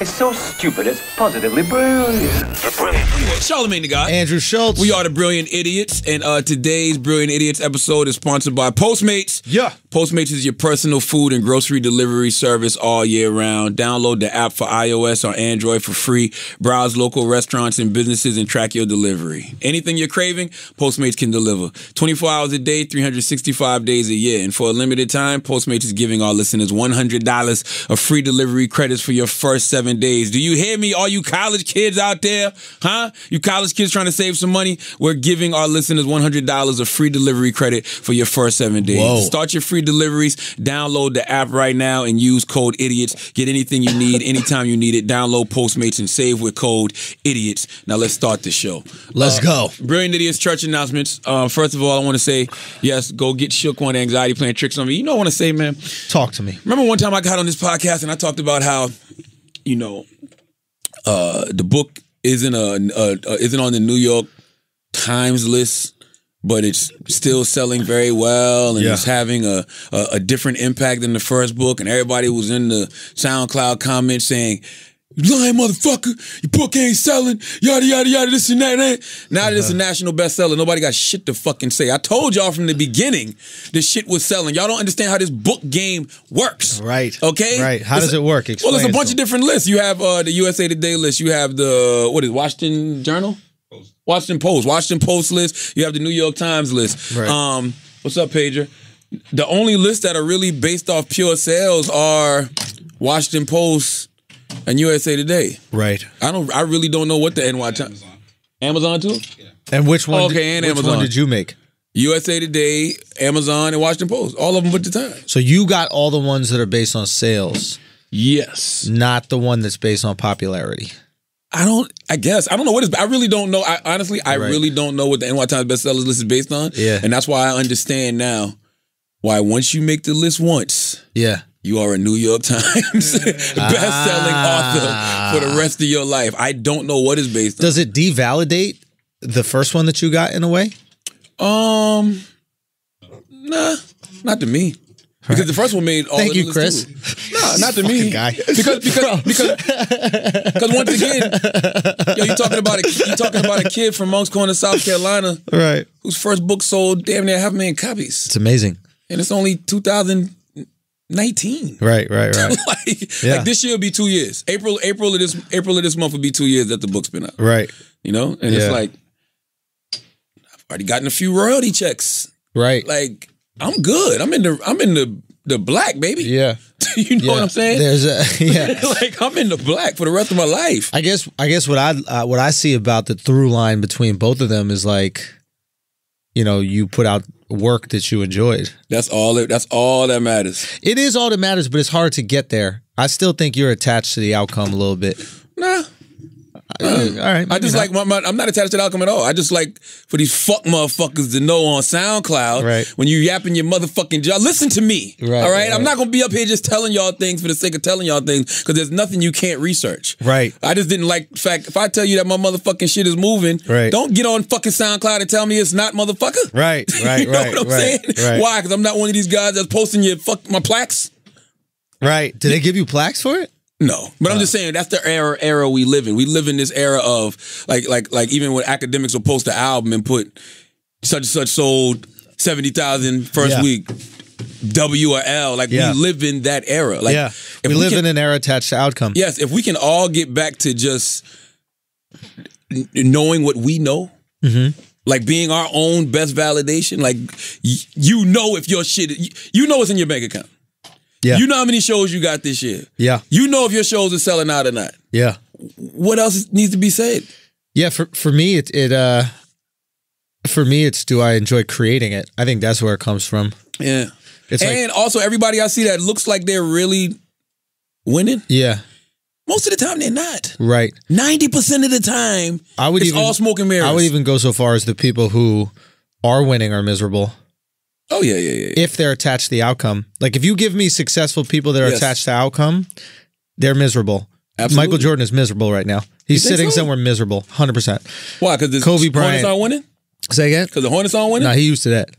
It's so stupid, it's positively brilliant. Charlamagne the guy. Andrew Schulz. We are the Brilliant Idiots, and today's Brilliant Idiots episode is sponsored by Postmates. Yeah. Postmates is your personal food and grocery delivery service all year round. Download the app for iOS or Android for free. Browse local restaurants and businesses and track your delivery. Anything you're craving, Postmates can deliver. 24 hours a day, 365 days a year. And for a limited time, Postmates is giving our listeners $100 of free delivery credits for your first 7 days. Do you hear me, all you college kids out there? Huh? You college kids trying to save some money? We're giving our listeners $100 of free delivery credit for your first 7 days. Whoa. Start your free deliveries. Download the app right now and use code IDIOTS. Get anything you need anytime you need it. Download Postmates and save with code IDIOTS. Now let's start the show. Let's go. Brilliant Idiots church announcements. First of all, I want to say, yes, go get shook on anxiety playing tricks on me. You know what I want to say, man? Talk to me. Remember one time I got on this podcast and I talked about how, you know, the book isn't on the New York Times list, but it's still selling very well, and it's having a different impact than the first book. And everybody was in the SoundCloud comments saying, "You lying motherfucker, your book ain't selling, yada, yada, yada, this and that." Now that it's a national bestseller, nobody got shit to fucking say. I told y'all from the beginning this shit was selling. Y'all don't understand how this book game works. Right. Okay? Right. How does it work? Explain. Well, there's a bunch of different lists. You have the USA Today list. You have the, Washington Journal? Washington Post list. You have the New York Times list. Right. What's up, Pager? The only lists that are really based off pure sales are Washington Post and USA Today. Right. I really don't know what the NY Times. Amazon too? Yeah. And which one? Okay, and which Amazon. one did you make? USA Today, Amazon, and Washington Post. All of them put the time. So you got all the ones that are based on sales. Yes. Not the one that's based on popularity. I guess. I don't know what it's, I really don't know. I really don't know what the NY Times bestsellers list is based on. Yeah. And that's why I understand now why once you make the list once, yeah, you are a New York Times best-selling author for the rest of your life. I don't know what it's based on. Does it devalidate the first one that you got in a way? Nah, not to me. Because the first one made all Thank of the you, Chris. Nah, not to me. Guy. Because once again, yo, you talking about a kid from Moncks Corner, South Carolina, right? Whose first book sold damn near 500,000 copies. It's amazing, and it's only 2019. Right. like this year will be 2 years. April of this month will be 2 years that the book's been out. Right. You know, and it's like I've already gotten a few royalty checks. Right. Like I'm good. I'm in the black, baby. Yeah. You know what I'm saying? There's like I'm in the black for the rest of my life. I guess what I see about the through line between both of them is like, you know, you put out work that you enjoyed. That's all that matters. It is all that matters, but it's hard to get there. I still think you're attached to the outcome a little bit. Nah. All right. I just like I'm not attached to the outcome at all. I just like for these fuck motherfuckers to know on SoundCloud, right, when you yapping your motherfucking jaw. Listen to me, right? All right? I'm not gonna be up here just telling y'all things for the sake of telling y'all things because there's nothing you can't research. Right. I just didn't like the fact if I tell you that my motherfucking shit is moving, right, don't get on fucking SoundCloud and tell me it's not, motherfucker. Right. You know what I'm saying? Right. Why? Because I'm not one of these guys that's posting my plaques. Right. Did they give you plaques for it? No, but I'm just saying that's the era we live in. We live in this era of like even when academics will post an album and put such and such sold 70,000 first week, W or L. Like we live in that era. Like we live in an era attached to outcome. Yes, if we can all get back to just knowing what we know. Like being our own best validation. Like you know if your shit, you know what's in your bank account. Yeah. You know how many shows you got this year. Yeah. You know if your shows are selling out or not. Yeah. What else needs to be said? Yeah, for me it's do I enjoy creating it? I think that's where it comes from. Yeah. And also everybody I see that looks like they're really winning. Yeah. Most of the time they're not. Right. 90% of the time it's all smoke and mirrors. I would even go so far as the people who are winning are miserable. Oh, yeah. If they're attached to the outcome. Like, if you give me successful people that are attached to outcome, they're miserable. Absolutely. Michael Jordan is miserable right now. He's sitting somewhere miserable, 100%. Why? Because Kobe Bryant not winning? Say again? Because the Hornets aren't winning? No, he used to that.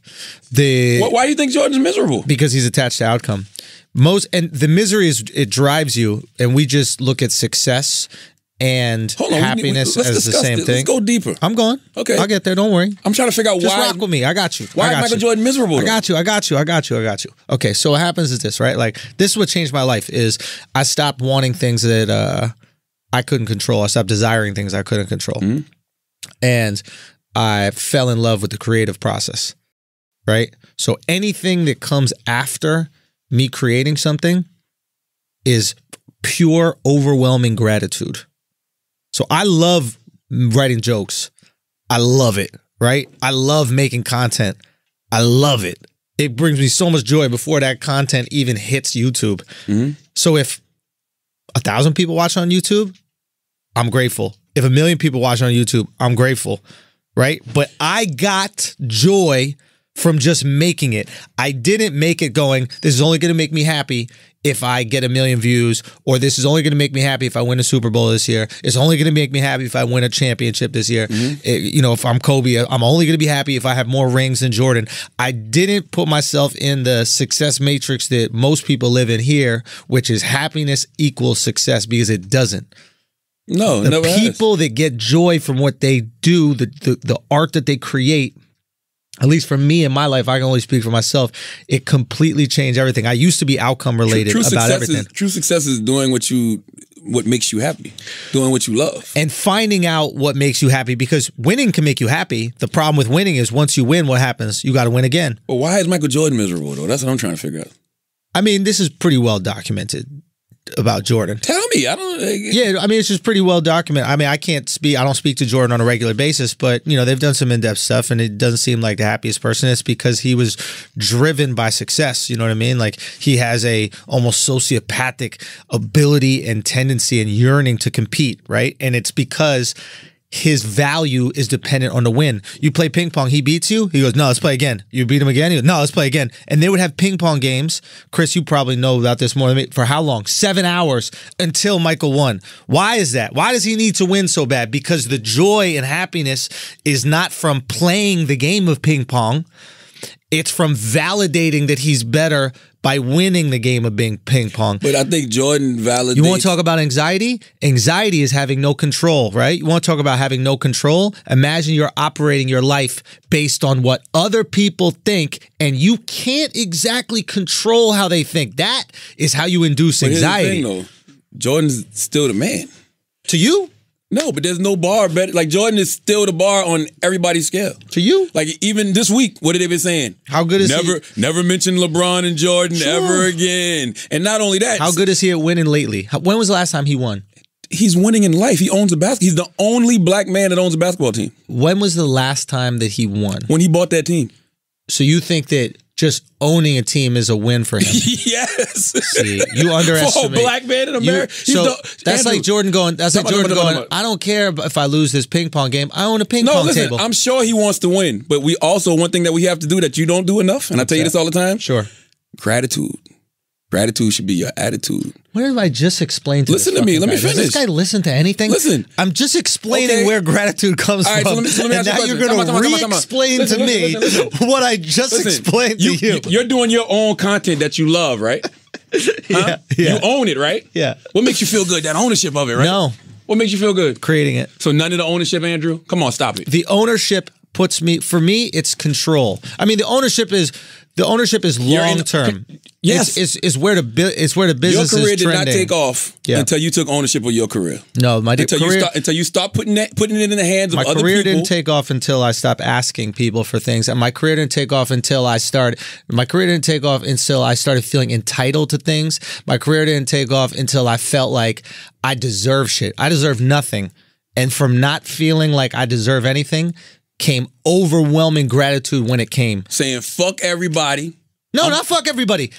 Why do you think Jordan's miserable? Because he's attached to outcome. And the misery is it drives you, and we just look at success and happiness as the same thing. Let's go deeper. I'm going. Okay. I'll get there. Don't worry. I'm trying to figure out Just why. rock with me. I got you. Why is Michael Jordan miserable? I got you. Okay, so what happens is this, right? Like, this is what changed my life is I stopped wanting things that I couldn't control. I stopped desiring things I couldn't control. Mm-hmm. And I fell in love with the creative process, right? So anything that comes after me creating something is pure, overwhelming gratitude. So I love writing jokes. I love it, right? I love making content. I love it. It brings me so much joy before that content even hits YouTube. Mm-hmm. So if 1,000 people watch on YouTube, I'm grateful. If 1 million people watch on YouTube, I'm grateful, right? But I got joy from just making it. I didn't make it going, this is only going to make me happy if I get 1 million views, or this is only going to make me happy if I win a Super Bowl this year. It's only going to make me happy if I win a championship this year. Mm-hmm. If I'm Kobe, I'm only going to be happy if I have more rings than Jordan. I didn't put myself in the success matrix that most people live in here, which is happiness equals success, because it doesn't. No, the people that get joy from what they do, the art that they create, at least for me in my life, I can only speak for myself, it completely changed everything. I used to be outcome related about everything. True success is doing what makes you happy, doing what you love. And finding out what makes you happy, because winning can make you happy. The problem with winning is once you win, what happens? You got to win again. But why is Michael Jordan miserable, though? That's what I'm trying to figure out. I mean, this is pretty well documented about Jordan. Tell me. I don't. Yeah, I mean, it's just pretty well documented. I mean, I don't speak to Jordan on a regular basis, but they've done some in-depth stuff, and it doesn't seem like the happiest person. It's because he was driven by success. You know what I mean? Like, he has a almost sociopathic ability and tendency and yearning to compete, right? And it's because his value is dependent on the win. You play ping pong, he beats you, he goes, no, let's play again. You beat him again? He goes, no, let's play again. And they would have ping pong games. Chris, you probably know about this more than me. For how long? 7 hours until Michael won. Why is that? Why does he need to win so bad? Because the joy and happiness is not from playing the game of ping pong. It's from validating that he's better by winning the game of ping pong. But I think Jordan validates. You want to talk about anxiety? Anxiety is having no control, right? You want to talk about having no control? Imagine you're operating your life based on what other people think, and you can't exactly control how they think. That is how you induce anxiety. But here's the thing, though. Jordan's still the man. To you? No, but there's no bar better. Like, Jordan is still the bar on everybody's scale. To you? Like, even this week, what have they been saying? How good is he? Never mention LeBron and Jordan ever again. And not only that. How good is he at winning lately? When was the last time he won? He's winning in life. He owns a basketball. He's the only black man that owns a basketball team. When was the last time that he won? When he bought that team. So you think that just owning a team is a win for him? Yes. See, you underestimate. For a black man in America. That's like Jordan going, I don't care if I lose this ping pong game. I own a ping pong table. I'm sure he wants to win, but we also, one thing that we have to do that you don't do enough, and I tell you this all the time. Sure. Gratitude. Gratitude should be your attitude. What have I just explained to Listen to me. Let me finish. Does this guy listen to anything? Listen. I'm just explaining where gratitude comes from. So let me and now you're going to re-explain to me what I just explained to you. You're doing your own content that you love, right? Yeah. You own it, right? Yeah. What makes you feel good? That ownership of it, right? No. What makes you feel good? Creating it. So none of the ownership, Andrew? Come on, stop it. The ownership for me, it's control. I mean, the ownership is long term. Yes, it's where the business is trending. Your career did not take off until you took ownership of your career. No, until you start putting it in the hands of other people. My career didn't take off until I stopped asking people for things, and my career didn't take off until I started feeling entitled to things. My career didn't take off until I felt like I deserve shit. I deserve nothing, and from not feeling like I deserve anything came overwhelming gratitude when it came. Saying fuck everybody. No, not fuck everybody.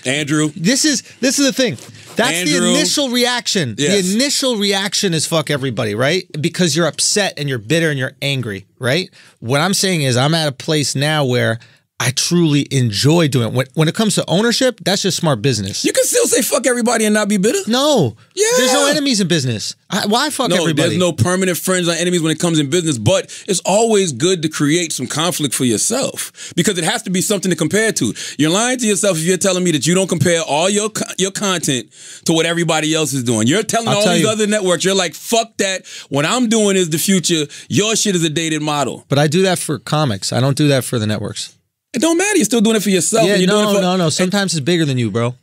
Andrew. This is the thing. That's the initial reaction. Yes. The initial reaction is fuck everybody, right? Because you're upset and you're bitter and you're angry, right? What I'm saying is I'm at a place now where I truly enjoy doing it. When it comes to ownership, that's just smart business. You can still say fuck everybody and not be bitter. No. Yeah. There's no enemies in business. Why fuck everybody? There's no permanent friends or enemies when it comes in business, but it's always good to create some conflict for yourself because it has to be something to compare to. You're lying to yourself if you're telling me that you don't compare all your content to what everybody else is doing. You're telling all these other networks, you're like, fuck that. What I'm doing is the future. Your shit is a dated model. But I do that for comics. I don't do that for the networks. It don't matter. You're still doing it for yourself. Yeah, and you're doing it for, no. Sometimes it's bigger than you, bro.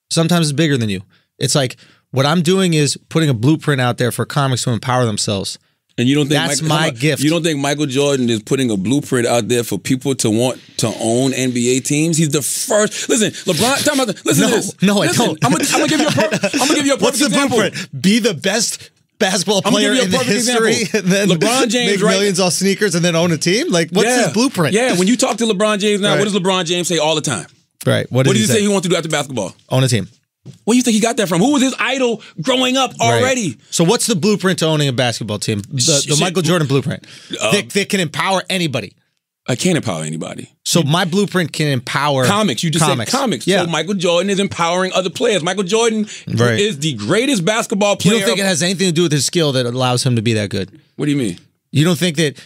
Sometimes it's bigger than you. It's like what I'm doing is putting a blueprint out there for comics to empower themselves. And you don't think that's my gift? You don't think Michael Jordan is putting a blueprint out there for people to want to own NBA teams? He's the first. Listen, LeBron. Listen to this. No, I don't. I'm gonna give you a perfect What's the example. blueprint? Be the best basketball player in the history, and then LeBron James make millions off sneakers and then own a team. Like, what's his blueprint? Yeah, when you talk to LeBron James now, what does LeBron James say all the time? Right. What does he say he wants to do after basketball? Own a team. Where do you think he got that from? Who was his idol growing up already? Right. So what's the blueprint to owning a basketball team? The Michael Jordan blueprint. That can empower anybody. I can't empower anybody. So my blueprint can empower comics. You just said comics. Yeah. So Michael Jordan is empowering other players. Michael Jordan is the greatest basketball player. You don't think it has anything to do with his skill that allows him to be that good? What do you mean? You don't think that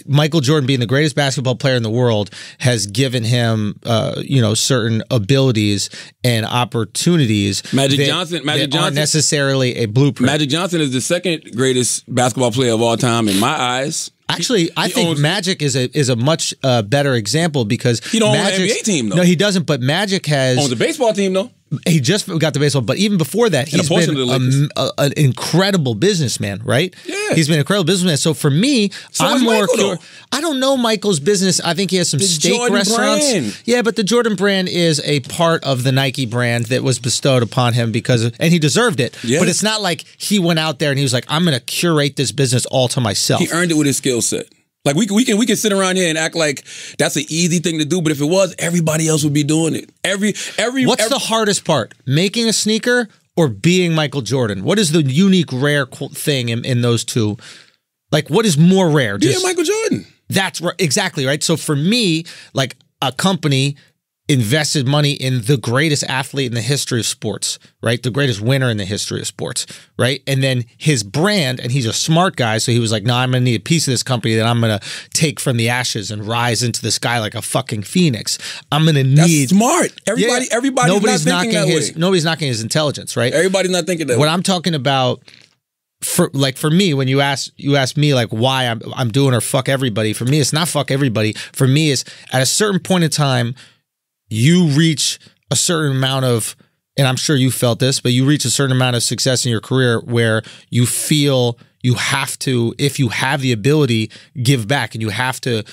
Michael Jordan being the greatest basketball player in the world has given him, certain abilities and opportunities Magic Johnson aren't necessarily a blueprint. Magic Johnson is the second greatest basketball player of all time in my eyes. Actually, I think Magic is a much better example because he don't own an NBA team though. No, he doesn't. But Magic owns a baseball team though. He just got the baseball, but even before that, he's been an incredible businessman, right? Yeah, he's been an incredible businessman. So for me, I'm more. I don't know Michael's business. I think he has some steak Jordan restaurants. Brand. Yeah, but the Jordan brand is a part of the Nike brand that was bestowed upon him and he deserved it. Yeah. But it's not like he went out there and he was like, "I'm going to curate this business all to myself." He earned it with his skill set. Like we can sit around here and act like that's an easy thing to do, but if it was, everybody else would be doing it. What's the hardest part? Making a sneaker or being Michael Jordan? What is the unique, rare thing in those two? Like, what is more rare? Being Michael Jordan. That's exactly right. So for me, like a company invested money in the greatest athlete in the history of sports, right? The greatest winner in the history of sports, right? And then his brand, and he's a smart guy, so he was like, no, I'm going to need a piece of this company that I'm going to take from the ashes and rise into the sky like a fucking phoenix. I'm going to need... That's smart. Everybody's not thinking that way. Nobody's knocking his intelligence, right? Everybody's not thinking that way. What I'm talking about... For me, when you ask me like why I'm doing or fuck everybody, for me it's not fuck everybody. For me it's at a certain point in time you reach a certain amount of, and I'm sure you felt this, but you reach a certain amount of success in your career where you feel you have to, if you have the ability, give back, and you have to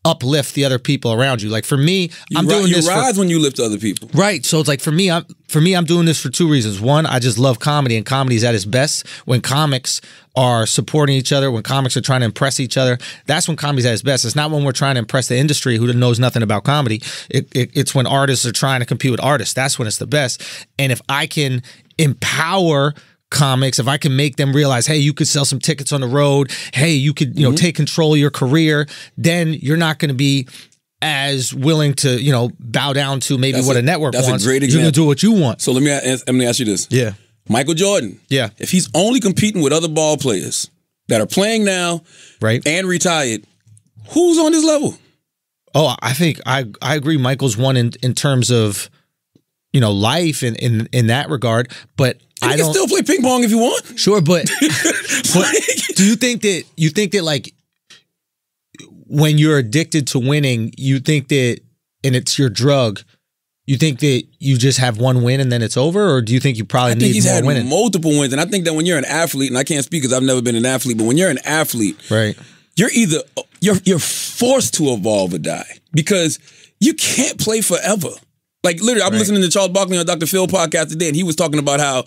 uplift the other people around you. Like for me, I'm doing this. You rise when you lift other people, right? So it's like for me, I'm doing this for two reasons. One, I just love comedy, and comedy's at its best when comics are supporting each other, when comics are trying to impress each other. That's when comedy's at its best. It's not when we're trying to impress the industry who knows nothing about comedy. It's when artists are trying to compete with artists. That's when it's the best. And if I can empower comics, if I can make them realize, hey, you could sell some tickets on the road, hey, you could take control of your career, then you're not going to be as willing to bow down to maybe what a network wants. That's a great example. You're going to do what you want. So let me ask you this. Yeah. Michael Jordan. Yeah. If he's only competing with other ball players that are playing now, right, and retired, who's on his level? Oh, I think I agree. Michael's one in terms of life in that regard, but I can still play ping pong if you want. Sure, but do you think that like when you're addicted to winning, you think that, and it's your drug, you think that you just have one win and then it's over, or do you think you probably need more winning? Multiple wins, and I think that when you're an athlete, and I can't speak because I've never been an athlete, but when you're an athlete, right, you're either you're forced to evolve or die because you can't play forever. Like literally, I'm listening to Charles Barkley on Dr. Phil podcast today, and he was talking about how,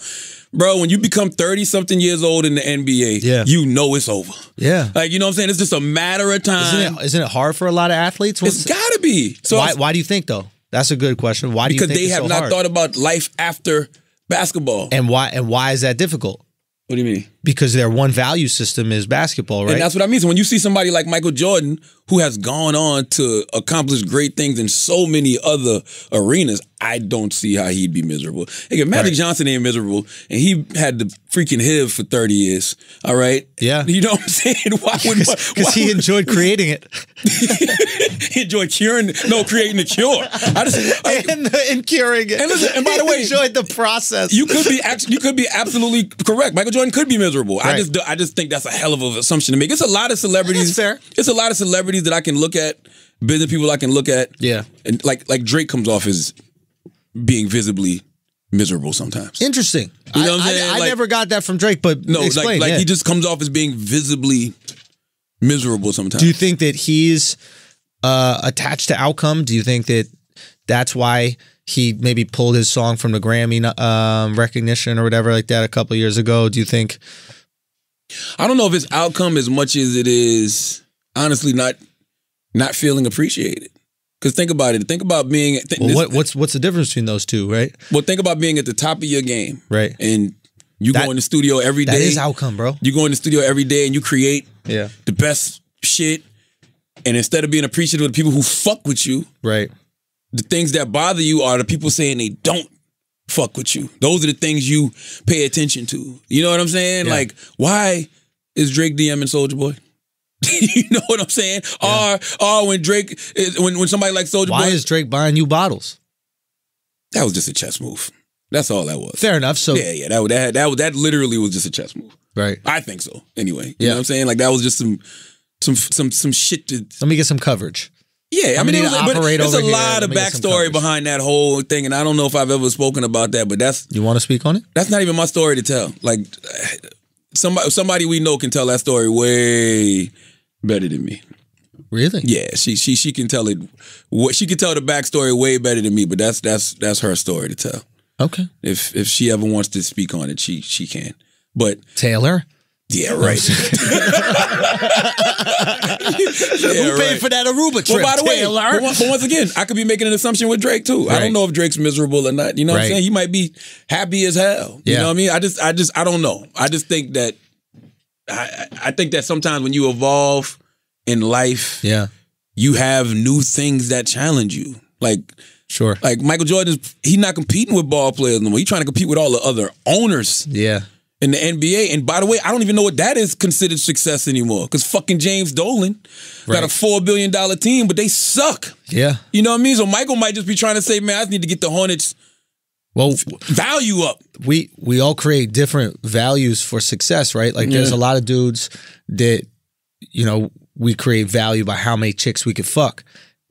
bro, when you become 30-something years old in the NBA, you know it's over. Yeah. Like, you know what I'm saying? It's just a matter of time. Isn't it hard for a lot of athletes? It's gotta be. So why do you think though? That's a good question. Why do you think Because they it's have so not hard? thought about life after basketball. And why is that difficult? What do you mean? Because their one value system is basketball, right? And that's what I mean. So when you see somebody like Michael Jordan, who has gone on to accomplish great things in so many other arenas, I don't see how he'd be miserable. Hey, Magic Johnson ain't miserable, and he had the freaking HIV for 30 years. All right? Yeah. You know what I'm saying? Why would Because he enjoyed creating it. he enjoyed creating the cure. And curing it. And listen, and by the way, he enjoyed the process. You could be absolutely correct. Michael Jordan could be miserable. Right. I just think that's a hell of an assumption to make. It's a lot of celebrities. That's fair. It's a lot of celebrities that I can look at, business people I can look at. Yeah. And like Drake comes off as being visibly miserable sometimes. Interesting. You know what I'm saying? I never got that from Drake, but no, explain, he just comes off as being visibly miserable sometimes. Do you think that he's attached to outcome? Do you think that that's why he maybe pulled his song from the Grammy recognition or whatever like that a couple of years ago? Do you think? I don't know if it's outcome as much as it is honestly not feeling appreciated. Because think about it. Think about being. What's the difference between those two, right? Well, think about being at the top of your game, right? And you go in the studio every day. That is outcome, bro. You go in the studio every day and you create the best shit. And instead of being appreciative of the people who fuck with you, right? The things that bother you are the people saying they don't fuck with you. Those are the things you pay attention to. You know what I'm saying? Yeah. Like, why is Drake DMing Soulja Boy? You know what I'm saying? Yeah. Or when Drake, when somebody like Soulja Boy. Why is Drake buying you bottles? That was just a chess move. That's all that was. Fair enough. So yeah, that literally was just a chess move. Right. I think so. Anyway, you know what I'm saying? Like that was just some shit to. Let me get some coverage. Yeah, I mean, there's a lot of here. backstory behind that whole thing, and I don't know if I've ever spoken about that, but that's... You want to speak on it? That's not even my story to tell. Like, somebody we know can tell that story way better than me. Really? Yeah, she can tell it. She can tell the backstory way better than me, but that's her story to tell. Okay. If she ever wants to speak on it, she can. But Taylor? Yeah, right. Who paid for that Aruba trip? Well, by the way, Taylor? but once again, I could be making an assumption with Drake too. I don't know if Drake's miserable or not. You know what I'm saying? He might be happy as hell. You know what I mean? I don't know. I just think that I think that sometimes when you evolve in life, you have new things that challenge you. Like like Michael Jordan, he's not competing with ball players no more. He's trying to compete with all the other owners. Yeah. In the NBA. And by the way, I don't even know what that is considered success anymore. Because fucking James Dolan got a $4 billion team, but they suck. Yeah. You know what I mean? So Michael might just be trying to say, man, I just need to get the Hornets value up. We all create different values for success, right? Like there's a lot of dudes that, you know, we create value by how many chicks we could fuck.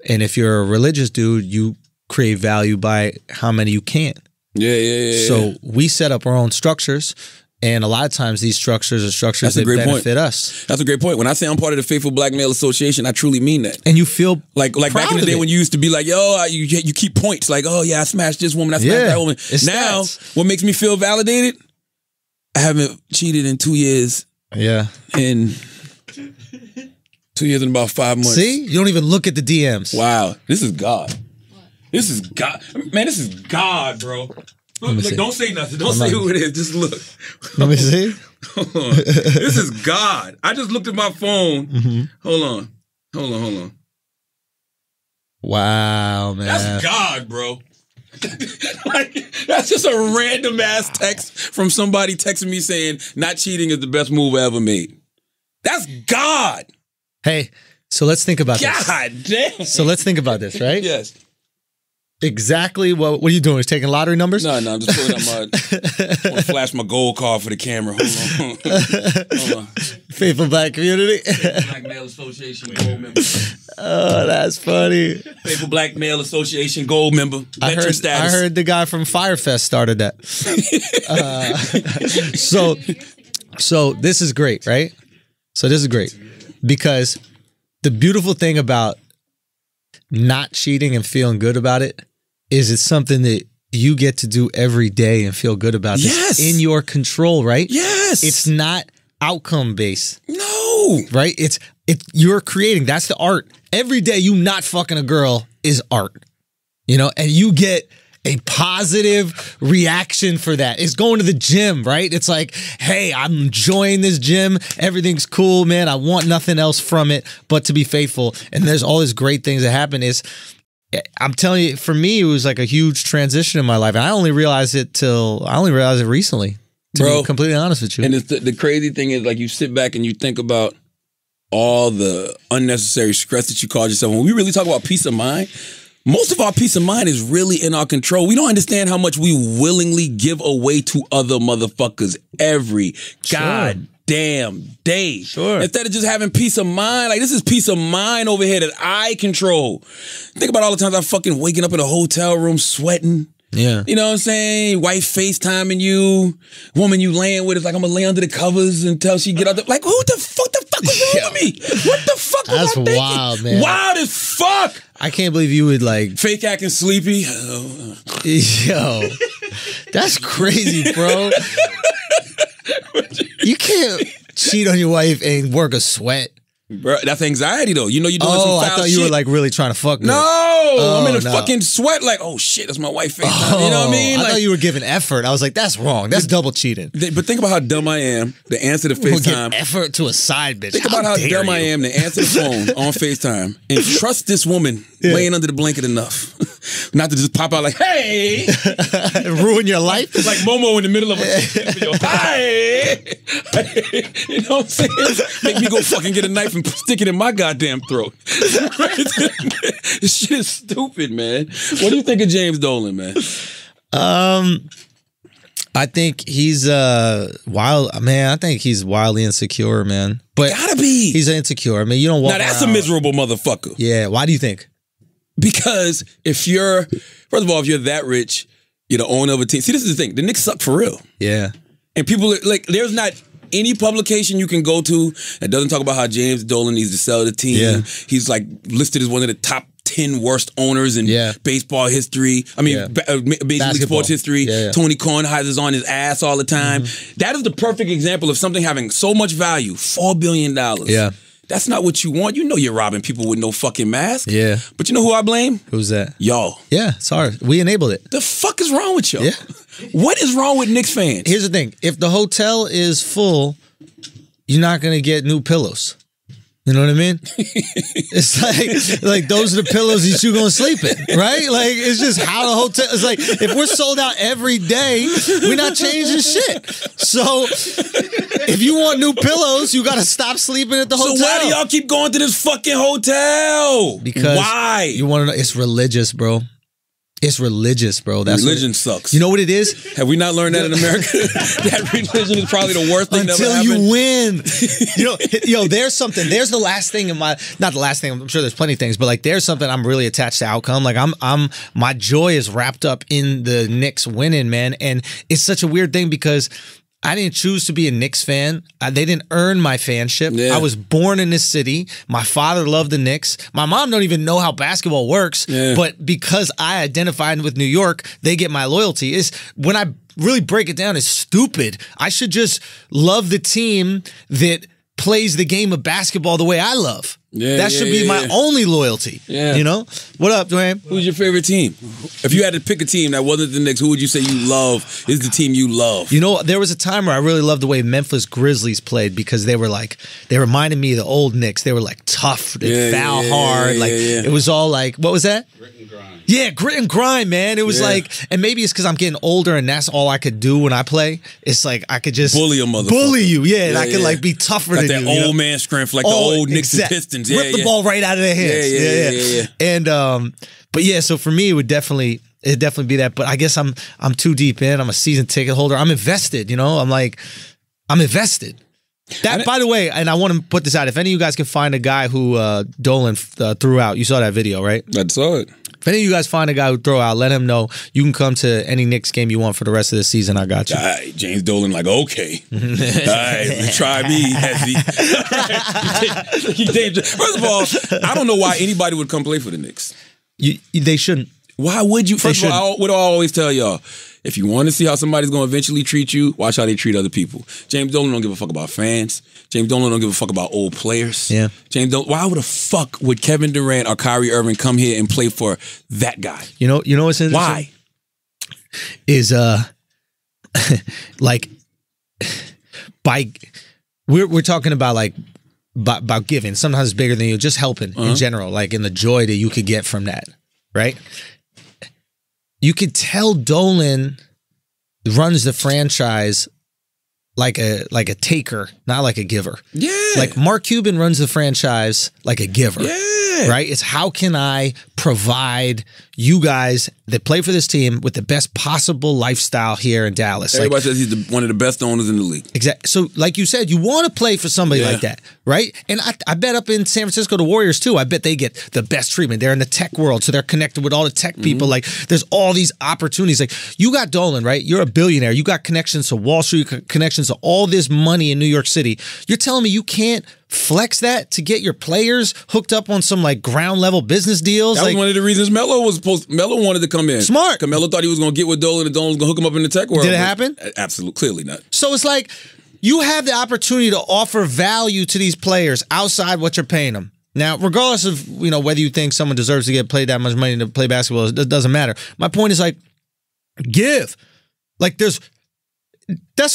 And if you're a religious dude, you create value by how many you can't. Yeah. So we set up our own structures, and a lot of times these structures are structures that benefit us. That's a great point. When I say I'm part of the Faithful Black Male Association, I truly mean that. And you feel like back in the day when you used to be like, yo, you keep points. Like, oh yeah, I smashed this woman, I smashed that woman. Now, what makes me feel validated? I haven't cheated in 2 years. Yeah. In 2 years and about 5 months. See? You don't even look at the DMs. Wow. This is God. This is God. Man, this is God, bro. Look, don't say nothing. Don't say who it is. Just look. Let me see. This is God. I just looked at my phone. Hold on. Wow, man. That's God, bro. Like, that's just a random ass text from somebody texting me saying not cheating is the best move I ever made. That's God. Hey, so let's think about this. God damn. So let's think about this, right? Yes. Exactly what are you doing? Is taking lottery numbers? No, I'm just pulling up my I want to flash my gold card for the camera. Hold on. Faithful Black community. Black Male Association gold member. Oh, that's funny. Faithful Black Male Association gold member. Veteran status. I heard the guy from Firefest started that. So this is great, right? So this is great because the beautiful thing about not cheating and feeling good about it is it's something that you get to do every day and feel good about. Yes. It's in your control, right? Yes. It's not outcome based. No. Right? It's you're creating. That's the art. Every day you not fucking a girl is art. You know, and you get a positive reaction for that. It's going to the gym, right? It's like, hey, I'm enjoying this gym. Everything's cool, man. I want nothing else from it but to be faithful. And there's all these great things that happen. I'm telling you, for me, it was like a huge transition in my life. And I only realized it recently, to be completely honest with you. And the crazy thing is, like, you sit back and you think about all the unnecessary stress that you cause yourself. When we really talk about peace of mind, most of our peace of mind is really in our control. We don't understand how much we willingly give away to other motherfuckers every goddamn day. Sure. Instead of just having peace of mind, like, this is peace of mind over here that I control. Think about all the times I'm fucking waking up in a hotel room sweating. Yeah. You know what I'm saying? Wife FaceTiming you. Woman you laying with is like, I'm going to lay under the covers until she get out there. Like, who the fuck was wrong with me? What the fuck was I thinking? That's wild, man. Wild as fuck. I can't believe you would, like... Fake acting sleepy. Yo. That's crazy, bro. You can't cheat on your wife and work a sweat. Bro, that's anxiety, though. You know you're doing some foul shit. I thought you were, like, really trying to fuck me. No! I'm in a fucking sweat like, oh, shit, that's my wife FaceTime. You know what I mean? I like, thought you were giving effort. I was like, that's wrong. That's double cheating. But think about how dumb I am to answer the FaceTime. Give effort to a side bitch. Think about how dumb I am to answer the phone on FaceTime and trust this woman laying under the blanket enough not to just pop out like, hey! Ruin your life? It's like Momo in the middle of a video. Hi! You know what I'm saying? Make me go fucking get a knife and stick it in my goddamn throat. This shit is stupid, man. What do you think of James Dolan, man? I think he's wild, man. I think he's wildly insecure, man. But gotta be. He's insecure. I mean, you don't walk. Now that's around. a miserable motherfucker. Yeah. Why do you think? Because if you're, first of all, if you're that rich, you're the owner of a team. See, this is the thing. The Knicks suck for real. Yeah. And people are, like, there's not any publication you can go to that doesn't talk about how James Dolan needs to sell the team. Yeah. He's like listed as one of the top 10 worst owners in baseball history. I mean, Major League Sports history. Yeah. Tony Kornheiser's on his ass all the time. That is the perfect example of something having so much value. $4 billion. Yeah. That's not what you want. You know you're robbing people with no fucking mask. Yeah. But you know who I blame? Who's that? Y'all. Yeah, sorry. We enabled it. The fuck is wrong with y'all? Yeah. What is wrong with Knicks fans? Here's the thing. If the hotel is full, you're not going to get new pillows. You know what I mean? It's like those are the pillows that you're going to sleep in, right? Like, it's just how the hotel, it's like, if we're sold out every day, we're not changing shit. So, if you want new pillows, you got to stop sleeping at the hotel. So why do y'all keep going to this fucking hotel? Because why? You want to know, it's religious, bro. It's religious, bro. That's religion sucks. You know what it is? Have we not learned that in America? That religion is probably the worst thing that ever happened. Until you win. Yo, there's something. There's the last thing in my, not the last thing, I'm sure there's plenty of things, but like there's something I'm really attached to outcome. Like my joy is wrapped up in the Knicks winning, man. And it's such a weird thing because I didn't choose to be a Knicks fan. They didn't earn my fanship. Yeah. I was born in this city. My father loved the Knicks. My mom don't even know how basketball works. Yeah. But because I identified with New York, they get my loyalty. When I really break it down, it's stupid. I should just love the team that plays the game of basketball the way I love. That should be my only loyalty. You know? What up, Dwayne? Who's your favorite team? If you had to pick a team that wasn't the Knicks, who would you say you love is the team you love? You know, there was a time where I really loved the way Memphis Grizzlies played because they reminded me of the old Knicks. They were like tough, they foul hard. It was all like, what was that? Grit and grind. Yeah, grit and grind, man. It was like, and maybe it's because I'm getting older and that's all I could do when I play. It's like I could just bully a motherfucker. Bully you, and I could like be tougher than that you. That old man strength, like the old Knicks and Pistons. Rip the ball right out of their hands. Yeah. And but yeah, so for me, it'd definitely be that. But I guess I'm too deep in. I'm a season ticket holder. I'm invested. You know, I'm invested. That, by the way, and I want to put this out. If any of you guys can find a guy who Dolan threw out, you saw that video, right? I saw it. If any of you guys find a guy who throw out, let him know. You can come to any Knicks game you want for the rest of the season. I got you. All right, James Dolan, like, okay. All right, try me, Hezzy. First of all, I don't know why anybody would come play for the Knicks. They shouldn't. Why would you? First of all, what do I always tell y'all? If you want to see how somebody's going to eventually treat you, watch how they treat other people. James Dolan don't give a fuck about fans. James Dolan don't give a fuck about old players. Yeah. James Dolan, why would the fuck would Kevin Durant or Kyrie Irving come here and play for that guy? You know what's interesting? Why? is like by we're talking about like about giving. Sometimes it's bigger than you, just helping in general, like in the joy that you could get from that, right? You could tell Dolan runs the franchise like a taker, not like a giver. Yeah. Like Mark Cuban runs the franchise like a giver. Yeah. Right? It's how can I provide you guys that play for this team with the best possible lifestyle here in Dallas. Everybody says he's one of the best owners in the league. Exactly. So like you said, you want to play for somebody like that, right? And I bet up in San Francisco, the Warriors too, I bet they get the best treatment. They're in the tech world, so they're connected with all the tech people. Like there's all these opportunities. Like you got Dolan, right? You're a billionaire. You got connections to Wall Street, connections to all this money in New York City. You're telling me you can't flex that to get your players hooked up on some like ground level business deals? That was one of the reasons Melo wanted to come in. Smart. Because Melo thought he was going to get with Dolan and Dolan was going to hook him up in the tech world. Did it happen? Absolutely. Clearly not. So it's like you have the opportunity to offer value to these players outside what you're paying them. Now, regardless of whether you think someone deserves to get paid that much money to play basketball, it doesn't matter. My point is like, give. Like that's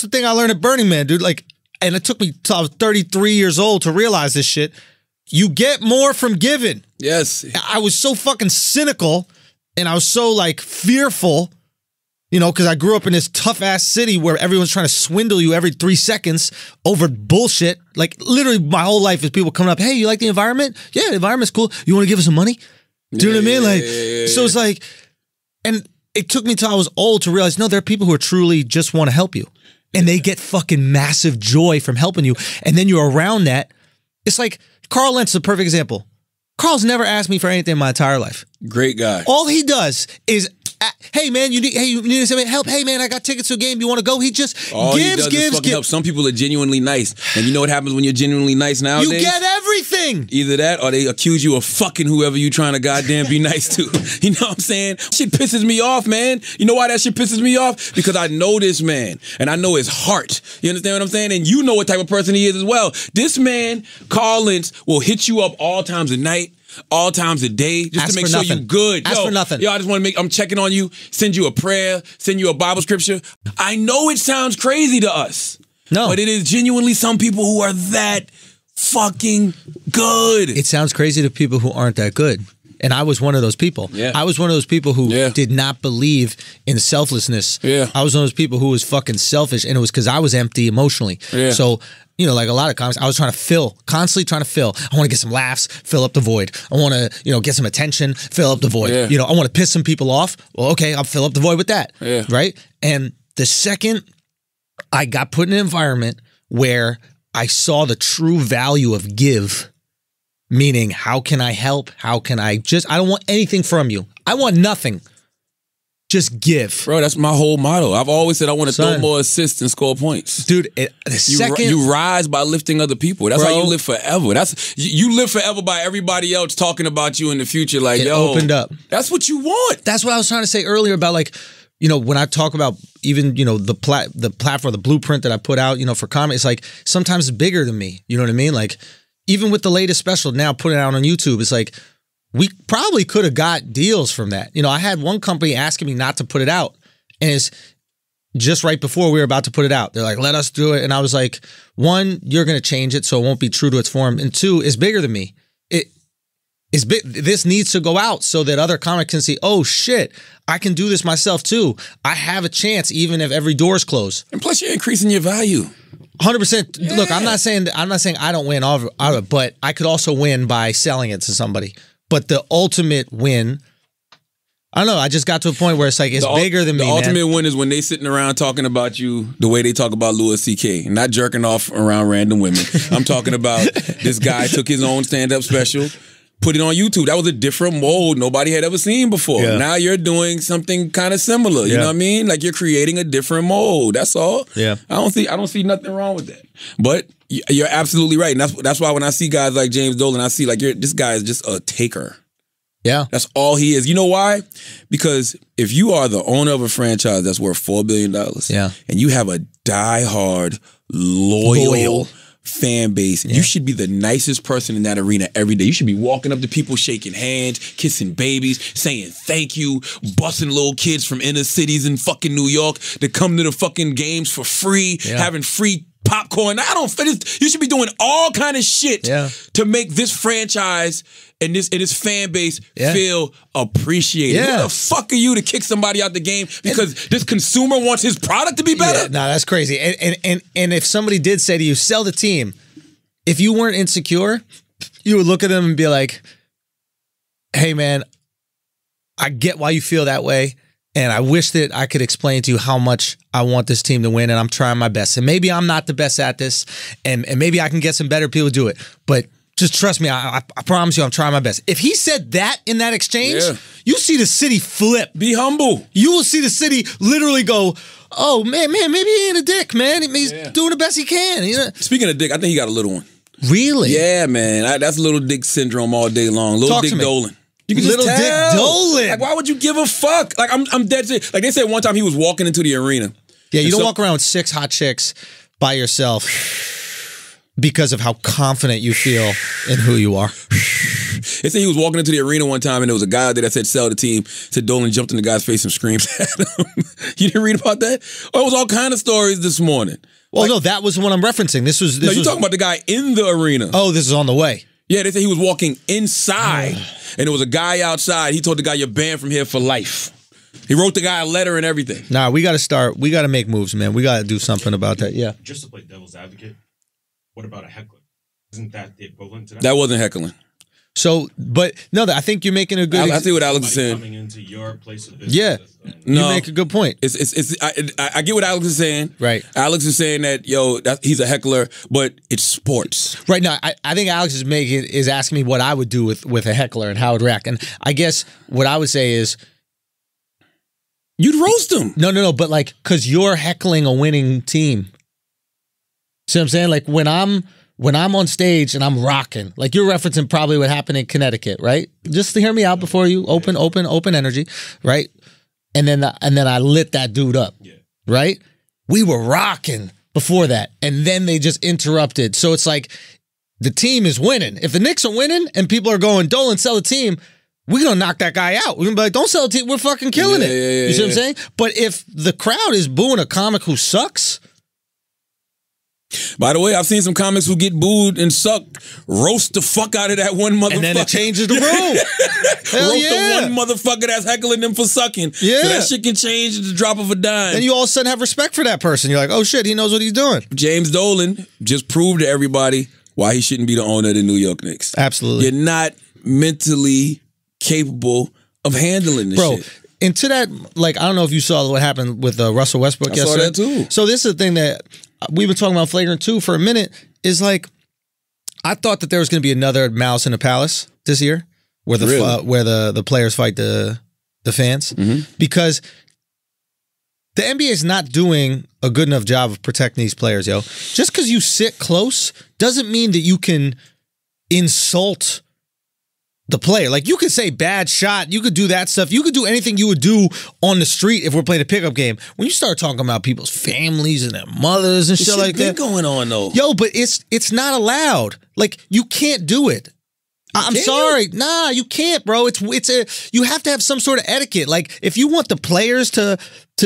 the thing I learned at Burning Man, dude. Like, and it took me till I was 33 years old to realize this shit. You get more from giving. Yes. I was so fucking cynical and I was so like fearful, because I grew up in this tough ass city where everyone's trying to swindle you every 3 seconds over bullshit. Like literally my whole life is people coming up, hey, you like the environment? Yeah, the environment's cool. You want to give us some money? Do you know what I mean? Like, so it's like, and it took me till I was old to realize, no, there are people who are truly just want to help you. And they get fucking massive joy from helping you. And then you're around that. It's like Carl Lentz is a perfect example. Carl's never asked me for anything in my entire life. Great guy. All he does is, hey man, you need some help. Hey man, I got tickets to a game. You want to go? He just gives. Help. Some people are genuinely nice, and you know what happens when you're genuinely nice nowadays? You get everything. Either that, or they accuse you of fucking whoever you trying to goddamn be nice to. You know what I'm saying? Shit pisses me off, man. You know why that shit pisses me off? Because I know this man, and I know his heart. You understand what I'm saying? And you know what type of person he is as well. This man, Carl Lentz, will hit you up all times of night, all times of day, just to make sure you're good. Ask for nothing. Yo, I just want to I'm checking on you, send you a prayer, send you a Bible scripture. I know it sounds crazy to us. No. But it is genuinely some people who are that fucking good. It sounds crazy to people who aren't that good. And I was one of those people. Yeah. I was one of those people who did not believe in selflessness. Yeah. I was one of those people who was fucking selfish, and it was because I was empty emotionally. Yeah. So, like a lot of comics, I was trying to fill, constantly trying to fill. I want to get some laughs, fill up the void. I want to, get some attention, fill up the void. Yeah. I want to piss some people off. Well, okay, I'll fill up the void with that. Yeah. Right? And the second I got put in an environment where I saw the true value of give, meaning how can I help? How can I I don't want anything from you. I want nothing. Just give. Bro, that's my whole motto. I've always said I want to throw more assists and score points. Dude, you rise by lifting other people. That's how you live forever. You live forever by everybody else talking about you in the future. Like, opened up. That's what you want. That's what I was trying to say earlier about like, when I talk about even, the platform, the blueprint that I put out, for comedy, it's like sometimes it's bigger than me. You know what I mean? Like even with the latest special now putting it out on YouTube, it's like, we probably could have got deals from that. I had one company asking me not to put it out. And it's just right before we were about to put it out. They're like, let us do it. And I was like, one, you're going to change it so it won't be true to its form. And two, it's bigger than me. This needs to go out so that other comics can see, oh shit, I can do this myself too. I have a chance even if every door's closed. And plus you're increasing your value. 100%. Yeah. Look, I'm not saying I don't win out of it, but I could also win by selling it to somebody. But the ultimate win, I don't know, I just got to a point where it's like, it's bigger than me, The ultimate win is when they sitting around talking about you the way they talk about Louis C.K. Not jerking off around random women. I'm talking about this guy took his own stand-up special, put it on YouTube. That was a different mold nobody had ever seen before. Yeah. Now you're doing something kind of similar. You know what I mean? Like you're creating a different mold. That's all. Yeah. I don't see nothing wrong with that. But you're absolutely right. And that's why when I see guys like James Dolan, I see like this guy is just a taker. Yeah. That's all he is. You know why? Because if you are the owner of a franchise that's worth $4 billion and you have a diehard, loyal fan base. You should be the nicest person in that arena every day. You should be walking up to people, shaking hands, kissing babies, saying thank you, busing little kids from inner cities in fucking New York to come to the fucking games for free, having free popcorn. You should be doing all kind of shit to make this franchise and this fan base feel appreciated. Who the fuck are you to kick somebody out the game because this consumer wants his product to be better? No, that's crazy. And if somebody did say to you, sell the team, if you weren't insecure, you would look at them and be like, hey man, I get why you feel that way. And I wish that I could explain to you how much I want this team to win, and I'm trying my best. And maybe I'm not the best at this, and maybe I can get some better people to do it. But just trust me, I promise you I'm trying my best. If he said that in that exchange, you see the city flip. Be humble. You will see the city literally go, oh, man, maybe he ain't a dick, man. He's doing the best he can. Speaking of dick, I think he got a little one. Really? Yeah, man. That's little dick syndrome all day long. Little Dick Dolan. You can Little just Dick tell. Dolan. Like, why would you give a fuck? Like, I'm dead serious. Like, they said one time he was walking into the arena. Yeah, you don't walk around with 6 hot chicks by yourself because of how confident you feel in who you are. They said he was walking into the arena one time and there was a guy out there that said sell the team. Said Dolan jumped in the guy's face and screamed at him. You didn't read about that? Oh, it was all kind of stories this morning. Well, no, that was what I'm referencing. This was you're talking about the guy in the arena. Oh, this is on the way. Yeah, they said he was walking inside, and there was a guy outside. He told the guy, you're banned from here for life. He wrote the guy a letter and everything. Nah, we got to start. We got to make moves, man. We got to do something about that. Yeah. Just to play devil's advocate, what about a heckler? Isn't that the equivalent to that? That wasn't heckling. So, but no, I think you're making a good. I see what Alex is saying. Coming into your place of business. Yeah, no, you make a good point. I get what Alex is saying. Right. Alex is saying that he's a heckler, but it's sports. Right. No, I think Alex is asking me what I would do with a heckler and how I would react. And I guess what I would say is, you'd roast him. No. But like, because you're heckling a winning team. See what I'm saying? Like when I'm on stage and I'm rocking, like you're referencing probably what happened in Connecticut, right? Just to hear me out before you open energy, right? And then I lit that dude up, right? We were rocking before that, and then they just interrupted. So it's like the team is winning. If the Knicks are winning and people are going, Dolan, sell the team, we're gonna knock that guy out. We're gonna be like, don't sell the team. We're fucking killing it. You see what I'm saying? But if the crowd is booing a comic who sucks. By the way, I've seen some comics who get booed and sucked, roast the fuck out of that one motherfucker. And then it changes the room. Hell roast the one motherfucker that's heckling them for sucking. Yeah. So that shit can change at the drop of a dime. And you all of a sudden have respect for that person. You're like, oh shit, he knows what he's doing. James Dolan just proved to everybody why he shouldn't be the owner of the New York Knicks. Absolutely. You're not mentally capable of handling this shit. And to that, like, I don't know if you saw what happened with Russell Westbrook yesterday. I saw that too. So this is the thing that we've been talking about Flagrant 2 for a minute, is like, I thought that there was going to be another Malice in the Palace this year where the players fight the fans. Because the NBA is not doing a good enough job of protecting these players, yo. Just because you sit close doesn't mean that you can insult the player. Like, you could say bad shot, you could do that stuff, you could do anything you would do on the street if we're playing a pickup game. When you start talking about people's families and their mothers and shit like that, going on though, yo, but it's not allowed. Like, you can't do it. I'm sorry. Nah, you can't, bro. You have to have some sort of etiquette. Like, if you want the players to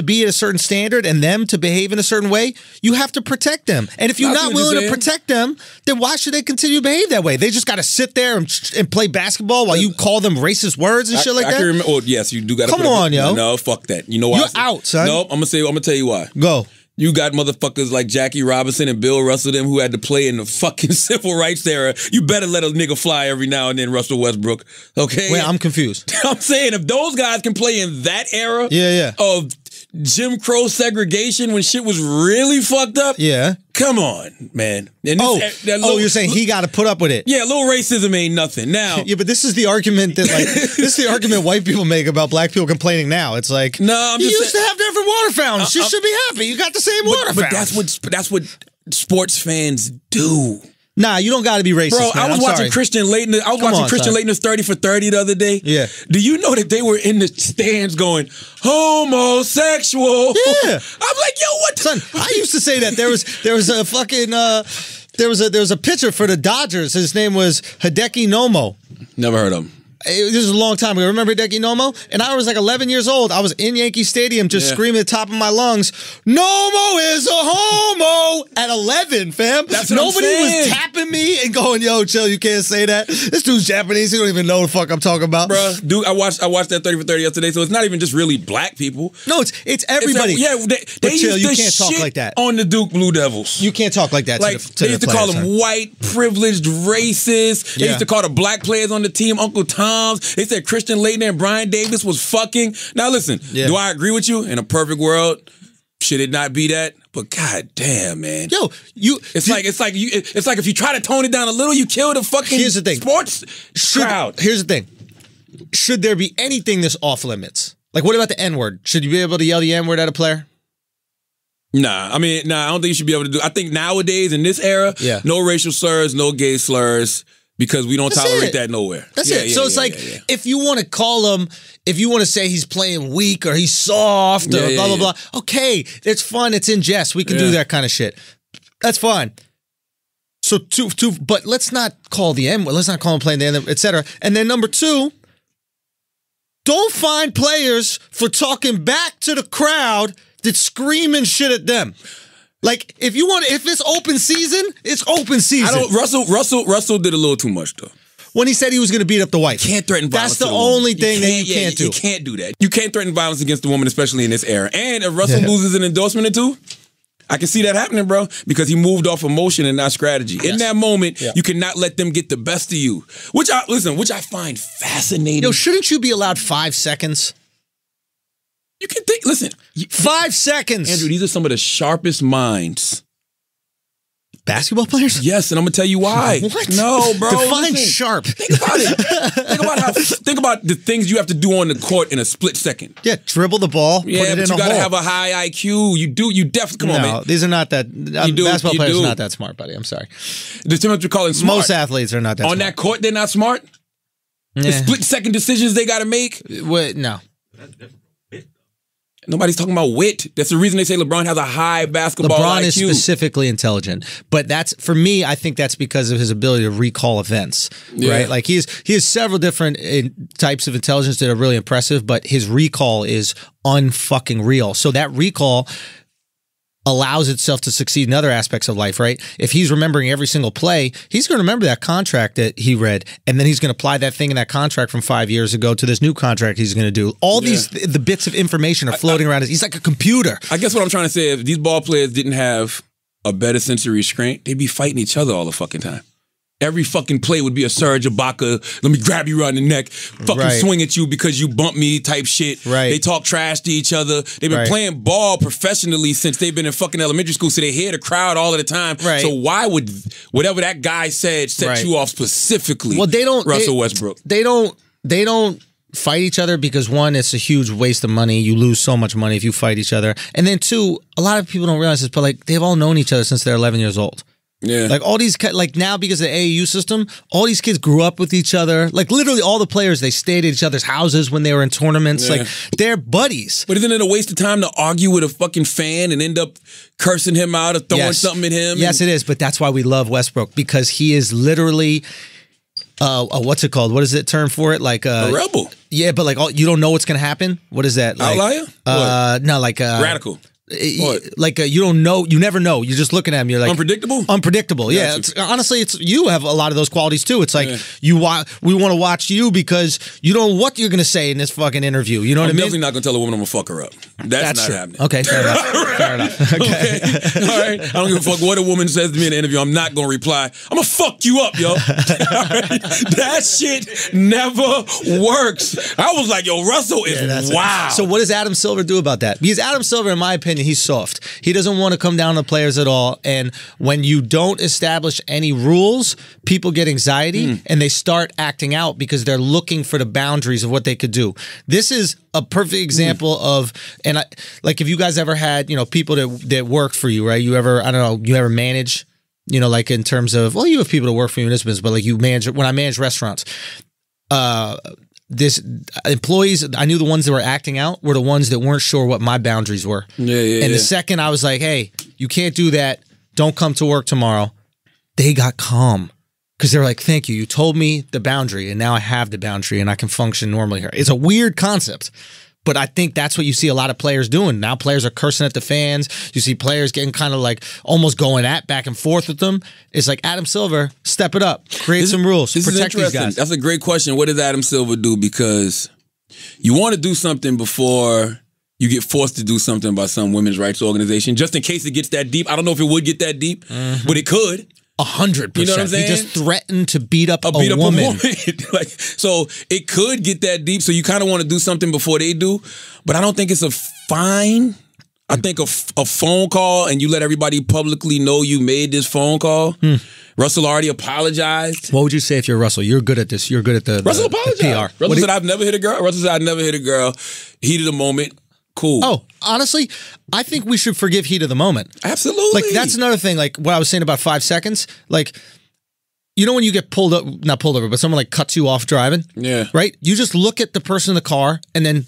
be at a certain standard and them to behave in a certain way, you have to protect them. And if you're not willing to protect them, then why should they continue to behave that way? They just got to sit there and play basketball while you call them racist words and shit like that? I can remember, yes, you do got to. Come on, yo. No, fuck that. You know why? You're out, son. No, I'm gonna tell you why. Go. You got motherfuckers like Jackie Robinson and Bill Russell, them who had to play in the fucking civil rights era. You better let a nigga fly every now and then, Russell Westbrook. Okay? Wait, I'm confused. I'm saying, if those guys can play in that era of Jim Crow segregation when shit was really fucked up, come on, man. And you're saying he got to put up with it? Yeah, little racism ain't nothing. Now, yeah, but this is the argument that this is the argument white people make about black people complaining now. It's like, no, you used to have different water fountains. You should be happy. You got the same water fountains. But that's what sports fans do. Nah, you don't got to be racist, bro. Man. I was watching Christian Laettner. I was watching Christian Laettner's 30 for 30 the other day. Yeah. Do you know that they were in the stands going homosexual? Yeah. I'm like, yo, what? Son, I used to say that there was a fucking There was a pitcher for the Dodgers. His name was Hideki Nomo. Never heard of him. This was a long time ago. Remember Hideki Nomo? And I was like 11 years old. I was in Yankee Stadium just screaming at the top of my lungs, Nomo is a homo at 11, fam. That's what Nobody I'm saying. was tapping me and going, yo, chill, you can't say that. This dude's Japanese. He don't even know the fuck I'm talking about. Bruh, dude, I watched that 30 for 30 yesterday, so it's not even just really black people. No, it's everybody. They chill, used you to can't talk shit like that. on the Duke Blue Devils. You can't talk like that Like, to they used to call players, them huh? white, privileged, racist. They used to call the black players on the team Uncle Toms. They said Christian Laettner and Brian Davis was fucking. Now listen, do I agree with you? In a perfect world, should it not be that? But god damn, man. Yo, It's like if you try to tone it down a little, you kill the fucking Here's the thing. sports crowd. Here's the thing. Should there be anything this off limits? Like, what about the N-word? Should you be able to yell the N-word at a player? Nah, I don't think you should be able to do. I think nowadays in this era, no racial slurs, no gay slurs. Because we don't tolerate that nowhere. That's it. So it's like, if you want to call him, if you want to say he's playing weak or he's soft or blah, blah, blah. Okay, it's fun. It's in jest. We can do that kind of shit. That's fine. So, but let's not call the M. Let's not call him playing the N, et cetera. And then number two, don't find players for talking back to the crowd that's screaming shit at them. Like, if it's open season, it's open season. Russell did a little too much, though. When he said he was going to beat up the wife. You can't threaten violence. That's the only thing that you can't do. You can't do that. You can't threaten violence against a woman, especially in this era. And if Russell loses an endorsement or two, I can see that happening, bro, because he moved off emotion and not strategy. In that moment, you cannot let them get the best of you, which I find fascinating. Yo, shouldn't you be allowed 5 seconds? You can think. Listen, 5 seconds, Andrew. These are some of the sharpest minds. Basketball players? Yes, and I'm gonna tell you why. What? No, bro. Define sharp. Think about it. Think about the things you have to do on the court in a split second. Yeah, dribble the ball. Yeah, put it but in you a gotta hole. have a high IQ. You definitely come on, man. These are not that. Basketball players are not that smart, buddy. I'm sorry. The term you're calling smart. Most athletes are not that on smart. that court. They're not smart. The split second decisions they got to make. No. Nobody's talking about wit. That's the reason they say LeBron has a high basketball LeBron IQ. is specifically intelligent, but that's, for me, I think that's because of his ability to recall events, right? Like he has several different types of intelligence that are really impressive, but his recall is unfucking real. So that recall allows itself to succeed in other aspects of life, right? If he's remembering every single play, he's going to remember that contract that he read, and then he's going to apply that thing in that contract from 5 years ago to this new contract he's going to do. All these, the bits of information are floating around. He's like a computer. I guess what I'm trying to say is if these ball players didn't have a better sense of restraint, they'd be fighting each other all the fucking time. Every fucking play would be a Serge Ibaka, let me grab you around the neck, fucking swing at you because you bumped me type shit. Right. They talk trash to each other. They've been playing ball professionally since they've been in fucking elementary school, so they hear the crowd all of the time. Right. So why would whatever that guy said set you off specifically? Well, they don't. Russell Westbrook. They don't fight each other because, one, it's a huge waste of money. You lose so much money if you fight each other. And then two, a lot of people don't realize this, but like they've all known each other since they're 11 years old. Yeah. Like all these, like now because of the AAU system, all these kids grew up with each other. Like literally all the players, they stayed at each other's houses when they were in tournaments. Like they're buddies. But isn't it a waste of time to argue with a fucking fan and end up cursing him out or throwing something at him? Yes, it is. But that's why we love Westbrook, because he is literally, what's it called? What is the term for it? Like a rebel. Yeah, but like you don't know what's going to happen. What is that? Like, outlier? No, like radical. Like you don't know, you never know. You're just looking at him. You're like unpredictable. Yeah, honestly, you have a lot of those qualities too. It's like we want to watch you because you don't know what you're going to say in this fucking interview. You know what I mean? I'm definitely not going to tell a woman I'm gonna fuck her up. That's not true. happening. Okay, fair enough. Fair enough. Okay. All right. I don't give a fuck what a woman says to me in an interview. I'm not going to reply. I'm gonna fuck you up, yo. That shit never works. I was like, yo, Russell is wow. So what does Adam Silver do about that? Because Adam Silver, in my opinion, he's soft. He doesn't want to come down to players at all. And when you don't establish any rules, people get anxiety and they start acting out because they're looking for the boundaries of what they could do. This is a perfect example of, and like if you guys ever had, people that worked for you, right? You ever, I don't know, you ever manage, like in terms of, well, you have people that work for you in this business, but like you manage, when I manage restaurants, this employees, I knew the ones that were acting out were the ones that weren't sure what my boundaries were. And the second I was like, hey, you can't do that. Don't come to work tomorrow. they got calm. Because they're like, thank you. You told me the boundary, and now I have the boundary, and I can function normally here. It's a weird concept, but I think that's what you see a lot of players doing. Now players are cursing at the fans. You see players getting kind of like almost going at back and forth with them. It's like, Adam Silver, step it up. Create some rules. Protect these guys. That's a great question. What does Adam Silver do? Because you want to do something before you get forced to do something by some women's rights organization, just in case it gets that deep. I don't know if it would get that deep, but it could. 100%. You know what I'm saying? He just threatened to beat up a woman. Like, so it could get that deep. So you kind of want to do something before they do. But I don't think it's a fine. I think a phone call and you let everybody publicly know you made this phone call. Russell already apologized. What would you say if you're Russell? You're good at this. You're good at the Russell apologized. PR. Russell said, I've never hit a girl. Russell said, I've never hit a girl. Heat of the moment. Cool. Oh, honestly, I think we should forgive heat of the moment. Absolutely. Like, that's another thing. Like, what I was saying about 5 seconds. Like, you know when you get pulled up, not pulled over, but someone like cuts you off driving? Yeah. Right? You just look at the person in the car, and then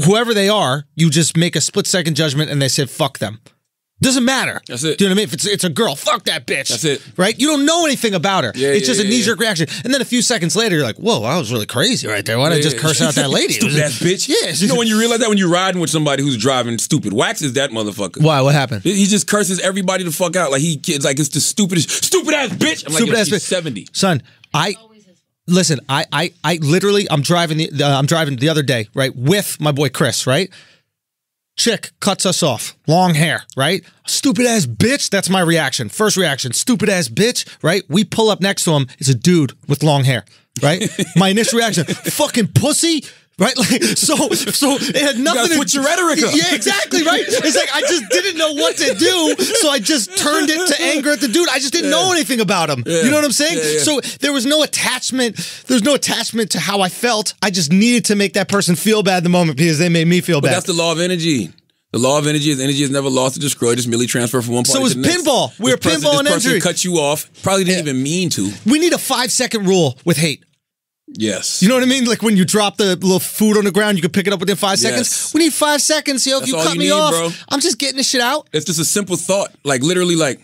whoever they are, you just make a split-second judgment, and they say, fuck them. Doesn't matter. That's it. Do you know what I mean? If it's a girl, fuck that bitch. That's it. Right? You don't know anything about her. Yeah, it's just a knee-jerk reaction. And then a few seconds later, you're like, whoa, I was really crazy right there. Why did I just curse out that lady? Stupid ass bitch. Yeah. You know when you realize that when you're riding with somebody who's driving stupid. Wax is that motherfucker. Why? What happened? He just curses everybody the fuck out. Like it's like it's the stupidest, stupid ass bitch. I'm like, Stupid ass she's bitch. 70. Son, listen, I literally, I'm driving the other day, right, with my boy Chris, right? Chick cuts us off. Long hair, right? Stupid ass bitch. That's my reaction. First reaction, stupid ass bitch, right? We pull up next to him. It's a dude with long hair, right? My initial reaction, fucking pussy. Right, like so it had nothing to switch your rhetoric up. Yeah, exactly. Right. It's like I just didn't know what to do, so I just turned it to anger at the dude. I just didn't know anything about him. You know what I'm saying? So there was no attachment. There's no attachment to how I felt. I just needed to make that person feel bad in the moment because they made me feel bad. But that's the law of energy. The law of energy is never lost or destroyed. It's merely transferred from one party to the next. So it's pinball. We're pinball and injury. This person cut you off. Probably didn't even mean to. We need a 5-second rule with hate. Yes. You know what I mean? Like when you drop the little food on the ground, you can pick it up within 5 seconds. We need 5 seconds, yo. If you cut me off, bro. I'm just getting this shit out. It's just a simple thought. Like literally like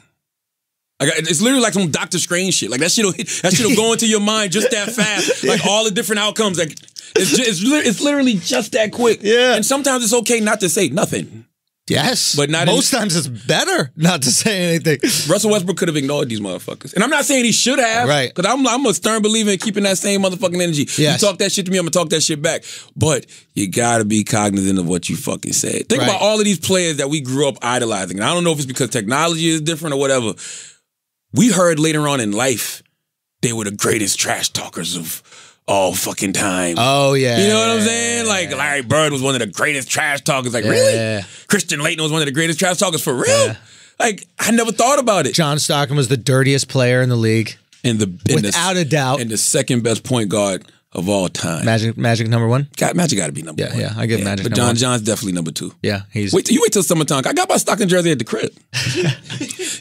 it's literally like some Doctor Strange shit. Like that shit'll go into your mind just that fast. Like all the different outcomes. Like it's literally just that quick. Yeah. And sometimes it's okay not to say nothing. Yes. But not most times it's better not to say anything. Russell Westbrook could have ignored these motherfuckers. And I'm not saying he should have. Right. Because I'm a stern believer in keeping that same motherfucking energy. Yes. You talk that shit to me, I'm going to talk that shit back. But you got to be cognizant of what you fucking said. Think about all of these players that we grew up idolizing. And I don't know if it's because technology is different or whatever. We heard later on in life they were the greatest trash talkers of all fucking time. Oh, yeah. You know what I'm saying? Like, Larry Bird was one of the greatest trash talkers. Like, really? Christian Laettner was one of the greatest trash talkers. For real? Yeah. Like, I never thought about it. John Stockton was the dirtiest player in the league. Without a doubt. And the second best point guard of all time. Magic number one? Magic got to be number one. Yeah, I give Magic but number one. But John's definitely number two. Yeah, wait till summertime. I got my Stockton jersey at the crib.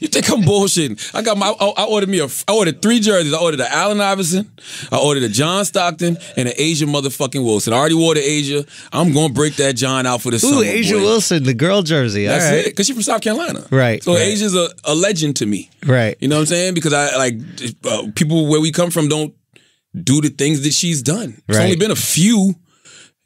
You think I'm bullshitting? I ordered 3 jerseys. I ordered the Allen Iverson, I ordered a John Stockton, and an Asia motherfucking Wilson. I already wore the Asia. I'm going to break that John out for this summer. Ooh, Asia Wilson, the girl jersey. That's all right. it, because she's from South Carolina. Right. So Asia's a legend to me. Right. You know what I'm saying? Because I like people where we come from don't do the things that she's done. There's only been a few.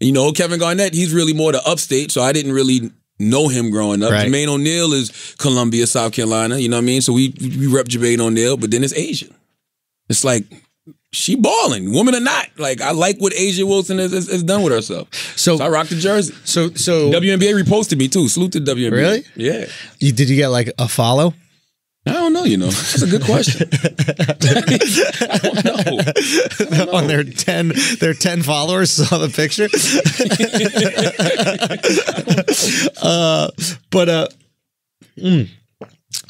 You know, Kevin Garnett, he's really more the upstate, so I didn't really know him growing up. Right. Jermaine O'Neal is Columbia, South Carolina, you know what I mean? So we rep Jermaine O'Neal, but then it's Asian. It's like, she balling, woman or not. Like, I like what Asia Wilson has done with herself. So I rock the jersey. So WNBA reposted me too. Salute to WNBA. Really? Yeah. Did you get like a follow? I don't know, That's a good question. I don't know. On their 10 followers saw the picture.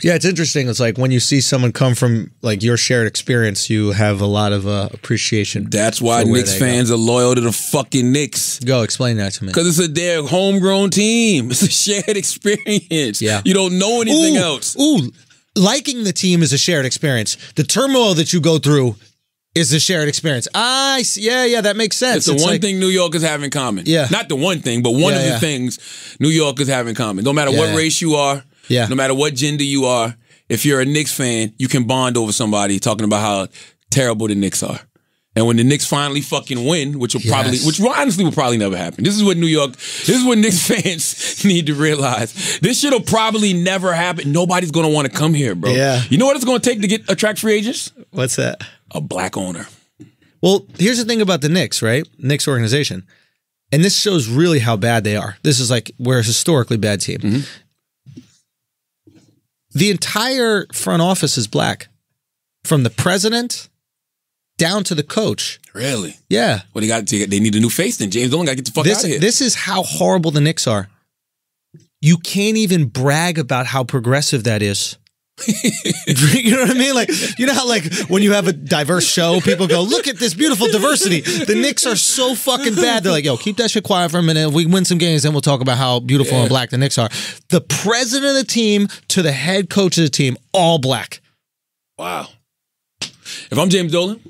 Yeah, it's interesting. It's like when you see someone come from like your shared experience, you have a lot of appreciation. That's why Knicks fans are loyal to the fucking Knicks. Go explain that to me. Because it's their homegrown team. It's a shared experience. Yeah. You don't know anything else. Liking the team is a shared experience. The turmoil that you go through is a shared experience. I see. Yeah, that makes sense. It's the one thing New Yorkers have in common. Yeah. Not the one thing, but one of the things New Yorkers have in common. No matter what race you are, Yeah. No matter what gender you are, if you're a Knicks fan, you can bond over somebody talking about how terrible the Knicks are. And when the Knicks finally fucking win, which honestly will probably never happen. This is what Knicks fans need to realize. This shit'll probably never happen. Nobody's gonna want to come here, bro. Yeah. You know what it's gonna take to attract free agents? What's that? A black owner. Well, here's the thing about the Knicks, right? Knicks organization. And this shows really how bad they are. This is like, we're a historically bad team. Mm-hmm. The entire front office is black. From the president down to the coach. Really? Yeah. Well, they need a new face then. James Dolan got to get the fuck out of here. This is how horrible the Knicks are. You can't even brag about how progressive that is. You know what I mean? Like, you know how like when you have a diverse show, people go, look at this beautiful diversity. The Knicks are so fucking bad. They're like, yo, keep that shit quiet for a minute. If we win some games, then we'll talk about how beautiful and black the Knicks are. The president of the team to the head coach of the team, all black. Wow. If I'm James Dolan.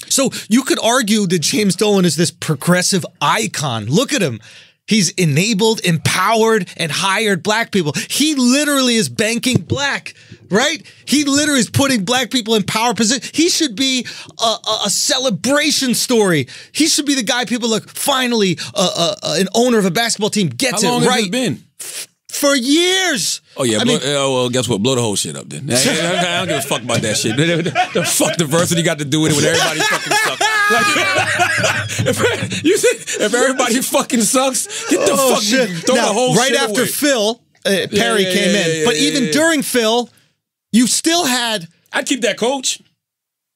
So you could argue that James Dolan is this progressive icon. Look at him. He's enabled, empowered, and hired black people. He literally is banking black, right? He literally is putting black people in power positions. He should be a celebration story. He should be the guy people look, finally, an owner of a basketball team gets it right. How long has it been? For years. Oh, yeah. Well, guess what? Blow the whole shit up then. I don't give a fuck about that shit. The fuck diversity got to do with it when everybody fucking sucks. Like, if everybody fucking sucks, get the fuck shit. Throw now, the whole right shit after away. Phil, Perry came in. But even during Phil, you still had... I'd keep that coach.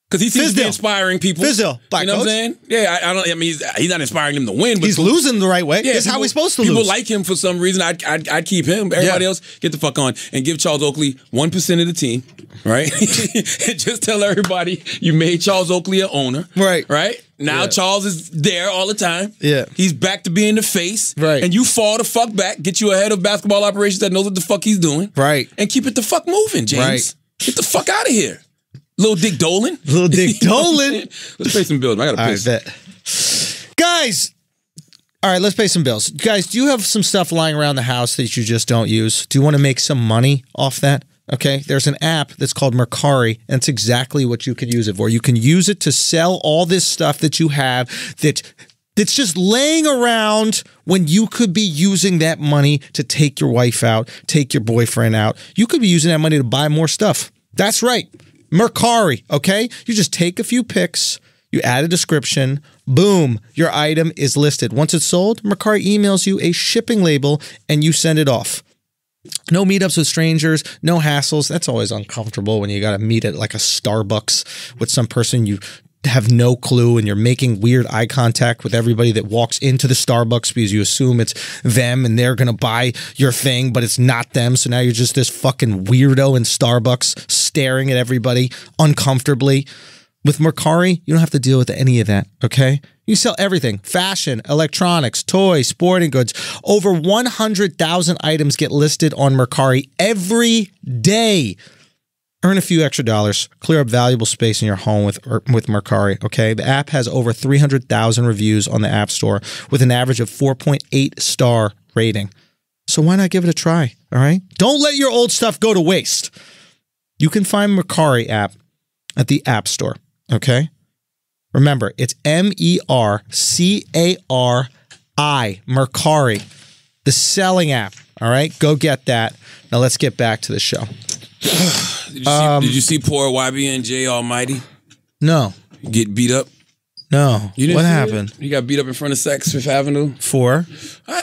Because he seems to be inspiring people. Fizdale, black you know coach. what I'm saying? Yeah, I mean, he's not inspiring them to win. But he's losing the right way. Yeah, it's how he's supposed to lose. People like him for some reason. I'd keep him. Everybody else, get the fuck on. And give Charles Oakley 1% of the team, right? And just tell everybody you made Charles Oakley an owner. Right. Right? Now Charles is there all the time. Yeah. He's back to being the face. Right. And you fall the fuck back. Get you a head of basketball operations that knows what the fuck he's doing. Right. And keep it the fuck moving, James. Right. Get the fuck out of here. Little Dick Dolan. Little Dick Dolan. Let's pay some bills. I got to piss. All right, bet. Guys, all right, let's pay some bills. Guys, do you have some stuff lying around the house that you just don't use? Do you want to make some money off that? Okay, there's an app that's called Mercari, and it's exactly what you could use it for. You can use it to sell all this stuff that you have that's just laying around when you could be using that money to take your wife out, take your boyfriend out. You could be using that money to buy more stuff. That's right. Mercari, okay? You just take a few pics, you add a description, boom, your item is listed. Once it's sold, Mercari emails you a shipping label and you send it off. No meetups with strangers, no hassles. That's always uncomfortable when you got to meet at like a Starbucks with some person you have no clue and you're making weird eye contact with everybody that walks into the Starbucks because you assume it's them and they're going to buy your thing, but it's not them. So now you're just this fucking weirdo in Starbucks staring at everybody uncomfortably. With Mercari, you don't have to deal with any of that, okay? You sell everything. Fashion, electronics, toys, sporting goods. Over 100,000 items get listed on Mercari every day. Earn a few extra dollars. Clear up valuable space in your home with Mercari, okay? The app has over 300,000 reviews on the App Store with an average of 4.8 star rating. So why not give it a try, all right? Don't let your old stuff go to waste. You can find Mercari app at the App Store, okay? Remember, it's M-E-R-C-A-R-I, Mercari, the selling app, all right? Go get that. Now let's get back to the show. Did you see poor YBNJ Almighty? No. Get beat up? No. What happened? He got beat up in front of Saks Fifth Avenue. For?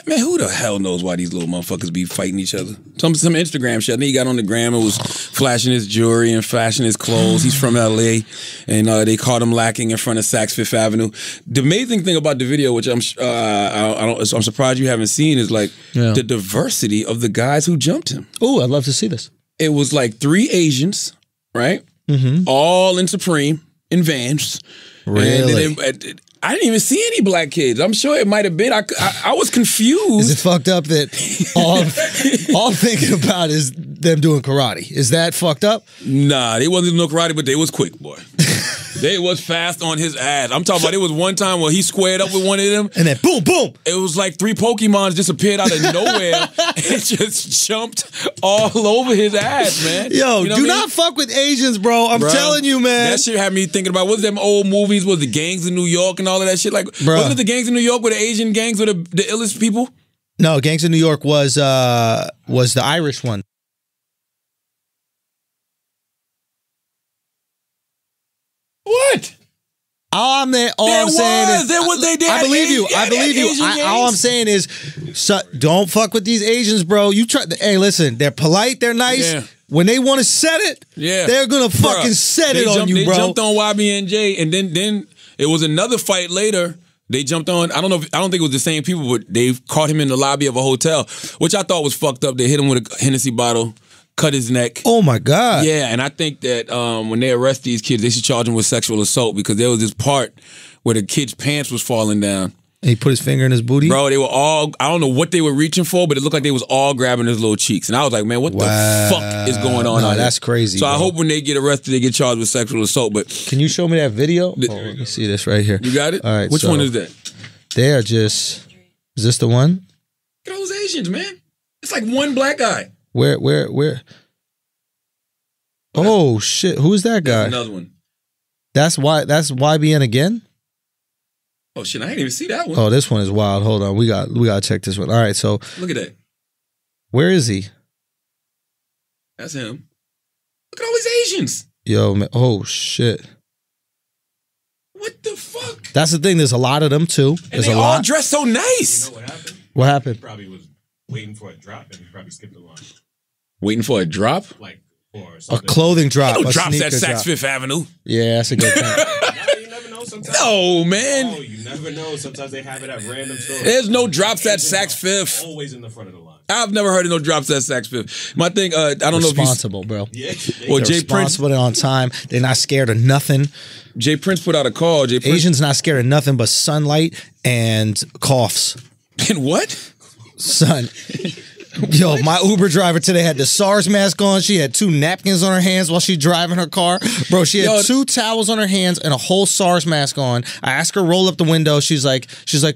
Man, who the hell knows why these little motherfuckers be fighting each other? Some Instagram shit. I think he got on the gram and was flashing his jewelry and flashing his clothes. He's from LA, and they caught him lacking in front of Saks Fifth Avenue. The amazing thing about the video, which I'm surprised you haven't seen, is like the diversity of the guys who jumped him. Oh, I'd love to see this. It was like 3 Asians, right? Mm-hmm. All in Supreme, in Vans. Really? And I didn't even see any black kids. I'm sure it might have been. I was confused. Is it fucked up that all I'm thinking about is them doing karate? Is that fucked up? Nah, they wasn't no karate, but they was quick, boy. They was fast on his ass. I'm talking about it was one time where he squared up with one of them. And then boom, boom. It was like 3 Pokemons just appeared out of nowhere and just jumped all over his ass, man. Yo, you know do what I mean? not fuck with Asians, bro. I'm telling you, man. That shit had me thinking about what's them old movies, was the Gangs in New York and all of that shit. Like, wasn't it the Gangs in New York with the Asian gangs with the illest people? No, Gangs in New York was the Irish one. What? All I'm saying is, I believe you. I believe you. All I'm saying is, don't fuck with these Asians, bro. You try. Hey, listen, they're polite, they're nice. Yeah. When they want to set it, they're gonna fucking set it on you, bro. They jumped on YBNJ, and then it was another fight later. They jumped on. I don't think it was the same people, but they caught him in the lobby of a hotel, which I thought was fucked up. They hit him with a Hennessy bottle, cut his neck. Oh my God. Yeah, and I think that when they arrest these kids, they should charge them with sexual assault because there was this part where the kid's pants was falling down. And he put his finger in his booty? Bro, they were all, I don't know what they were reaching for, but it looked like they was all grabbing his little cheeks. And I was like, man, what the fuck is going on? No, that's crazy. So bro. I hope when they get arrested, they get charged with sexual assault. But can you show me that video? Let me see this right here. You got it? All right. Which one is that? They are just, is this the one? Look at all those Asians, man. It's like one black guy. Where? Oh shit! Who is that guy? Another one. That's YBN again. Oh shit! I didn't even see that one. Oh, this one is wild. Hold on, we gotta check this one. All right, so look at that. Where is he? That's him. Look at all these Asians. Yo, man. Oh shit! What the fuck? That's the thing. There's a lot of them too. And they all dressed so nice. You know what happened? What happened? He probably was waiting for a drop and he probably skipped the line. Waiting for a drop? Like for a clothing drop. No a drops at drop. Saks Fifth Avenue. Yeah, that's a good point. You never know sometimes. No, man. Oh, you never know. Sometimes they have it at random stores. There's no drops at Saks Fifth. Always in the front of the line. I've never heard of no drops at Saks Fifth. My thing, I don't know if you... Responsible, bro. Yeah. Well, Jay responsible, Prince... they're on time. They're not scared of nothing. Jay Prince put out a call. Jay Prince... Asians not scared of nothing but sunlight and coughs. And what? Son. Yo, my Uber driver today had the SARS mask on. She had 2 napkins on her hands while she driving her car. Bro, she had 2 towels on her hands and a whole SARS mask on. I asked her to roll up the window. She's like,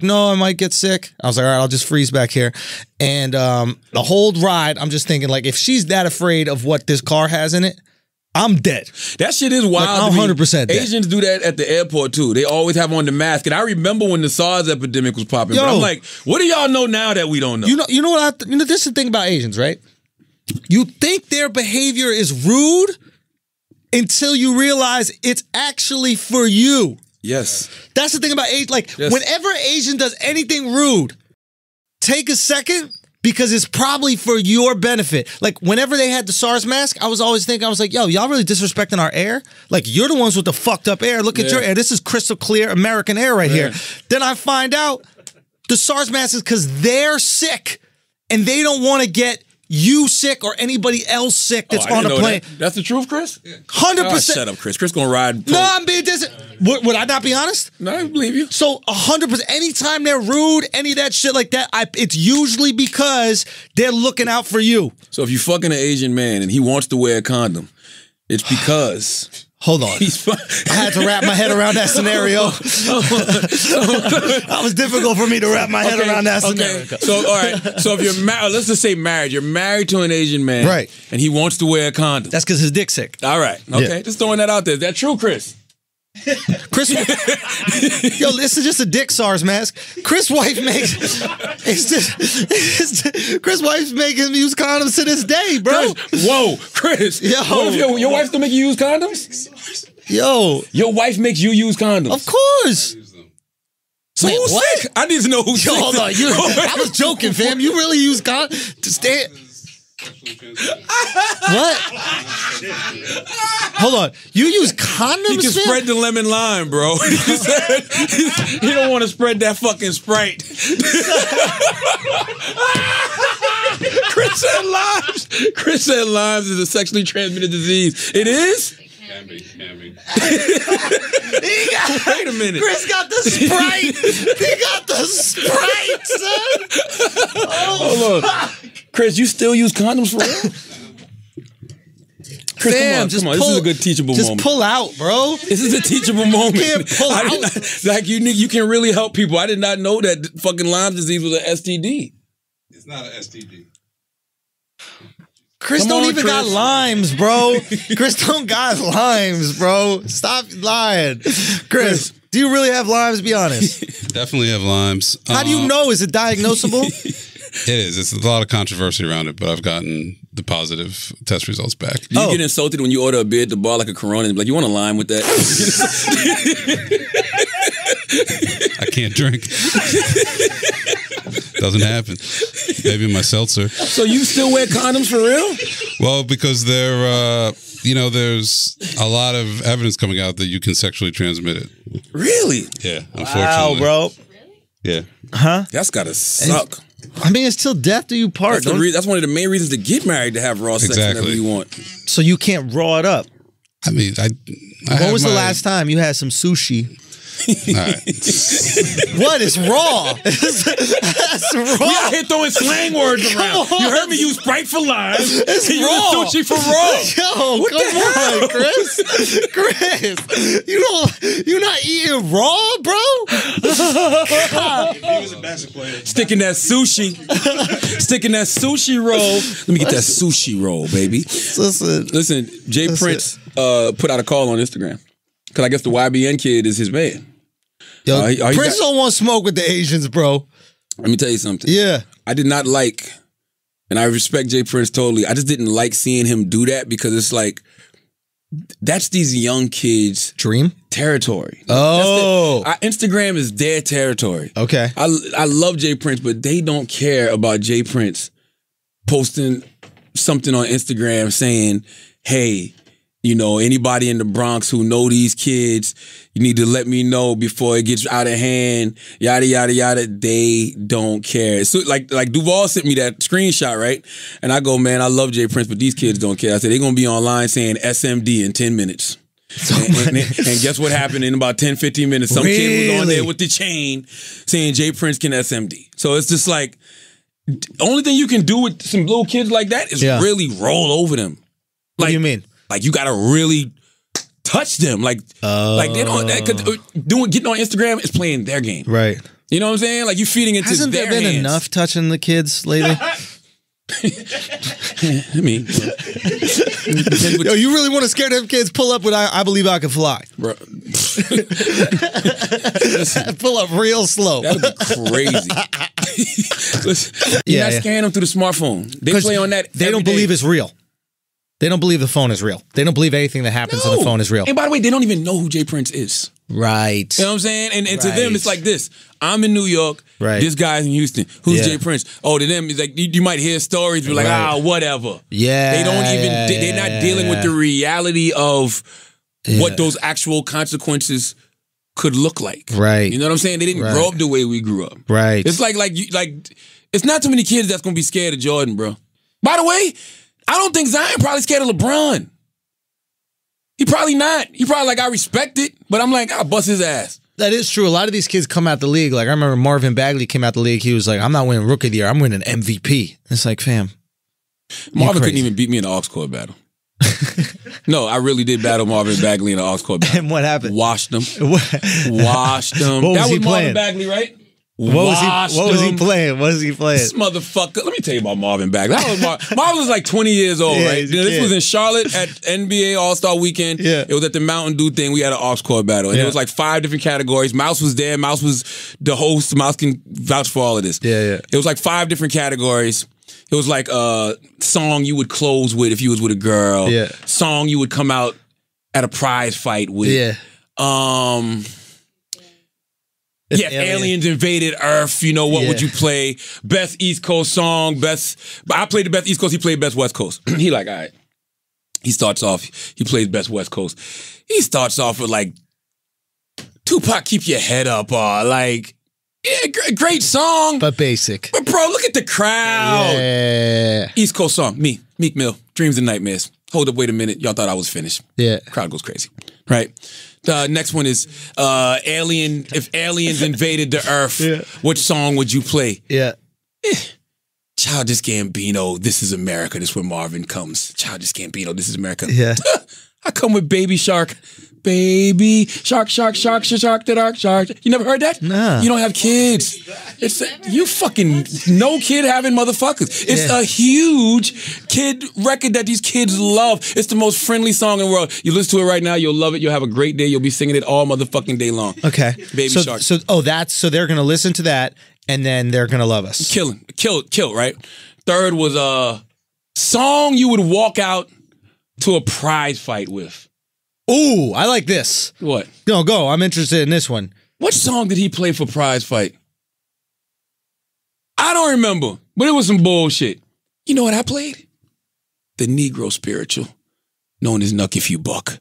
no, I might get sick. I was like, all right, I'll just freeze back here. And the whole ride, I'm just thinking, like, if she's that afraid of what this car has in it, I'm dead. That shit is wild. Like, I'm 100% dead. Asians do that at the airport too. They always have on the mask. And I remember when the SARS epidemic was popping. But I'm like, what do y'all know now that we don't know? You know what? This is the thing about Asians, right? You think their behavior is rude until you realize it's actually for you. Yes. That's the thing about Asians. Like, whenever Asian does anything rude, take a second. Because it's probably for your benefit. Like, whenever they had the SARS mask, I was always thinking, I was like, yo, y'all really disrespecting our air? Like, you're the ones with the fucked up air. Look at your air. This is crystal clear American air right here. Then I find out the SARS mask is because they're sick and they don't want to get you sick or anybody else sick that's on the plane. That's the truth, Chris? 100%. Shut up, Chris. Chris gonna ride. No, I'm being would I not be honest? No, I believe you. So 100%. Anytime they're rude, any of that shit like that, it's usually because they're looking out for you. So if you fucking an Asian man and he wants to wear a condom, it's because... Hold on. I had to wrap my head around that scenario. That was difficult for me to wrap my head around that scenario. So, all right. So if you're married, let's just say married. You're married to an Asian man. Right. And he wants to wear a condom. That's because his dick's sick. All right. Okay. Just throwing that out there. Is that true, Chris? Chris, yo, this is just a dick SARS mask. Chris' wife makes Chris' wife's making him use condoms to this day, bro. Chris, whoa, Chris. Yo, what if your wife still make you use condoms? Yo, your wife makes you use condoms. Of course. So who's sick? I need to know who's sick. Hold on, I was joking, fam. You really use condoms to stay? What? Hold on. You use condoms? He can spread the lemon lime, bro. He don't want to spread that fucking Sprite. Chris said limes is a sexually transmitted disease. It is? Can be. Wait a minute. Chris got the Sprite. He got the Sprite, son. Hold on. Chris, you still use condoms for real? Chris, Fam, come on. This is a good teachable moment. Just pull out, bro. This is a teachable moment. You can't pull out. Like you can really help people. I did not know that fucking Lyme disease was an STD. It's not an STD. Chris Come don't on, even Chris. got limes, bro. Chris don't got limes, bro. Stop lying. Chris, do you really have limes? Be honest. Definitely have limes. How do you know? Is it diagnosable? It is. It's a lot of controversy around it, but I've gotten the positive test results back. Do you get insulted when you order a beer at the bar like a Corona and be like, you want a lime with that? I can't drink. Doesn't happen. Maybe my seltzer. So you still wear condoms for real? Well, because there's a lot of evidence coming out that you can sexually transmit it. Really? Yeah, unfortunately. Wow, bro. Yeah. Huh? That's gotta suck. I mean, it's till death do you part. That's one of the main reasons to get married, to have raw sex whenever you want. So you can't raw it up. I mean, when was the last time you had some sushi? All right. What is raw? That's raw. We out here throwing slang words around. You heard me use Sprite for lime. It's you raw. use sushi for raw. Yo, What come the hell? on, Chris. Chris, you're not eating raw, bro. If he was a basketball player, Sticking that sushi. Sticking that sushi roll. Let me get that sushi roll, baby. Listen, Jay Prince put out a call on Instagram. Because I guess the YBN kid is his man. Yo, Prince don't want smoke with the Asians, bro. Let me tell you something. Yeah. I did not like, and I respect Jay Prince totally, I just didn't like seeing him do that because it's like, that's these young kids' dream territory. Oh. Instagram is their territory. Okay. I love Jay Prince, but they don't care about Jay Prince posting something on Instagram saying, hey, you know, anybody in the Bronx who know these kids, you need to let me know before it gets out of hand, yada, yada, yada. They don't care. So like Duval sent me that screenshot, right? And I go, man, I love Jay Prince, but these kids don't care. I said, they're going to be online saying SMD in 10 minutes. And guess what happened in about 10, 15 minutes? Some kid was on there with the chain saying Jay Prince can SMD. So it's just like, the only thing you can do with some little kids like that is really roll over them. What do you mean? Like you gotta really touch them. Like they don't getting on Instagram is playing their game. Right. You know what I'm saying? Like you feeding into Hasn't their there been hands. enough touching the kids lately? I mean, yo, you really want to scare them kids? Pull up with I Believe I Can Fly. Bro. Pull up real slow. That'd be crazy. Listen, you're not scaring them through the smartphone. They play on that. They don't believe it's real. They don't believe the phone is real. They don't believe anything that happens on the phone is real. And by the way, they don't even know who Jay Prince is. Right. You know what I'm saying? And to them, it's like this. I'm in New York. Right. This guy's in Houston. Who's Jay Prince? Oh, to them, it's like you might hear stories, but like, whatever. Yeah. They don't even, they're not dealing with the reality of what those actual consequences could look like. Right. You know what I'm saying? They didn't grow up the way we grew up. Right. It's like it's not too many kids that's going to be scared of Jordan, bro. By the way, I don't think Zion probably scared of LeBron. He probably not. He probably like, I respect it, but I'm like, I'll bust his ass. That is true. A lot of these kids come out the league. Like I remember Marvin Bagley came out the league. He was like, I'm not winning Rookie of the Year. I'm winning MVP. It's like, fam. Marvin couldn't even beat me in the aux court battle. No, I really did battle Marvin Bagley in the aux court battle. And what happened? Washed him. Washed him. What was that he was playing? Marvin Bagley, right? What was he playing? What was he playing? This motherfucker. Let me tell you about Marvin Bagley. Marvin was like 20 years old, right? This was in Charlotte at NBA All-Star Weekend. Yeah. It was at the Mountain Dew thing. We had an aux court battle. And it was like 5 different categories. Mouse was there. Mouse was the host. Mouse can vouch for all of this. Yeah. It was like 5 different categories. It was like a song you would close with if you was with a girl. Yeah. Song you would come out at a prize fight with. Yeah. Yeah, aliens invaded Earth. You know, what would you play? Best East Coast song, I played the best East Coast, he played best West Coast. He like, all right. He starts off, he plays best West Coast. He starts off with like, Tupac, Keep Your Head Up, or like, yeah, great song. But basic. But bro, look at the crowd. Yeah. East Coast song, me, Meek Mill, Dreams and Nightmares. Hold up, wait a minute. Y'all thought I was finished. Yeah. Crowd goes crazy, right? The next one is if aliens invaded the Earth, which song would you play? Yeah. Childish Gambino, This Is America. This is where Marvin comes. Childish Gambino, This Is America. Yeah. I come with Baby Shark. Baby Shark, shark, shark, shark, the dark shark. You never heard that? Nah. You don't have kids. It's you fucking no kid having motherfuckers. It's a huge kid record that these kids love. It's the most friendly song in the world. You listen to it right now, you'll love it. You'll have a great day. You'll be singing it all motherfucking day long. Okay. Baby Shark. So they're gonna listen to that and then they're gonna love us. Kill, right? Third was a song you would walk out to a prize fight with. Ooh, I like this. What? No, go. I'm interested in this one. What song did he play for prize fight? I don't remember, but it was some bullshit. You know what I played? The Negro Spiritual, known as Nuck If You Buck,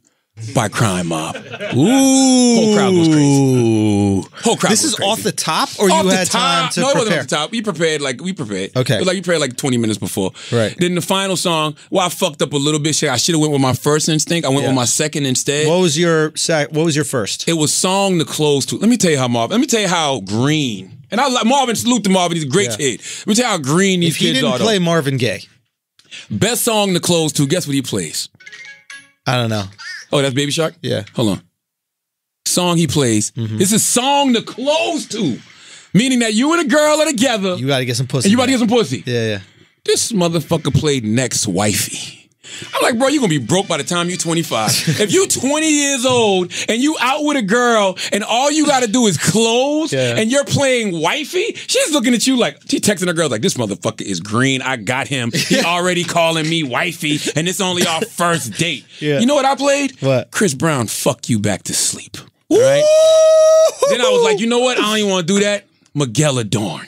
by Crime Mob. Ooh. Whole crowd goes crazy. Whole crowd This goes is crazy. off the top, or Off you the had time top. to No, it prepare? wasn't off the top. We prepared. Okay. It was like you prepared like 20 minutes before. Right. Then the final song, well, I fucked up a little bit. I should have went with my first instinct. I went with my second instead. What was your first? It was Song to Close To. Let me tell you how Marvin. Let me tell you how green. And I like Marvin. Salute to Marvin. He's a great kid. Let me tell you how green these If he kids didn't are. play Though. Marvin Gaye, Best song to close to. Guess what he plays? I don't know. Oh, that's Baby Shark? Yeah. Hold on. Song he plays. It's a song to close to. Meaning that you and a girl are together. You got to get some pussy. And you about to get some pussy. Yeah. This motherfucker played Next Wifey. I'm like, bro, you're going to be broke by the time you're 25. If you 20 years old and you out with a girl and all you got to do is close and you're playing Wifey, she's looking at you like, she texting her girl like, this motherfucker is green. I got him. He already calling me Wifey and it's only our first date. You know what I played? What? Chris Brown, Fuck You Back to Sleep. Right? Then I was like, you know what? I don't even want to do that. Miguel Adorn.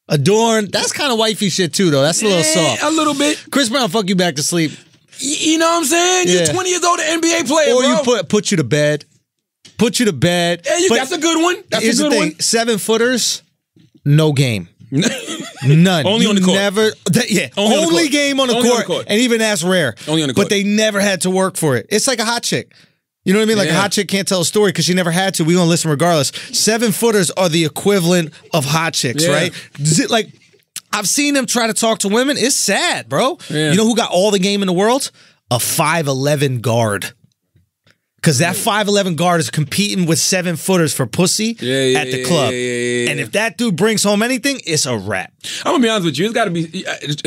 Adorn. That's kind of wifey shit too, though. That's a little soft. A little bit. Chris Brown, Fuck You Back to Sleep. You know what I'm saying? You're 20 years old, an NBA player, or bro. you put you to bed. Put you to bed. Yeah, that's a good one. That's here's a good the thing. one. 7-footers, no game. None. Only on the court. Never. Only game on the court. And even that's rare. Only on the court. But they never had to work for it. It's like a hot chick. You know what I mean? Like a hot chick can't tell a story because she never had to. We gonna listen regardless. 7-footers are the equivalent of hot chicks, right? Like, I've seen them try to talk to women. It's sad, bro. You know who got all the game in the world? A 5'11" guard. Because that 5'11" guard is competing with 7-footers for pussy at the club. And if that dude brings home anything, it's a wrap. I'm going to be honest with you. It's got to be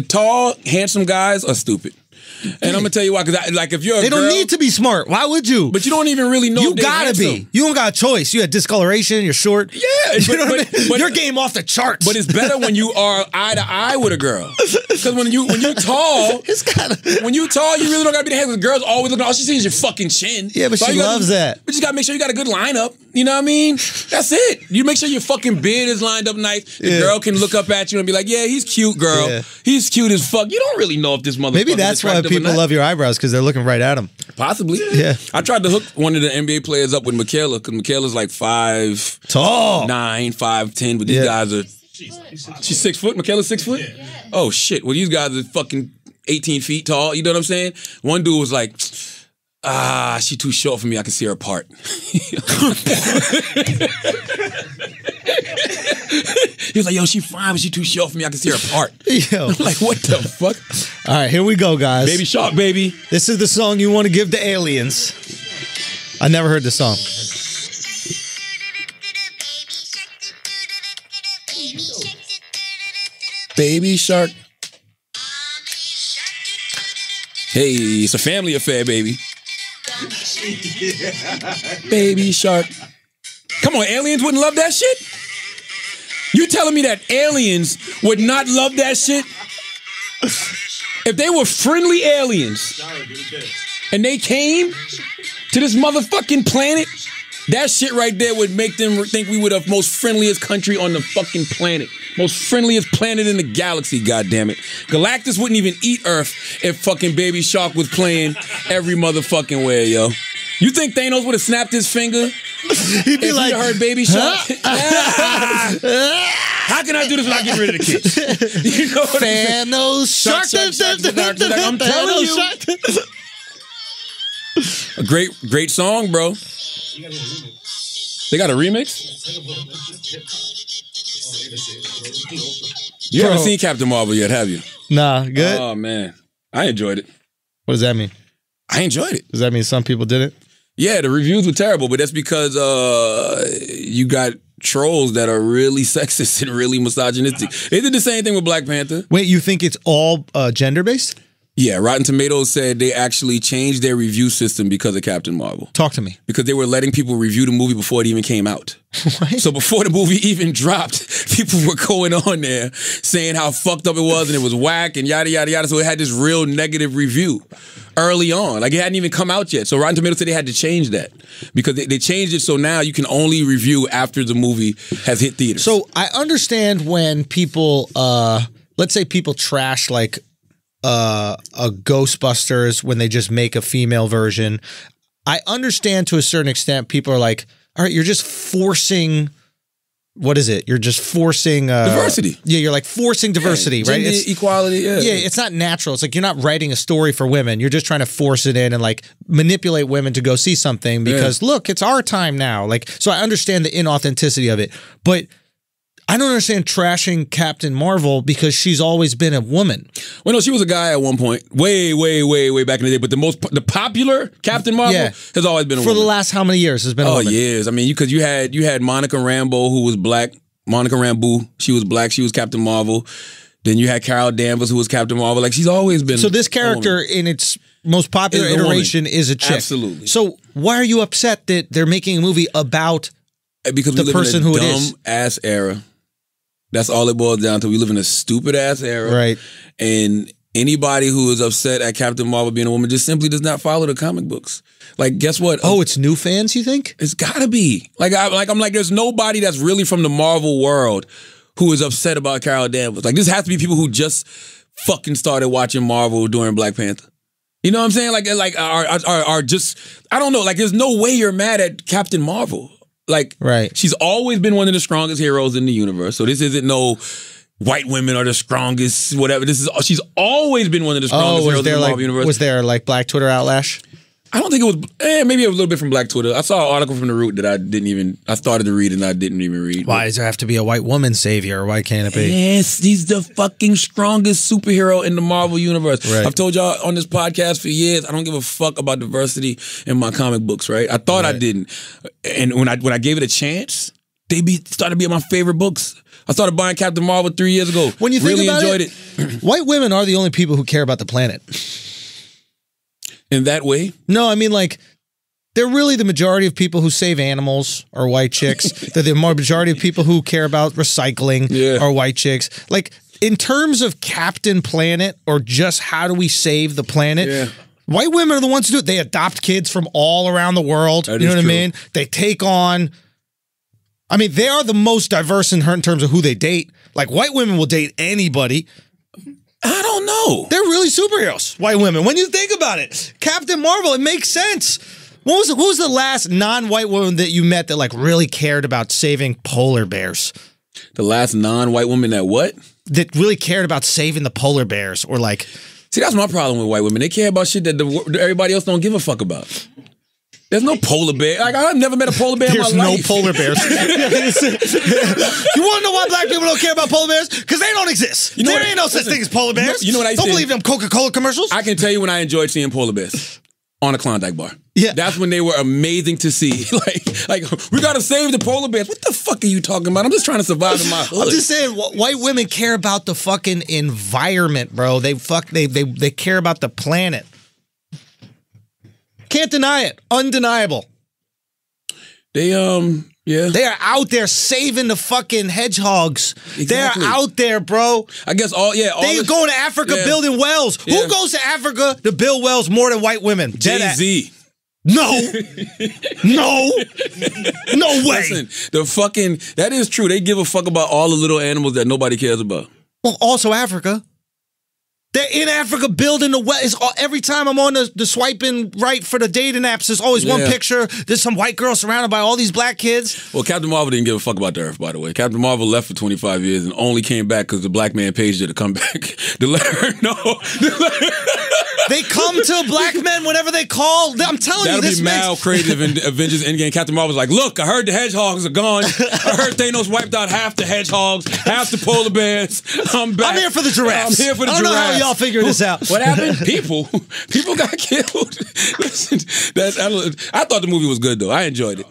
tall, handsome guys are stupid. And I'm gonna tell you why, because like if you're a they girl, don't need to be smart. Why would you? But you don't even really know. You gotta be. You don't got a choice. You had discoloration. You're short. Yeah, you know what I mean? But your game off the charts. But it's better when you are eye to eye with a girl. Because when you tall, when you tall, you really don't gotta be the head. Because girls always looking. All she sees is your fucking chin. Yeah, but so she loves that. But you gotta make sure you got a good lineup. You know what I mean? That's it. You make sure your fucking beard is lined up nice. The girl can look up at you and be like, "Yeah, he's cute, girl. Yeah. He's cute as fuck." You don't really know if this motherfucker. Maybe that's why people love your eyebrows, because they're looking right at them. Possibly. Yeah. I tried to hook one of the NBA players up with Michaela, because Michaela's like 5'9", 5'10", but these guys are. She's 6 foot. Michaela's 6 foot. Yeah. Oh shit! Well, these guys are fucking 18 feet tall. You know what I'm saying? One dude was like, she's too short for me. I can see her apart. He was like, yo, she fine, but she too short for me. I can see her apart. Yo. I'm like, what the fuck? All right, here we go, guys. Baby Shark, baby. This is the song you want to give to aliens. I never heard this song. Baby Shark. Hey, it's a family affair, baby. Baby Shark. Come on, aliens wouldn't love that shit? You telling me that aliens would not love that shit? If they were friendly aliens and they came to this motherfucking planet, that shit right there would make them think we were the most friendliest country on the fucking planet. Most friendliest planet in the galaxy, goddammit. Galactus wouldn't even eat Earth if fucking Baby Shark was playing every motherfucking way, yo. You think Thanos would have snapped his finger? He'd be like, heard Baby Shark? How can I do this without getting rid of the kids? You know what Thanos Shark. I'm telling you. A great song, bro. They got a remix? You haven't seen Captain Marvel yet, have you? Nah, good. Oh man, I enjoyed it. What does that mean? I enjoyed it. Does that mean some people didn't? Yeah, the reviews were terrible, but that's because you got trolls that are really sexist and really misogynistic. They did the same thing with Black Panther. Wait, you think it's all gender-based? Yeah, Rotten Tomatoes said they actually changed their review system because of Captain Marvel. Talk to me. Because they were letting people review the movie before it even came out. Right. So before the movie even dropped, people were going on there saying how fucked up it was and it was whack and yada, yada, yada. So it had this real negative review early on. Like it hadn't even come out yet. So Rotten Tomatoes said they had to change that because they changed it so now you can only review after the movie has hit theaters. So I understand when people, let's say people trash like a Ghostbusters when they just make a female version. I understand to a certain extent people are like, all right, you're just forcing, what is it? You're just forcing diversity. Yeah, you're like forcing diversity, right? It's equality. Yeah, it's not natural. It's like you're not writing a story for women. You're just trying to force it in and like manipulate women to go see something because look, it's our time now. Like, so I understand the inauthenticity of it, but I don't understand trashing Captain Marvel because she's always been a woman. Well, no, she was a guy at one point, way back in the day. But the popular Captain Marvel has always been a woman. For the last how many years has been a woman? Oh, years. I mean, because you had Monica Rambeau, who was black. Monica Rambeau, she was black. She was Captain Marvel. Then you had Carol Danvers, who was Captain Marvel. Like she's always been. So this character in its most popular iteration is a chick. Absolutely. So why are you upset that they're making a movie about because the person who it is? Dumb ass era. That's all it boils down to. We live in a stupid ass era. Right. And anybody who is upset at Captain Marvel being a woman just simply does not follow the comic books. Like, guess what? Oh, it's new fans, you think? It's gotta be. I'm like, there's nobody that's really from the Marvel world who is upset about Carol Danvers. Like, this has to be people who just fucking started watching Marvel during Black Panther. You know what I'm saying? Like are just, I don't know. Like, there's no way you're mad at Captain Marvel. Like, right. She's always been one of the strongest heroes in the universe. So this isn't no white women are the strongest, whatever. She's always been one of the strongest heroes in the Marvel universe. Was there like Black Twitter outlash? I don't think it was, maybe a little bit from Black Twitter. I saw an article from The Root that I started to read and I didn't even read. Why does there have to be a white woman savior? Why can't it be? Yes, he's the fucking strongest superhero in the Marvel universe. Right. I've told y'all on this podcast for years, I don't give a fuck about diversity in my comic books, right? I thought I didn't. And when I gave it a chance, they started being my favorite books. I started buying Captain Marvel 3 years ago. When you think really about enjoyed it, white women are the only people who care about the planet. In that way? No, I mean like they're really the majority of people who save animals are white chicks. They're the majority of people who care about recycling are white chicks. Like in terms of Captain Planet or just how do we save the planet, white women are the ones who do it. They adopt kids from all around the world. You know what I mean? They take on, I mean, they are the most diverse in terms of who they date. Like white women will date anybody. I don't know. They're really superheroes, white women. When you think about it, Captain Marvel, it makes sense. What was the last non-white woman that you met that like really cared about saving polar bears? The last non-white woman that what? That really cared about saving the polar bears or like... See, that's my problem with white women. They care about shit that everybody else don't give a fuck about. There's no polar bear. Like, I've never met a polar bear in my life. There's no polar bears. You want to know why black people don't care about polar bears? Because they don't exist. You know there ain't no such thing as polar bears. You know what I don't believe them Coca-Cola commercials? I can tell you when I enjoyed seeing polar bears. On a Klondike bar. Yeah. That's when they were amazing to see. like we got to save the polar bears. What the fuck are you talking about? I'm just trying to survive in my hood. I'm just saying, white women care about the fucking environment, bro. They care about the planet. Can't deny it. Undeniable. They They are out there saving the fucking hedgehogs. Exactly. They're out there, bro. I guess They going to Africa building wells. Yeah. Who goes to Africa to build wells more than white women? Jay-Z. No. No. No way. Listen, that is true. They give a fuck about all the little animals that nobody cares about. Well, also Africa. They're in Africa building the well. Every time I'm on the swiping right for the dating apps, there's always one picture. There's some white girl surrounded by all these black kids. Well, Captain Marvel didn't give a fuck about the Earth, by the way. Captain Marvel left for 25 years and only came back because the black man paged her to come back to let her know. They come to black men whenever they call. I'm telling That'll you, this be mal creative in Avengers Endgame. Captain Marvel's like, look, I heard the hedgehogs are gone. I heard Thanos wiped out half the hedgehogs, half the polar bears. I'm back. I'm here for the giraffes. I'm here for the I don't know giraffes. how y'all figure this out. What happened? People got killed. Listen, I thought the movie was good though. I enjoyed it.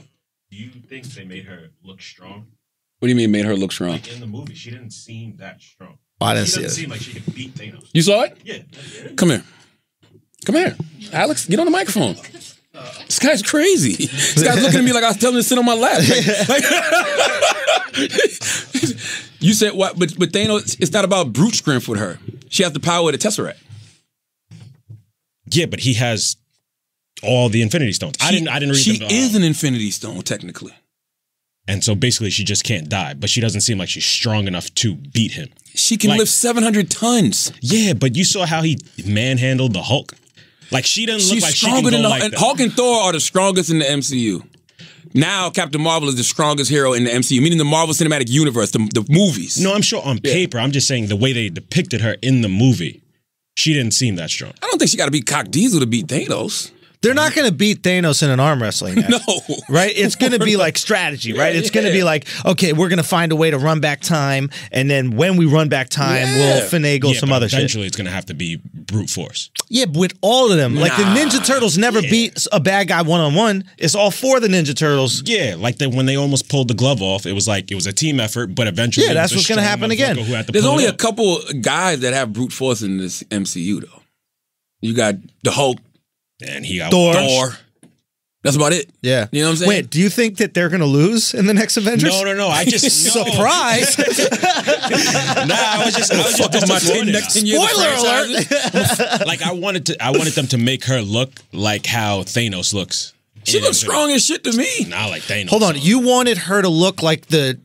Do you think they made her look strong? What do you mean made her look strong? Like in the movie, she didn't seem that strong. I didn't She see doesn't it. seem like she could beat Thanos. You saw it? Yeah. Come here. Come here. Alex, get on the microphone. This guy's crazy. This guy's looking at me like I was telling him to sit on my lap. You said what? But Thanos, it's not about brute strength with her. She has the power of the Tesseract. Yeah, but he has all the Infinity Stones. I didn't read She them. is an Infinity Stone, technically. And so basically she just can't die, but she doesn't seem like she's strong enough to beat him. She can lift 700 tons. Yeah, but you saw how he manhandled the Hulk? Like she doesn't look like she can go like that. Hulk and Thor are the strongest in the MCU. Now Captain Marvel is the strongest hero in the MCU, meaning the Marvel Cinematic Universe, the movies. No, I'm sure on paper. I'm just saying the way they depicted her in the movie, she didn't seem that strong. I don't think she got to beat Cock Diesel to beat Thanos. They're not going to beat Thanos in an arm wrestling match. No. Right? It's going to be like strategy, right? It's going to be like, okay, we're going to find a way to run back time, and then when we run back time, we'll finagle some but other shit. eventually it's going to have to be brute force. Yeah, but with all of them. Like the Ninja Turtles never beat a bad guy one-on-one. It's all four of the Ninja Turtles. Yeah, like when they almost pulled the glove off, it was like it was a team effort, but eventually Yeah, that's what's going to happen again. There's only a couple guys that have brute force in this MCU, though. You got the Hulk. And he got Thor. That's about it. Yeah. You know what I'm saying? Wait, do you think that they're going to lose in the next Avengers? No. I just Surprise! I was just my 10 next 10 years. Spoiler alert! like I wanted them to make her look like how Thanos looks. She looks strong as shit to me. Not like Thanos. Hold on, you wanted her to look like the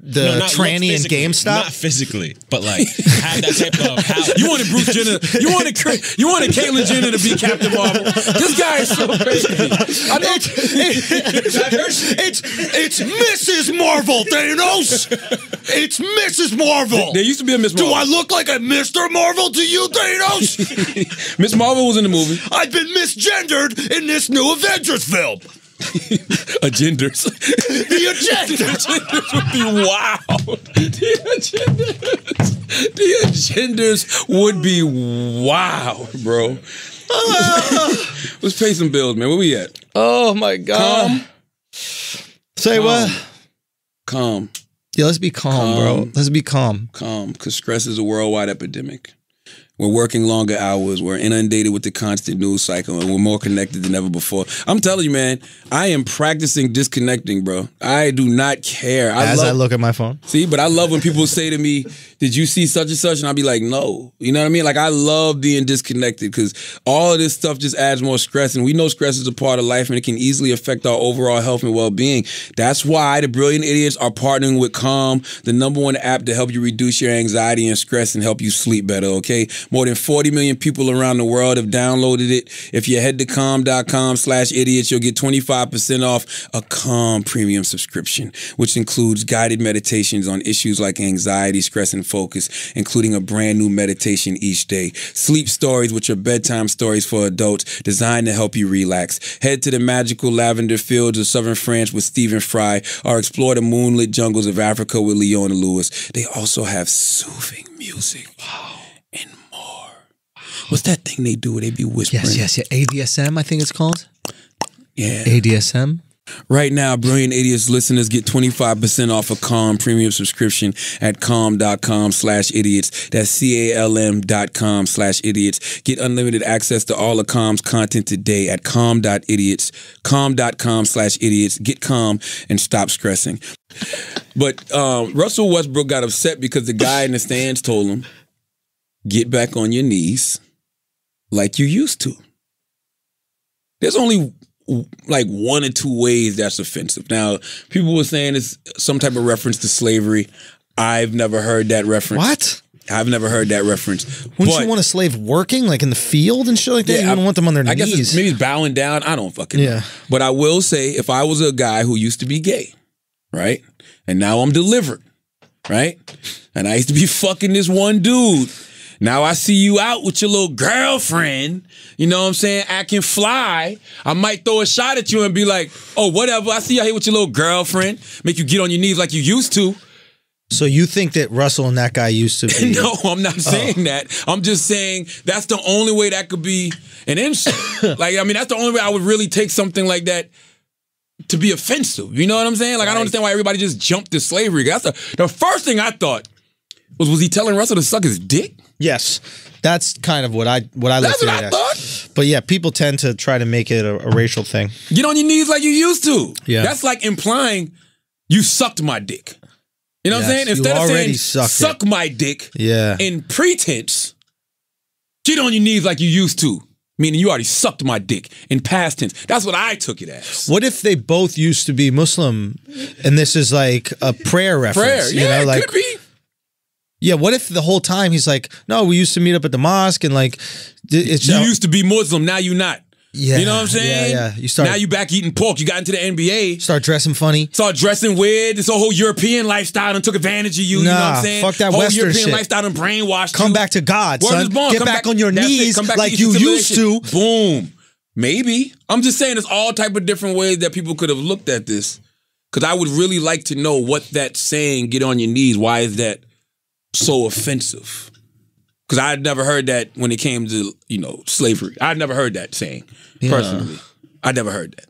tranny in GameStop? Not physically, but like have that type of power. You wanted Bruce Jenner. You wanted Caitlyn Jenner to be Captain Marvel. This guy is so crazy. I know. It's Mrs. Marvel, Thanos. It's Mrs. Marvel. There used to be a Miss Marvel. Do I look like a Mr. Marvel to you, Thanos? Miss Marvel was in the movie. I've been misgendered in this new Avengers film. Agenders. The agenders. The agenders would be wild. The agenders would be wild, bro. Let's pay some bills, man. Where we at? Oh my God. Say what? Calm. Yeah, let's be calm, bro. Let's be calm. Calm, because stress is a worldwide epidemic. We're working longer hours. We're inundated with the constant news cycle, and we're more connected than ever before. I'm telling you, man, I am practicing disconnecting, bro. I do not care. I look at my phone. See, but I love when people say to me, did you see such and such? And I'll be like, no. You know what I mean? Like, I love being disconnected because all of this stuff just adds more stress. And we know stress is a part of life and it can easily affect our overall health and well-being. That's why the Brilliant Idiots are partnering with Calm, the #1 app to help you reduce your anxiety and stress and help you sleep better, okay? More than 40 million people around the world have downloaded it. If you head to calm.com/idiots, you'll get 25% off a Calm premium subscription, which includes guided meditations on issues like anxiety, stress, and focus, including a brand new meditation each day. Sleep stories, which are bedtime stories for adults designed to help you relax. Head to the magical lavender fields of southern France with Stephen Fry or explore the moonlit jungles of Africa with Leona Lewis. They also have soothing music. Wow. And more. What's that thing they do where they be whispering? Yes. ADSM, I think it's called. Yeah. ADSM. Right now, Brilliant Idiots listeners get 25% off a Calm premium subscription at calm.com/idiots. That's CALM.com/idiots. Get unlimited access to all of Calm's content today at calm.idiots, calm.com/idiots. Get calm and stop stressing. But Russell Westbrook got upset because the guy in the stands told him, get back on your knees like you used to. There's only like 1 or 2 ways that's offensive. Now, people were saying it's some type of reference to slavery. I've never heard that reference. What? I've never heard that reference. Wouldn't you want a slave working, like in the field and shit like that? You wouldn't want them on their I knees. guess it's, maybe it's bowing down. I don't fucking know. But I will say, if I was a guy who used to be gay, right? And now I'm delivered, right? And I used to be fucking this one dude. Now I see you out with your little girlfriend, you know what I'm saying, acting fly. I might throw a shot at you and be like, oh, whatever. I see you out here with your little girlfriend. Make you get on your knees like you used to. So you think that Russell and that guy used to be? No, I'm not saying that. I'm just saying that's the only way that could be an insult. Like, I mean, that's the only way I would really take something like that to be offensive. You know what I'm saying? Like, I don't understand why everybody just jumped to slavery. That's the first thing I thought was he telling Russell to suck his dick? Yes. That's kind of what I That's looked what at I it thought. as. But yeah, people tend to try to make it a racial thing. Get on your knees like you used to. Yeah. That's like implying you sucked my dick. You know what I'm Yes, saying? you Instead of already saying sucked suck my dick Yeah. in pretense, get on your knees like you used to. Meaning you already sucked my dick in past tense. That's what I took it as. What if they both used to be Muslim and this is like a prayer reference? Prayer. You Yeah, know, like, it could be. yeah, what if the whole time he's like, no, we used to meet up at the mosque and like, it's You used to be Muslim, now you not. yeah, You know what I'm saying? Yeah. You start now you back eating pork. You got into the NBA. start dressing funny. Start dressing weird. This whole European lifestyle and took advantage of you. You know what Nah, I'm saying? fuck that whole Western European shit. lifestyle and brainwashed Come you. back to God, Word son. is born. Get Come back on your That's it. knees Come back like to you Eastern used to. civilization. Boom. Maybe. I'm just saying there's all type of different ways that people could have looked at this. Because I would really like to know what that saying, get on your knees, why is that so offensive? Because I had never heard that when it came to, you know, slavery. I'd never heard that saying, personally. I never heard that.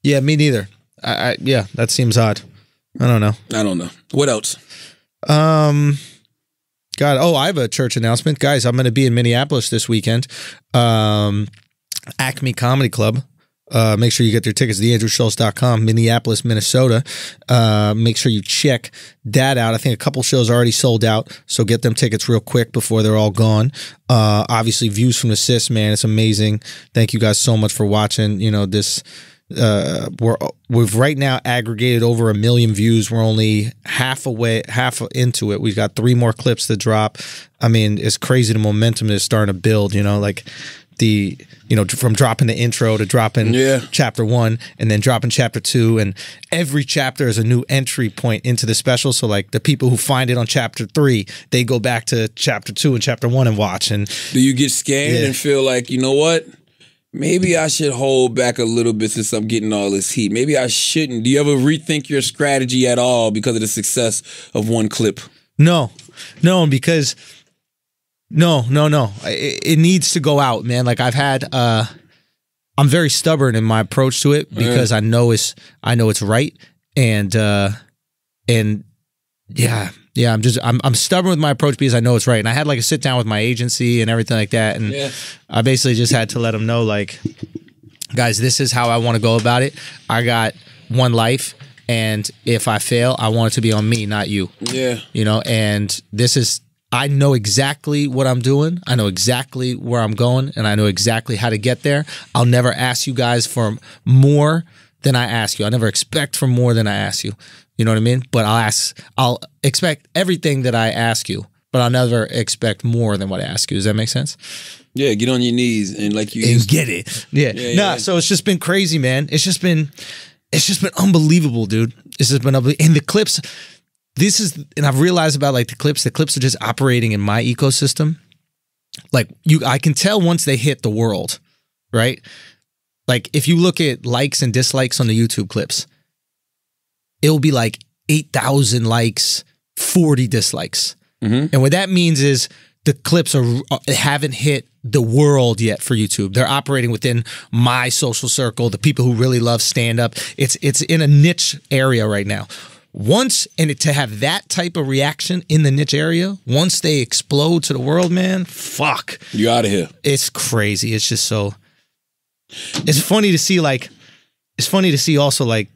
Yeah, me neither. Yeah, that seems odd. I don't know. I don't know. What else? God, I have a church announcement. Guys, I'm going to be in Minneapolis this weekend. Acme Comedy Club. Make sure you get your tickets, theandrewschulz.com, Minneapolis, Minnesota. Make sure you check that out. I think a couple shows are already sold out, so get them tickets real quick before they're all gone. Obviously, Views from the Sis, man, it's amazing. Thank you guys so much for watching. You know, this we've right now aggregated over 1 million views. We're only half into it. We've got 3 more clips to drop. I mean, it's crazy the momentum is starting to build, you know, like from dropping the intro to dropping chapter 1 and then dropping chapter 2, and every chapter is a new entry point into the special. So like the people who find it on chapter 3, they go back to chapter 2 and chapter 1 and watch. And do you get scared and feel like, you know what? Maybe I should hold back a little bit since I'm getting all this heat. Maybe I shouldn't. Do you ever rethink your strategy at all because of the success of one clip? No, because no. It needs to go out, man. Like I've had, I'm very stubborn in my approach to it because I know it's right, and yeah, I'm stubborn with my approach because I know it's right. And I had like a sit down with my agency and everything like that, and I basically just had to let them know, like, guys, this is how I want to go about it. I got one life. And if I fail, I want it to be on me, not you. Yeah. You know, and I know exactly what I'm doing. I know exactly where I'm going, and I know exactly how to get there. I'll never ask you guys for more than I ask you. I'll never expect for more than I ask you. You know what I mean? But I'll expect everything that I ask you, but I'll never expect more than what I ask you. Does that make sense? Yeah, get on your knees and like you and get it. Yeah. So it's just been crazy, man. It's just been unbelievable, dude. It's just been unbelievable. And the clips, and I've realized about like the clips are just operating in my ecosystem. Like I can tell once they hit the world, right? Like if you look at likes and dislikes on the YouTube clips, it'll be like 8,000 likes, 40 dislikes. Mm-hmm. And what that means is the clips haven't hit the world yet for YouTube. They're operating within my social circle, the people who really love stand-up. It's in a niche area right now. To have that type of reaction in the niche area, once they explode to the world, man, fuck. You out of here. It's crazy. It's just so... It's funny to see, like... It's funny to see also, like,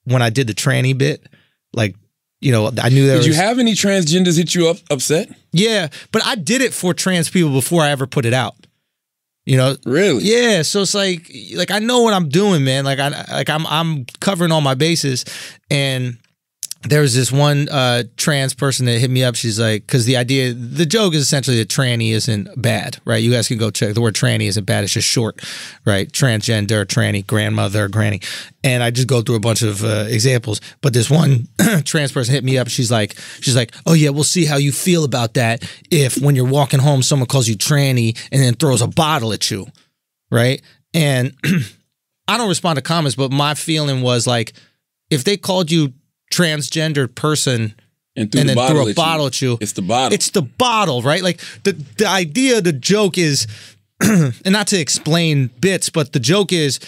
when I did the tranny bit, like, you know, I knew Did you have any transgenders hit you upset? Yeah, but I did it for trans people before I ever put it out. You know, really? Yeah. So it's like I know what I'm doing, man. Like I'm covering all my bases, and there was this one trans person that hit me up. She's like, because the joke is essentially that tranny isn't bad, right? You guys can go check. The word tranny isn't bad. It's just short, right? Transgender, tranny, grandmother, granny. And I just go through a bunch of examples. But this one trans person hit me up. She's like, oh yeah, we'll see how you feel about that if when you're walking home, someone calls you tranny and then throws a bottle at you, right? And I don't respond to comments, but my feeling was like, if they called you transgendered person and then threw a bottle at you, it's the bottle. It's the bottle, right? Like the idea, the joke is, and not to explain bits, but the joke is,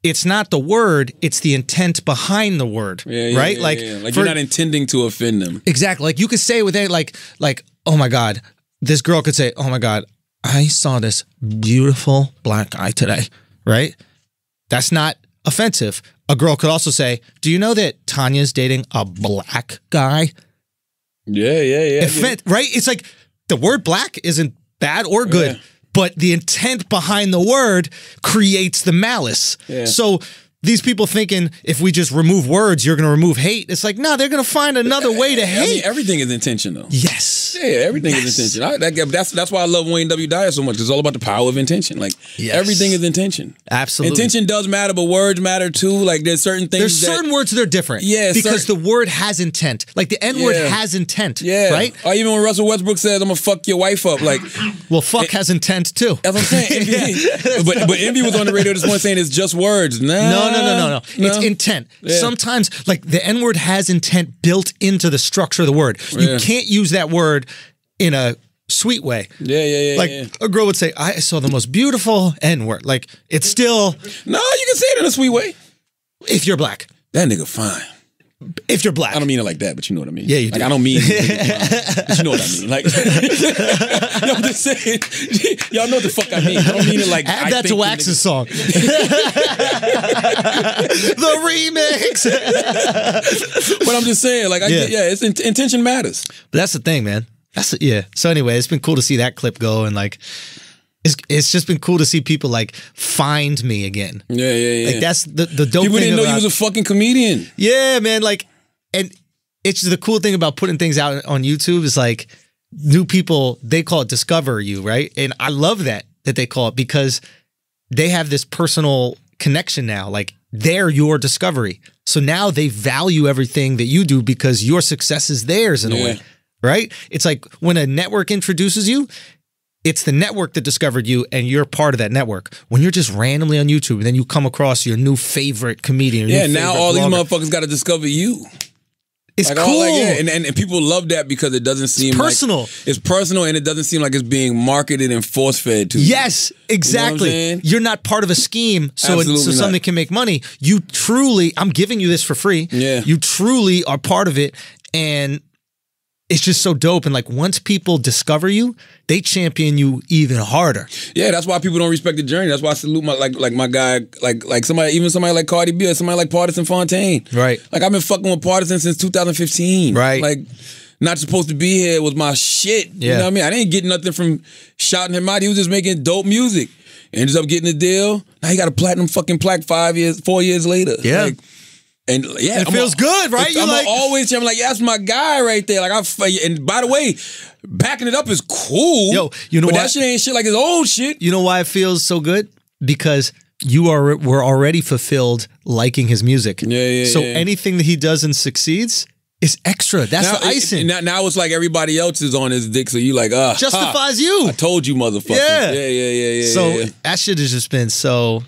it's not the word, it's the intent behind the word, right? Like you're not intending to offend them. Exactly. Like you could say with it, like, oh my God, this girl could say, oh my God, I saw this beautiful black guy today, right? That's not offensive. A girl could also say, do you know that Tanya's dating a black guy? Yeah. Right? It's like the word black isn't bad or good, but the intent behind the word creates the malice. Yeah. So these people thinking if we just remove words, you're going to remove hate. It's like, no, they're going to find another way to hate. I mean, everything is intentional. Yes. Yeah, everything is intention. That's why I love Wayne W. Dyer so much. It's all about the power of intention. Like, everything is intention. Absolutely. Intention does matter, but words matter too. Like, there's certain things. There's certain words that are different. Yeah. Because the word has intent. Like, the N word has intent. Yeah. Right? Or even when Russell Westbrook says, I'm going to fuck your wife up. Like, well, fuck has intent too. That's what I'm saying. But Envy was on the radio this morning saying it's just words. No. It's intent. Sometimes, like, the N word has intent built into the structure of the word. You can't use that word in a sweet way. Like, a girl would say, I saw the most beautiful N word. Like, it's still. No, you can say it in a sweet way. If you're black. That nigga fine. If you're black. I don't mean it like that, but you know what I mean. Yeah, you do. Like, I don't mean it, but you know what I mean. Like, I'm just saying, y'all know what the fuck I mean. I don't mean it like add that to Wax's song. The remix. But I'm just saying, like, it's intention matters. But that's the thing, man. So anyway, it's been cool to see that clip go, and like, it's just been cool to see people like find me again. Yeah. Like, that's the dope people thing. Didn't know you was a fucking comedian. Yeah, man. Like, and it's the cool thing about putting things out on YouTube is like new people, they call it discover you, right? And I love that they call it, because they have this personal connection now. Like, they're your discovery. So now they value everything that you do because your success is theirs in a way, right? It's like when a network introduces you, it's the network that discovered you, and you're part of that network. When you're just randomly on YouTube, and then you come across your new favorite comedian. Now all these motherfuckers got to discover you. It's like, cool. And people love that because it doesn't seem personal. It's personal, and it doesn't seem like it's being marketed and force-fed to you. Yes, exactly. You know you're not part of a scheme so something can make money. You truly, I'm giving you this for free. Yeah. You truly are part of it, and it's just so dope. And like, once people discover you, they champion you even harder. Yeah, that's why people don't respect the journey. That's why I salute my my guy, like somebody like Cardi B, or somebody like Partisan Fontaine. Right. Like, I've been fucking with Partisan since 2015. Right. Like, Not Supposed to Be Here was my shit. Yeah. You know what I mean? I didn't get nothing from shouting him out. He was just making dope music. Ended up getting a deal. Now he got a platinum fucking plaque 4 years later. Yeah. Like, and yeah, it feels good, right? I'm like, yeah, that's my guy right there. Like, and by the way, backing it up is cool. Yo, you know but what? That shit ain't shit like his old shit. You know why it feels so good? Because we're already fulfilled liking his music. Yeah. So anything that he does and succeeds is extra. That's the icing. Now it's like everybody else is on his dick, so you like, justifies you. I told you, motherfucker. Yeah. So that shit has just been so.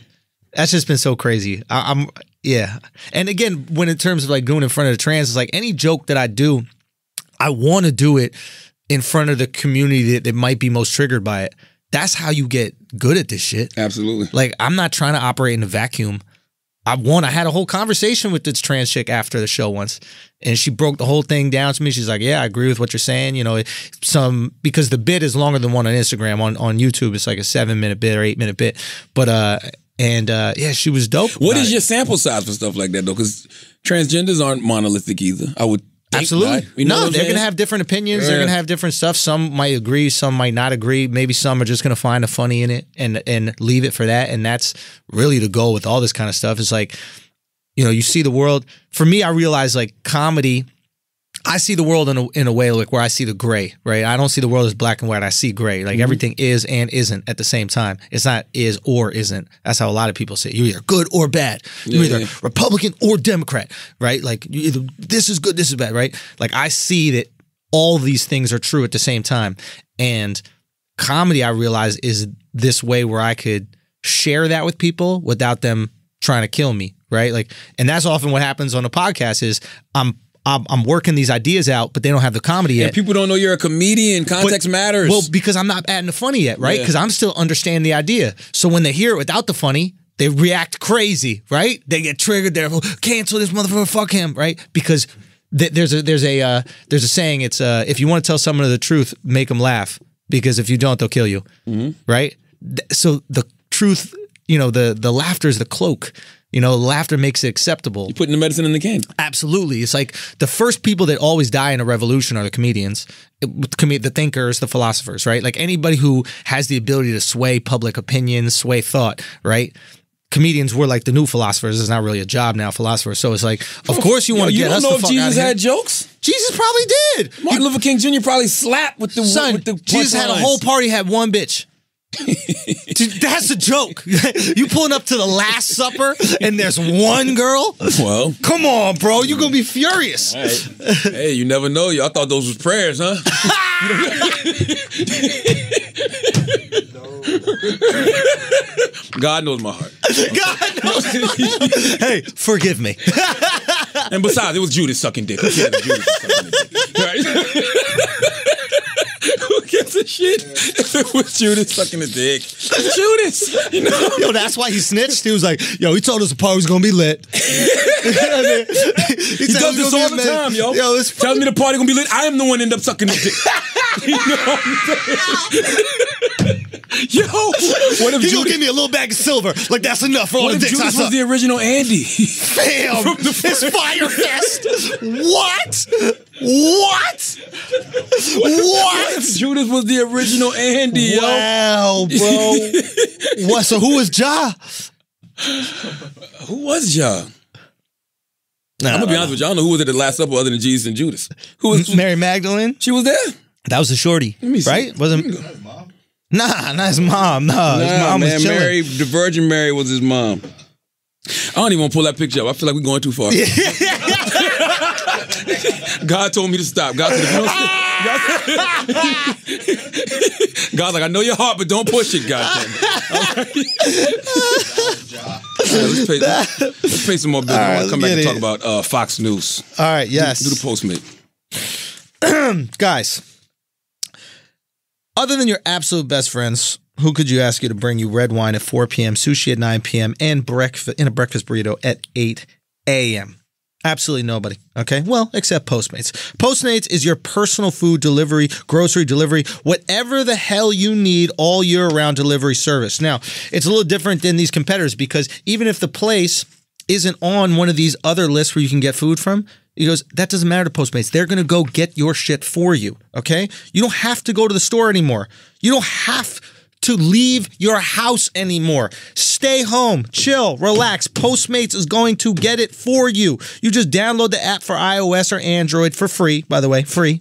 That's just been so crazy. And again, when in terms of like going in front of the trans, it's like any joke that I do, I want to do it in front of the community that might be most triggered by it. That's how you get good at this shit. Absolutely. Like, I'm not trying to operate in a vacuum. I had a whole conversation with this trans chick after the show once, and she broke the whole thing down to me. She's like, yeah, I agree with what you're saying. You know, because the bit is longer than one on Instagram. On YouTube, it's like a 7-minute bit or 8-minute bit. But she was dope. What is your sample size for stuff like that, though? Because transgenders aren't monolithic either. I would think absolutely. You know they're going to have different opinions. They're going to have different stuff. Some might agree. Some might not agree. Maybe some are just going to find the funny in it and leave it for that. And that's really the goal with all this kind of stuff. It's like, you know, you see the world. For me, I realize like comedy I see the world in a way like where I see the gray, right? I don't see the world as black and white. I see gray. Like everything is and isn't at the same time. It's not is or isn't. That's how a lot of people say it. You're either good or bad. You're either Republican or Democrat, right? Like you either this is good, this is bad, right? Like I see that all these things are true at the same time. And comedy, I realize, is this way where I could share that with people without them trying to kill me, right? Like, and that's often what happens on a podcast is I'm working these ideas out, but they don't have the comedy yet. Yeah, people don't know you're a comedian. Context matters. Well, because I'm not adding the funny yet, right? Because I'm still understanding the idea. So when they hear it without the funny, they react crazy, right? They get triggered. They're cancel this motherfucker, fuck him, right? Because there's a saying. It's if you want to tell someone the truth, make them laugh. Because if you don't, they'll kill you, right? So the truth, the laughter is the cloak. Laughter makes it acceptable. You're putting the medicine in the can. Absolutely. It's like the first people that always die in a revolution are the comedians, the thinkers, the philosophers, right? Like anybody who has the ability to sway public opinion, sway thought, right? Comedians were like the new philosophers. It's not really a job now, philosophers. So it's like, of course you want to get us the fuck out of here. You don't know if Jesus had jokes? Jesus probably did. Martin Luther King Jr. probably slapped with the Jesus had a whole party, had one bitch. Dude, that's a joke. You pulling up to the Last Supper and there's one girl? Well, come on, bro. You're going to be furious. Right. Hey, you never know. I thought those was prayers, huh? God knows my heart. God knows. Hey, forgive me. And besides, it was Judas sucking dick. Who cares if Judas was sucking dick? Right? Who gives a shit if it was Judas sucking a dick? Judas, Yo, that's why he snitched. He was like, yo, he told us the party was gonna be lit. He does this all the time, yo. Tells me the party gonna be lit. I am the one end up sucking the dick. You know what I'm saying? Yo, what if Judas gonna give me a little bag of silver? Like that's enough for all the dicks I Judas suck. was the original Andy? Bam! It's Fire Fest. What? What? What? Judas was the original Andy, yo. Wow, bro. What? So who was Ja? Who was Ja? I'm gonna be honest with you. I don't know who was at the Last Supper other than Jesus and Judas. Who was Mary Magdalene? She was there. That was the shorty, right? Wasn't? Nah, not his mom. No, his mom was chilling. Mary, the Virgin Mary was his mom. I don't even want to pull that picture up. I feel like we're going too far. God told me to stop. God said, God's like, I know your heart, but don't push it, God. Right, let's pay some more bills. I want to come back and talk about Fox News. All right, yes. Do the Postmate. Guys, other than your absolute best friends, who could you ask you to bring you red wine at 4 p.m., sushi at 9 p.m., and breakfast in a breakfast burrito at 8 a.m.? Absolutely nobody. Okay. Well, except Postmates. Postmates is your personal food delivery, grocery delivery, whatever the hell you need all year round delivery service. Now, it's a little different than these competitors because even if the place isn't on one of these other lists where you can get food from, he goes, that doesn't matter to Postmates. They're going to go get your shit for you. Okay. You don't have to go to the store anymore. You don't have to leave your house anymore. Stay home, chill, relax. Postmates is going to get it for you. You just download the app for iOS or Android for free, by the way, free.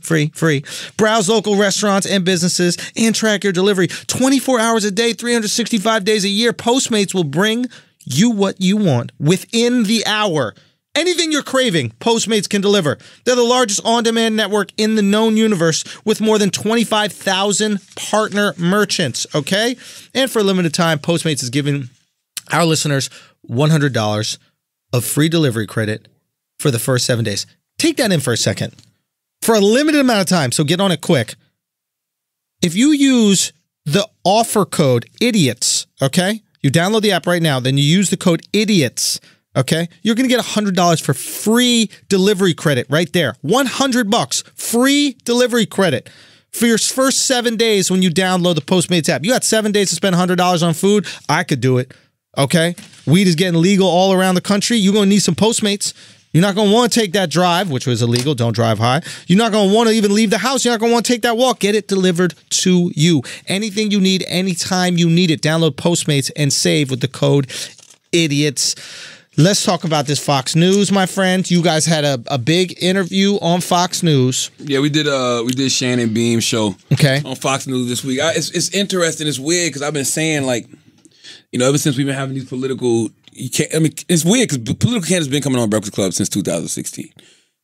Browse local restaurants and businesses and track your delivery 24 hours a day, 365 days a year. Postmates will bring you what you want within the hour. Anything you're craving, Postmates can deliver. They're the largest on-demand network in the known universe with more than 25,000 partner merchants, okay? And for a limited time, Postmates is giving our listeners $100 of free delivery credit for the first 7 days. Take that in for a second. For a limited amount of time, so get on it quick. If you use the offer code IDIOTS, okay? You download the app right now, then you use the code IDIOTS, okay? You're going to get $100 for free delivery credit right there. $100 free delivery credit for your first 7 days when you download the Postmates app. You got 7 days to spend $100 on food. I could do it, okay? Weed is getting legal all around the country. You're going to need some Postmates. You're not going to want to take that drive, which was illegal. Don't drive high. You're not going to want to even leave the house. You're not going to want to take that walk. Get it delivered to you. Anything you need, anytime you need it. Download Postmates and save with the code IDIOTS. Let's talk about this Fox News, my friend. You guys had a big interview on Fox News. Yeah, we did Shannon Beam show on Fox News this week. It's interesting. It's weird because I've been saying, like, ever since we've been having these political, it's weird because political candidates have been coming on Breakfast Club since 2016.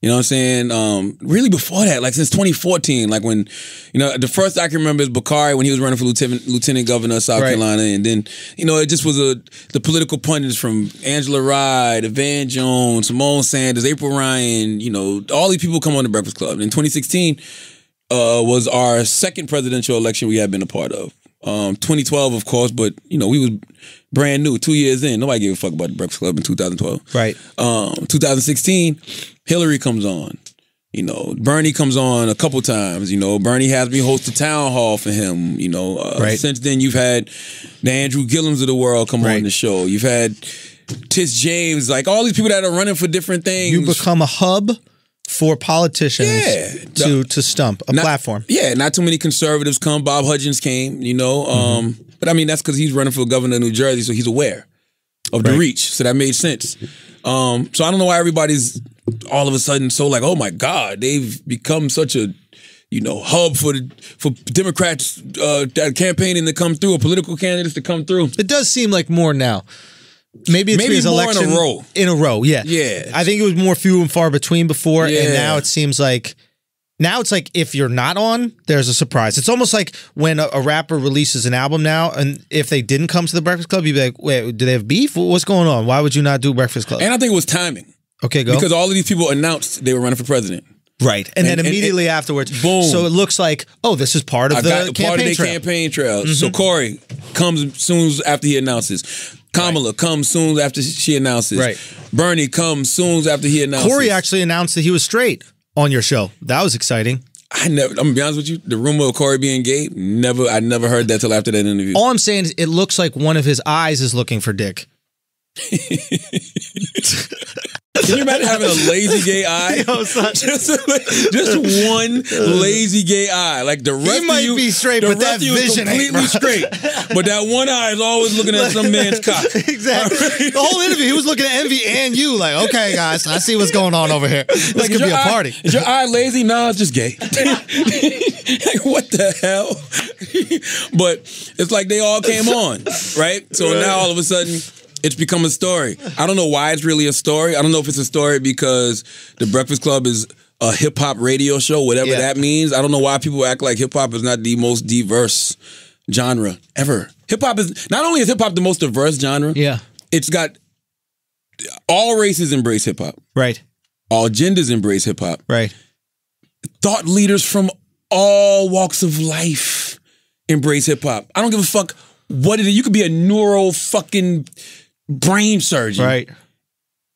You know what I'm saying? Really before that, like since 2014, like when, the first I can remember is Bakari when he was running for lieutenant governor of South Carolina. And then, it just was the political pundits from Angela Rye, Van Jones, Simone Sanders, April Ryan, all these people come on the Breakfast Club. And 2016 was our second presidential election we had been a part of. 2012, of course, but, we was brand new, 2 years in. Nobody gave a fuck about the Breakfast Club in 2012. Right. 2016, Hillary comes on. Bernie comes on a couple times. Bernie has me host a town hall for him. Since then, you've had the Andrew Gillums of the world come on the show. You've had Tish James, like all these people that are running for different things. You become a hub for politicians to stump a platform. Yeah, not too many conservatives come. Bob Hudgens came, but I mean that's because he's running for governor of New Jersey, so he's aware of the reach. So that made sense. So I don't know why everybody's all of a sudden so like, oh my God, they've become such a hub for Democrats that campaigning to come through, or political candidates to come through. It does seem like more now. Maybe it's because more election in a row. In a row, yeah. Yeah. I think it was more few and far between before, and now it seems like it's like if you're not on, there's a surprise. It's almost like when a rapper releases an album now, and if they didn't come to the Breakfast Club, you'd be like, wait, do they have beef? What's going on? Why would you not do Breakfast Club? And I think it was timing. Okay, go. Because all of these people announced they were running for president. Right. And then immediately afterwards, boom. So it looks like, oh, this is part of the campaign trail. So Corey comes soon after he announces. Kamala comes soon after she announces. Right. Bernie comes soon after he announces. Corey actually announced that he was straight on your show. That was exciting. I'm gonna be honest with you. The rumor of Corey being gay, I never heard that till after that interview. All I'm saying is it looks like one of his eyes is looking for dick. Can you imagine having a lazy gay eye? Yo, son. Just one lazy gay eye. Like the rest he might of you, be straight, but that vision completely ain't, straight. But that one eye is always looking at some man's cock. Exactly. Right? The whole interview, he was looking at Envy and you, like, okay, guys, I see what's going on over here. This could be a party. Is your eye lazy? No, it's just gay. Like, what the hell? But it's like they all came on, right? So now all of a sudden, it's become a story. I don't know why it's really a story. I don't know if it's a story because the Breakfast Club is a hip-hop radio show, whatever that means. I don't know why people act like hip-hop is not the most diverse genre ever. Hip-hop is, not only is hip-hop the most diverse genre, it's got, all races embrace hip-hop. Right. All genders embrace hip-hop. Right. Thought leaders from all walks of life embrace hip-hop. I don't give a fuck what it is. You could be a neuro fucking brain surgeon, right,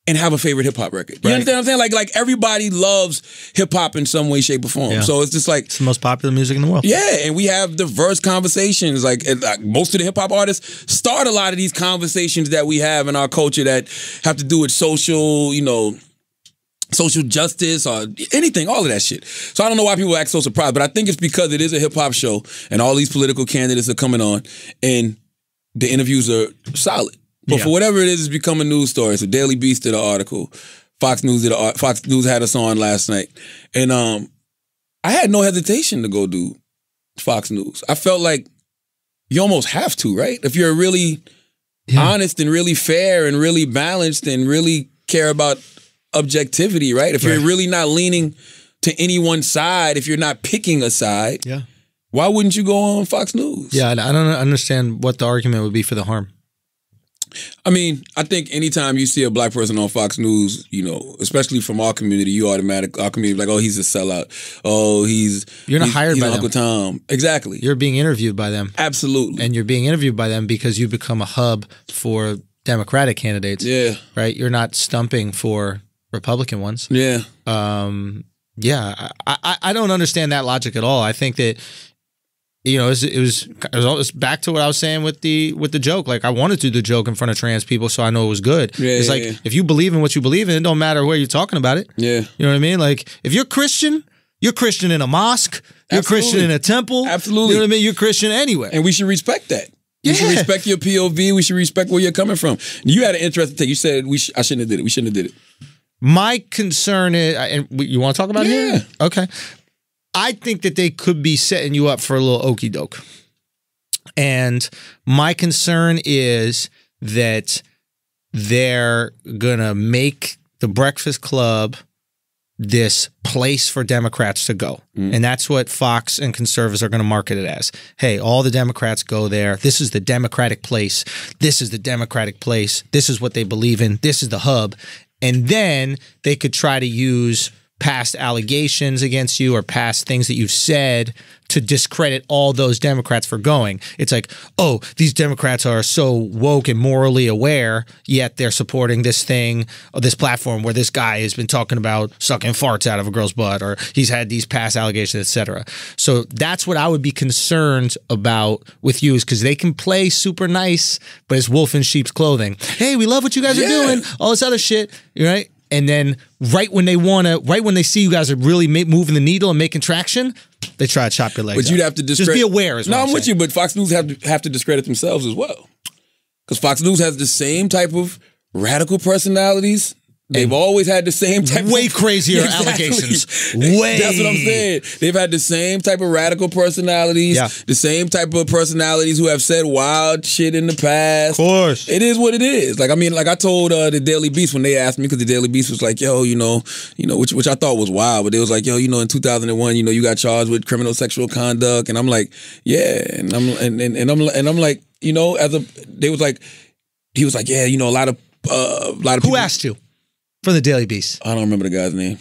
and have a favorite hip hop record. You understand what I'm saying? Like everybody loves hip hop in some way, shape, or form. So it's just like it's the most popular music in the world. Yeah, and we have diverse conversations. Like most of the hip hop artists start a lot of these conversations that we have in our culture that have to do with social, social justice or anything, all of that shit. So I don't know why people act so surprised, but I think it's because it is a hip hop show and all these political candidates are coming on and the interviews are solid. But for whatever it is, it's become a news story. So Daily Beast did an article. Fox News had us on last night. And I had no hesitation to go do Fox News. I felt like you almost have to, right? If you're really honest and really fair and really balanced and really care about objectivity, right? If you're really not leaning to any one side, if you're not picking a side, why wouldn't you go on Fox News? Yeah, I don't understand what the argument would be for the harm. I mean, I think anytime you see a black person on Fox News, especially from our community, our community, like, oh, he's a sellout. Oh, you're not hired by Uncle them. Tom. Exactly. You're being interviewed by them. Absolutely. And you're being interviewed by them because you become a hub for Democratic candidates. Yeah. Right? You're not stumping for Republican ones. Yeah. Yeah. I don't understand that logic at all. I think that it was back to what I was saying with the joke. Like, I wanted to do the joke in front of trans people, so I know it was good. It's like if you believe in what you believe in, it don't matter where you're talking about it. Yeah, you know what I mean. Like, if you're Christian in a mosque. You're Christian in a temple. Absolutely, you know what I mean. You're Christian anywhere, and we should respect that. We should respect your POV. We should respect where you're coming from. You had an interesting take. You said I shouldn't have did it. We shouldn't have did it. My concern is, and you want to talk about it? Yeah. Okay. I think that they could be setting you up for a little okey doke. And my concern is that they're going to make the Breakfast Club this place for Democrats to go. And that's what Fox and conservatives are going to market it as. Hey, all the Democrats go there. This is the Democratic place. This is the Democratic place. This is what they believe in. This is the hub. And then they could try to use past allegations against you or past things that you've said to discredit all those Democrats for going. It's like, oh, these Democrats are so woke and morally aware, yet they're supporting this thing or this platform where this guy has been talking about sucking farts out of a girl's butt, or he's had these past allegations, etc. So that's what I would be concerned about with you, is because they can play super nice, but it's wolf in sheep's clothing. Hey, we love what you guys are doing, all this other shit, right? And then right when they see you guys are really moving the needle and making traction, they try to chop your legs. But you'd have to just be aware. No, I'm with you, but Fox News have to discredit themselves as well, because Fox News has the same type of radical personalities. They've always had the same type way of crazier allegations. Way. That's what I'm saying. They've had the same type of radical personalities, the same type of personalities who have said wild shit in the past. Of course. It is what it is. Like, I mean, like I told the Daily Beast when they asked me, because the Daily Beast was like, yo, which I thought was wild, but they was like, yo, in 2001, you got charged with criminal sexual conduct. And I'm like, yeah. And I'm like, he was like, yeah, a lot of people. Who asked you? For the Daily Beast. I don't remember the guy's name.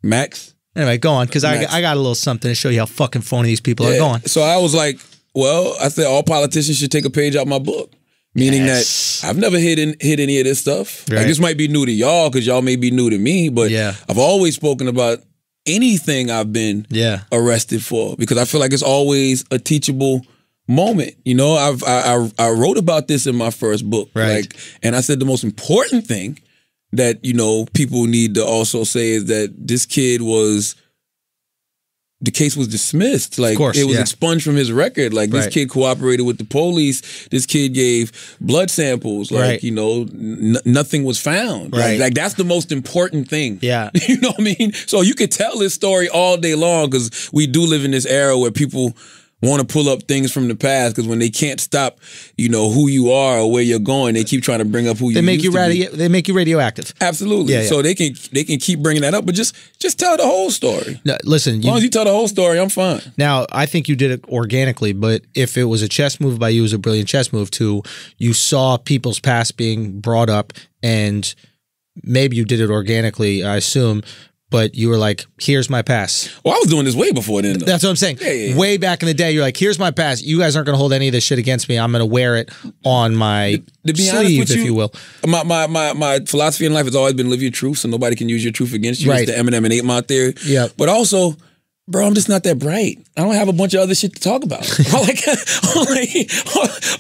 Max? Anyway, go on, because I got a little something to show you how fucking phony these people are. Go on. So I was like, well, I said all politicians should take a page out my book. Meaning that I've never hid any of this stuff. Right. Like, this might be new to y'all because y'all may be new to me, but I've always spoken about anything I've been arrested for, because I feel like it's always a teachable moment. I wrote about this in my first book. Right. And I said the most important thing that, people need to also say is that this kid the case was dismissed. Like, it was expunged from his record. Like, this kid cooperated with the police. This kid gave blood samples. Like, nothing was found. Right. Like, that's the most important thing. Yeah. You know what I mean? So you could tell this story all day long, because we do live in this era where people want to pull up things from the past, because when they can't stop, who you are or where you're going, they keep trying to bring up who you used to be. They make you radioactive. Absolutely. Yeah. So they can keep bringing that up, but just tell the whole story. No, listen, as long as you tell the whole story, I'm fine. Now, I think you did it organically, but if it was a chess move by you, it was a brilliant chess move too. You saw people's past being brought up, and maybe you did it organically, I assume. But you were like, here's my pass. Well, I was doing this way before then, though. That's what I'm saying. Yeah. Way back in the day, you're like, here's my pass. You guys aren't going to hold any of this shit against me. I'm going to wear it on my sleeve, if you will. My philosophy in life has always been live your truth, so nobody can use your truth against you. Right. It's the Eminem and 8 Mile theory. Yeah. But also, bro, I'm just not that bright. I don't have a bunch of other shit to talk about.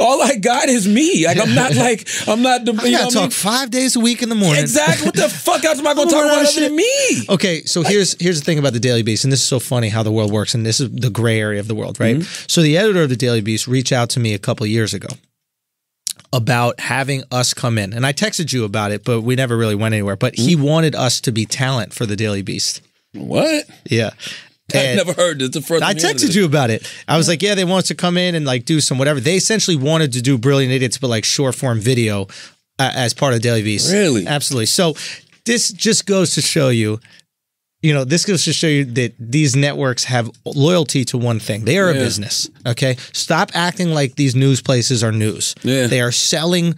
all I got is me. Like, I'm not the. I gotta talk 5 days a week in the morning. Exactly. What the fuck else am I gonna talk about other than me? Okay, so here's the thing about the Daily Beast, and this is so funny how the world works, and this is the gray area of the world, right? So the editor of the Daily Beast reached out to me a couple of years ago about having us come in, and I texted you about it, but we never really went anywhere. But he wanted us to be talent for the Daily Beast. What? Yeah. I've never heard this. The first I texted you about it. I was like, yeah, they want us to come in and like do some whatever. They essentially wanted to do Brilliant Idiots, but like short form video as part of Daily Beast. Really? Absolutely. So this just goes to show you, this goes to show you that these networks have loyalty to one thing. They are a business. Okay. Stop acting like these news places are news. Yeah. They are selling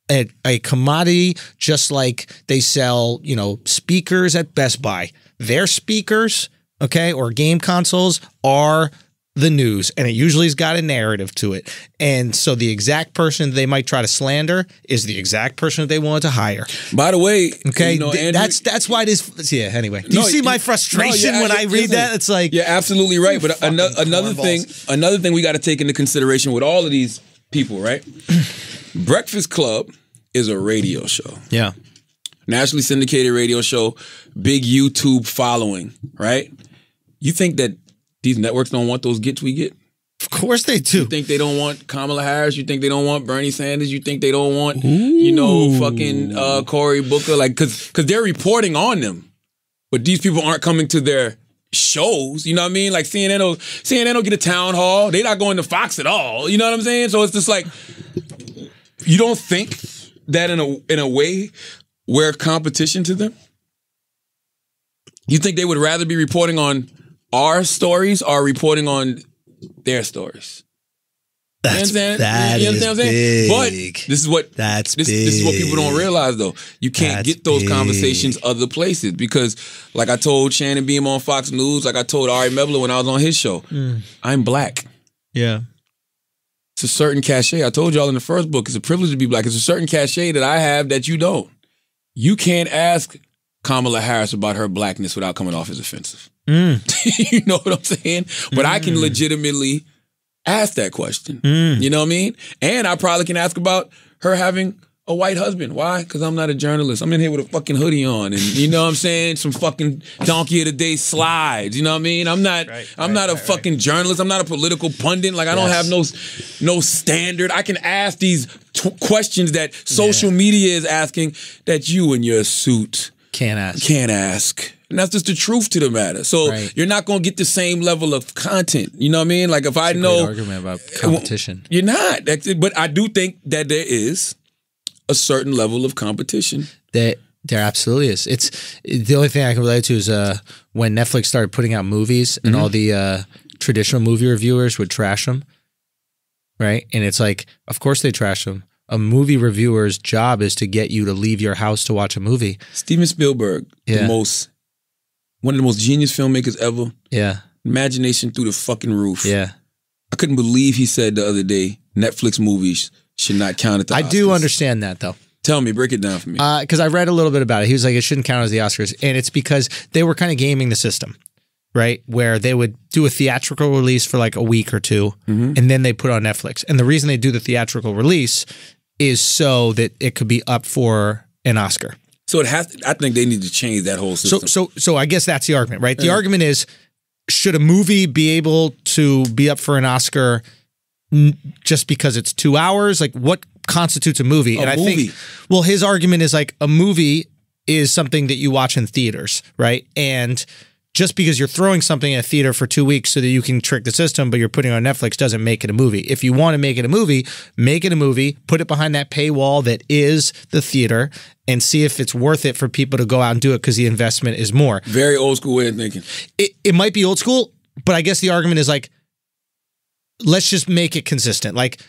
a commodity, just like they sell, speakers at Best Buy. Their speakers, okay, or game consoles are the news, and it usually has got a narrative to it. And so the exact person they might try to slander is the exact person that they want to hire. By the way, okay, Andrew, that's why this. Yeah. Anyway, do you see my frustration when I read that? It's like, you're absolutely right. But another thing we got to take into consideration with all of these people, right? Breakfast Club is a radio show. Yeah. Nationally syndicated radio show, big YouTube following, right? You think that these networks don't want those gets we get? course they do. You think they don't want Kamala Harris? You think they don't want Bernie Sanders? You think they don't want, you know, fucking Cory Booker? Like, cause they're reporting on them, but these people aren't coming to their shows. You know what I mean? Like CNN will get a town hall. They're not going to Fox at all. You know what I'm saying? So it's just like, you don't think that in a way we're competition to them? You think they would rather be reporting on our stories or reporting on their stories? That's you understand what I'm saying? But this is what this is what people don't realize though. You can't get those conversations other places because, like I told Shannon Beam on Fox News, like I told Ari Mebler when I was on his show, I'm black. Yeah. It's a certain cachet. I told y'all in the first book, it's a privilege to be black. It's a certain cachet that I have that you don't. You can't ask Kamala Harris about her blackness without coming off as offensive. You know what I'm saying? But I can legitimately ask that question. You know what I mean? And I probably can ask about her having a white husband. Why? Because I'm not a journalist. I'm in here with a fucking hoodie on and you know what I'm saying? Some fucking donkey of the day slides. You know what I mean? I'm not a fucking journalist. I'm not a political pundit. Like I don't have no standard. I can ask these questions that social media is asking that you in your suit can't ask. And that's just the truth to the matter. So you're not going to get the same level of content. You know what I mean? Like if I know argument about competition. You're not. But I do think that there is a certain level of competition. There absolutely is. It's the only thing I can relate to is when Netflix started putting out movies and all the traditional movie reviewers would trash them, right? And it's like, of course they trash them. A movie reviewer's job is to get you to leave your house to watch a movie. Steven Spielberg, one of the most genius filmmakers ever. Yeah. Imagination through the fucking roof. Yeah. I couldn't believe he said the other day Netflix movies should not count at the Oscars. I do understand that though. Tell me, break it down for me. Because I read a little bit about it. He was like, it shouldn't count as the Oscars. And it's because they were kind of gaming the system, right? Where they would do a theatrical release for like a week or two, and then they put it on Netflix. And the reason they do the theatrical release is so that it could be up for an Oscar. So it has to, I think they need to change that whole system. So I guess that's the argument, right? The argument is, should a movie be able to be up for an Oscar just because it's 2 hours? Like what constitutes a movie? I think, well, his argument is like a movie is something that you watch in theaters, right? And just because you're throwing something in a theater for 2 weeks so that you can trick the system, but you're putting it on Netflix doesn't make it a movie. If you want to make it a movie, put it behind that paywall that is the theater and see if it's worth it for people to go out and do it because the investment is more. Very old school way of thinking. It might be old school, but I guess the argument is like, let's just make it consistent. Like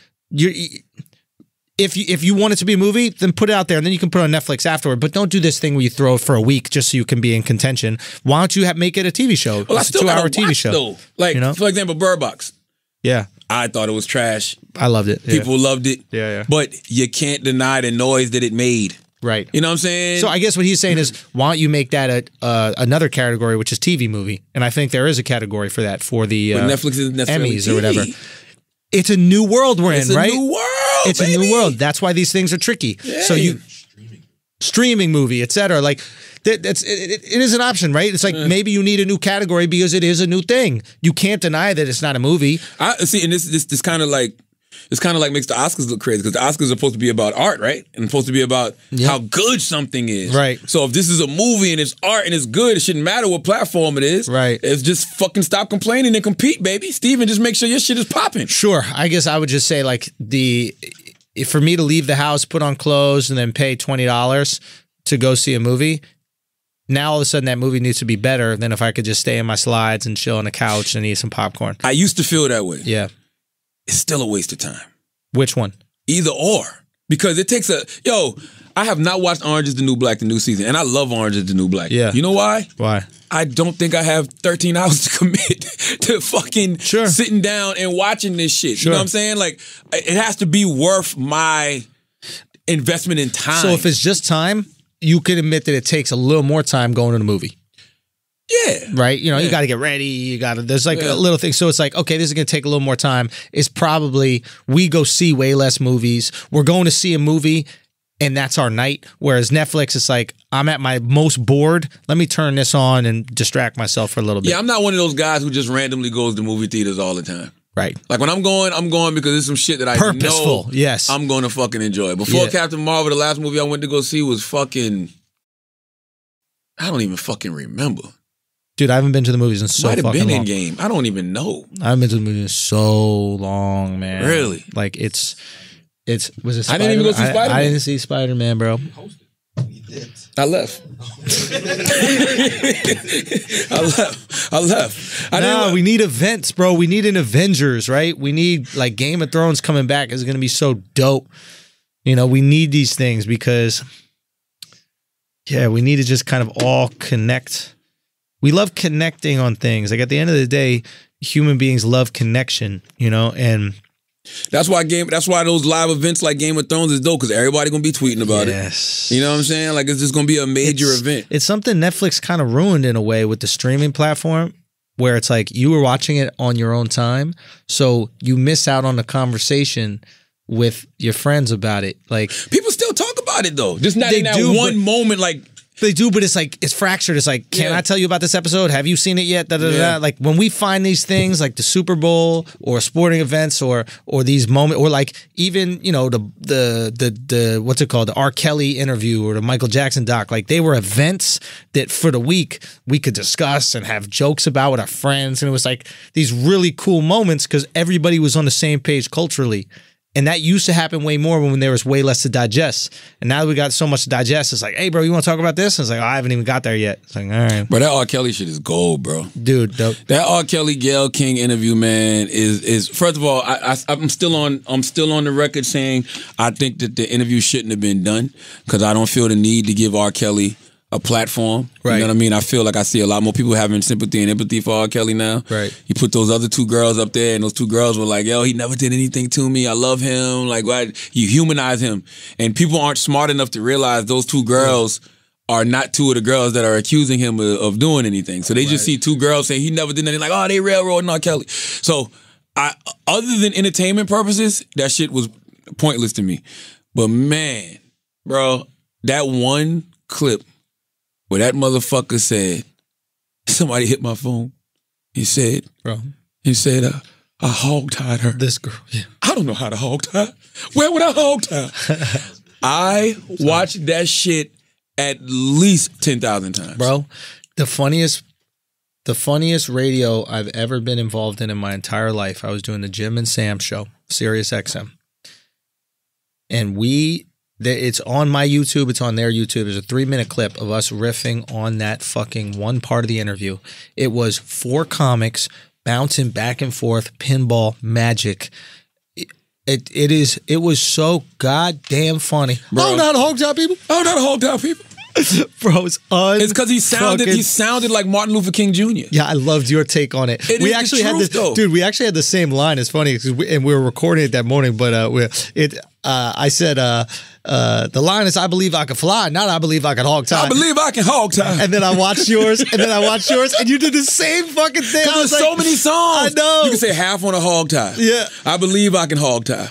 if you want it to be a movie, then put it out there and then you can put it on Netflix afterward. But don't do this thing where you throw it for a week just so you can be in contention. Why don't you make it a TV show? Well, it's a 2-hour TV show. Though. Like, you know? For example, Bird Box. Yeah. I thought it was trash. I loved it. People loved it. Yeah. But you can't deny the noise that it made. Right. You know what I'm saying? So I guess what he's saying is, why don't you make that another category, which is TV movie? And I think there is a category for that for the Netflix isn't necessarily Emmys TV. Or whatever. It's a new world we're in, right? It's a new world. It's a new world. That's why these things are tricky. Yeah. So streaming movie, etc. Like it is an option, right? It's like maybe you need a new category because it is a new thing. You can't deny that it's not a movie. I see, and this kind of like makes the Oscars look crazy because the Oscars are supposed to be about art, right? And supposed to be about how good something is, right? So if this is a movie and it's art and it's good, it shouldn't matter what platform it is, right? It's just fucking stop complaining and compete, baby. Steven, just make sure your shit is popping. Sure, I guess I would just say like for me to leave the house, put on clothes, and then pay $20 to go see a movie. Now all of a sudden that movie needs to be better than if I could just stay in my slides and chill on the couch and eat some popcorn. I used to feel that way. Yeah. It's still a waste of time. Which one? Either or. Because it takes I have not watched Orange is the New Black, the new season, and I love Orange is the New Black. Yeah. You know why? Why? I don't think I have 13 hours to commit to fucking sitting down and watching this shit. Sure. You know what I'm saying? Like, it has to be worth my investment in time. So if it's just time, you can admit that it takes a little more time going to the movie. Yeah. Right? You know, you got to get ready. There's like a little thing. So it's like, okay, this is going to take a little more time. It's probably, we go see way less movies. We're going to see a movie and that's our night. Whereas Netflix, it's like, I'm at my most bored. Let me turn this on and distract myself for a little bit. Yeah, I'm not one of those guys who just randomly goes to movie theaters all the time. Right. Like when I'm going because it's some shit that I Purposeful, know yes. I'm going to fucking enjoy. Before Yeah. Captain Marvel, the last movie I went to go see was fucking, I don't even fucking remember. Dude, I haven't been to the movies in so Might have fucking been long. in game. I don't even know. I haven't been to the movies in so long, man. Really? Like it's was it I didn't even go see Spider-Man? Spider-Man. I didn't see Spider-Man, bro. I left. I left. No, we need events, bro. We need an Avengers, right? We need like Game of Thrones coming back is going to be so dope. You know, we need these things because, yeah, we need to just kind of all connect. We love connecting on things. Like at the end of the day, human beings love connection, you know, and That's why those live events like Game of Thrones is dope because everybody gonna be tweeting about it. You know what I'm saying? Like it's just gonna be a major event. It's something Netflix kind of ruined in a way with the streaming platform, where it's like you were watching it on your own time, so you miss out on the conversation with your friends about it. Like people still talk about it though, just not They in that do, one moment. Like they do, but it's like it's fractured. It's like, can I tell you about this episode? Have you seen it yet? Da, da, da, da. Like when we find these things, like the Super Bowl or sporting events, or these moments, or like even the what's it called, the R. Kelly interview or the Michael Jackson doc. Like they were events that for the week we could discuss and have jokes about with our friends, and it was like these really cool moments because everybody was on the same page culturally. And that used to happen way more when there was way less to digest. And now that we got so much to digest, it's like, hey, bro, you want to talk about this? And it's like, oh, I haven't even got there yet. It's like, all right. Bro, that R. Kelly shit is gold, bro. Dude, dope. That R. Kelly Gayle King interview, man, is first of all, I'm still on the record saying I think that the interview shouldn't have been done because I don't feel the need to give R. Kelly a platform. Right. You know what I mean? I feel like I see a lot more people having sympathy and empathy for R. Kelly now. Right. He put those other two girls up there, and those two girls were like, yo, he never did anything to me. I love him. Like, why? You humanize him. And people aren't smart enough to realize those two girls are not two of the girls that are accusing him of doing anything. So they just see two girls saying he never did anything. Like, oh, they railroading R. Kelly. So other than entertainment purposes, that shit was pointless to me. But man, bro, that one clip where that motherfucker said, somebody hit my phone. He said, I hog-tied her. This girl, yeah. I don't know how to hog-tie. Where would I hog-tie? I watched that shit at least 10,000 times. Bro, the funniest radio I've ever been involved in my entire life, I was doing the Jim and Sam show, Sirius XM. And it's on my YouTube. It's on their YouTube. There's a 3-minute clip of us riffing on that fucking one part of the interview. It was 4 comics bouncing back and forth, pinball magic. It was so goddamn funny. Bro. Oh, not a hog-tie people. Oh, not a hog-tie people. Bro, it's because he sounded like Martin Luther King Jr. Yeah, I loved your take on it. We actually had this, dude. We actually had the same line. It's funny and we were recording it that morning, but I said the line is, "I believe I can fly," not "I believe I can hog tie." I believe I can hog tie. And then I watched yours, and you did the same fucking thing. Because there's so many songs. I know. You can say half on a hog tie. Yeah. I believe I can hog tie.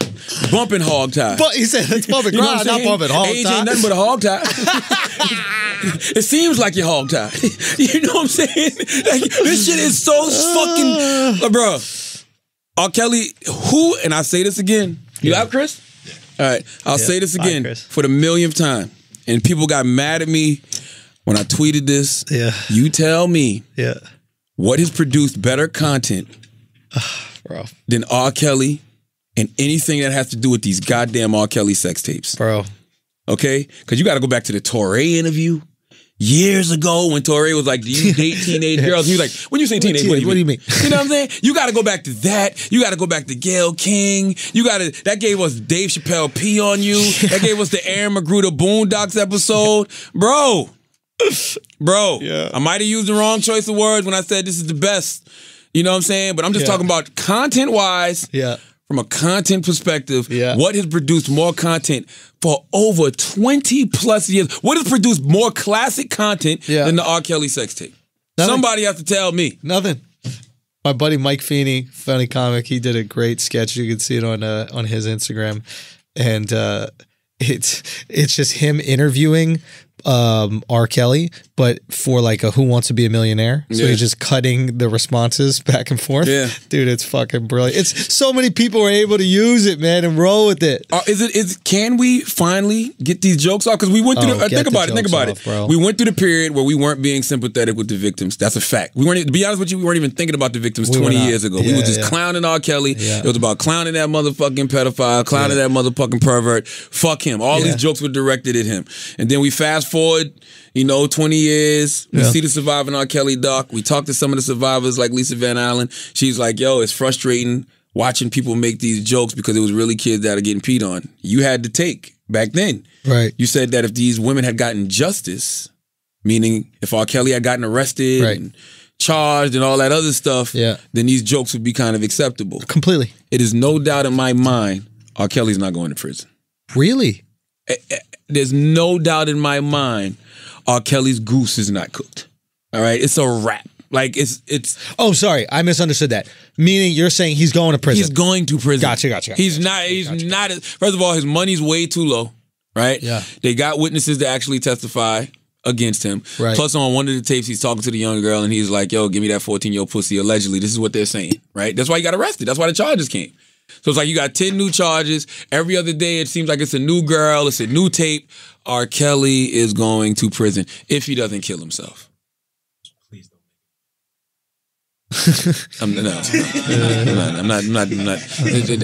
Bumping hog tie. But he said it's bumping grind, not bumping hog tie. Age ain't nothing but a hog tie. It seems like you're hog tie. You know what I'm saying? Like, this shit is so fucking, bro. R. Kelly, and I say this again. You out, Chris? All right, I'll say this again for the millionth time. And people got mad at me when I tweeted this. Yeah. You tell me what has produced better content bro, than R. Kelly and anything that has to do with these goddamn R. Kelly sex tapes. Bro. Okay? Because you got to go back to the Touré interview years ago when Touré was like, do you date teenage girls? And he was like, when you say teenage, what do you mean? You know what I'm saying? You got to go back to that. You got to go back to Gayle King. That gave us Dave Chappelle Pee on You. That gave us the Aaron Magruder Boondocks episode. Bro. I might have used the wrong choice of words when I said this is the best. You know what I'm saying? But I'm just talking about content-wise. Yeah. From a content perspective, what has produced more content for over 20 plus years? What has produced more classic content than the R. Kelly sex tape? Nothing. Somebody has to tell me. Nothing. My buddy Mike Feeney, funny comic, he did a great sketch. You can see it on his Instagram, and it's just him interviewing R. Kelly, but for like a Who Wants to Be a Millionaire. So Yeah. he's just cutting the responses back and forth. Yeah. Dude, it's fucking brilliant. It's so many people were able to use it, man, and roll with it. Can we finally get these jokes off? Because we went through. Think about it, bro. We went through the period where we weren't being sympathetic with the victims. That's a fact. We weren't. To be honest with you, we weren't even thinking about the victims We were 20 not. years ago. Yeah, we were just yeah. clowning R. Kelly. Yeah. It was about clowning that motherfucking pedophile, clowning that motherfucking pervert. Fuck him. All these jokes were directed at him. And then we fast forward, 20 years. We see the surviving R. Kelly doc. We talked to some of the survivors like Lisa Van Allen. She's like, yo, it's frustrating watching people make these jokes because it was really kids that are getting peed on. You had to take back then. Right. You said that if these women had gotten justice, meaning if R. Kelly had gotten arrested and charged and all that other stuff, then these jokes would be kind of acceptable. Completely. It is no doubt in my mind R. Kelly's not going to prison. Really? There's no doubt in my mind R. Kelly's goose is not cooked. All right? It's a wrap. Like, it's... Oh, sorry. I misunderstood that. Meaning you're saying he's going to prison. He's going to prison. Gotcha. He's not... First of all, his money's way too low, right? Yeah. They got witnesses to actually testify against him. Right. Plus, on one of the tapes, he's talking to the young girl, and he's like, yo, give me that 14-year-old pussy, allegedly. This is what they're saying, right? That's why he got arrested. That's why the charges came. So it's like you got 10 new charges. Every other day, it seems like it's a new girl. It's a new tape. R. Kelly is going to prison if he doesn't kill himself. I'm not.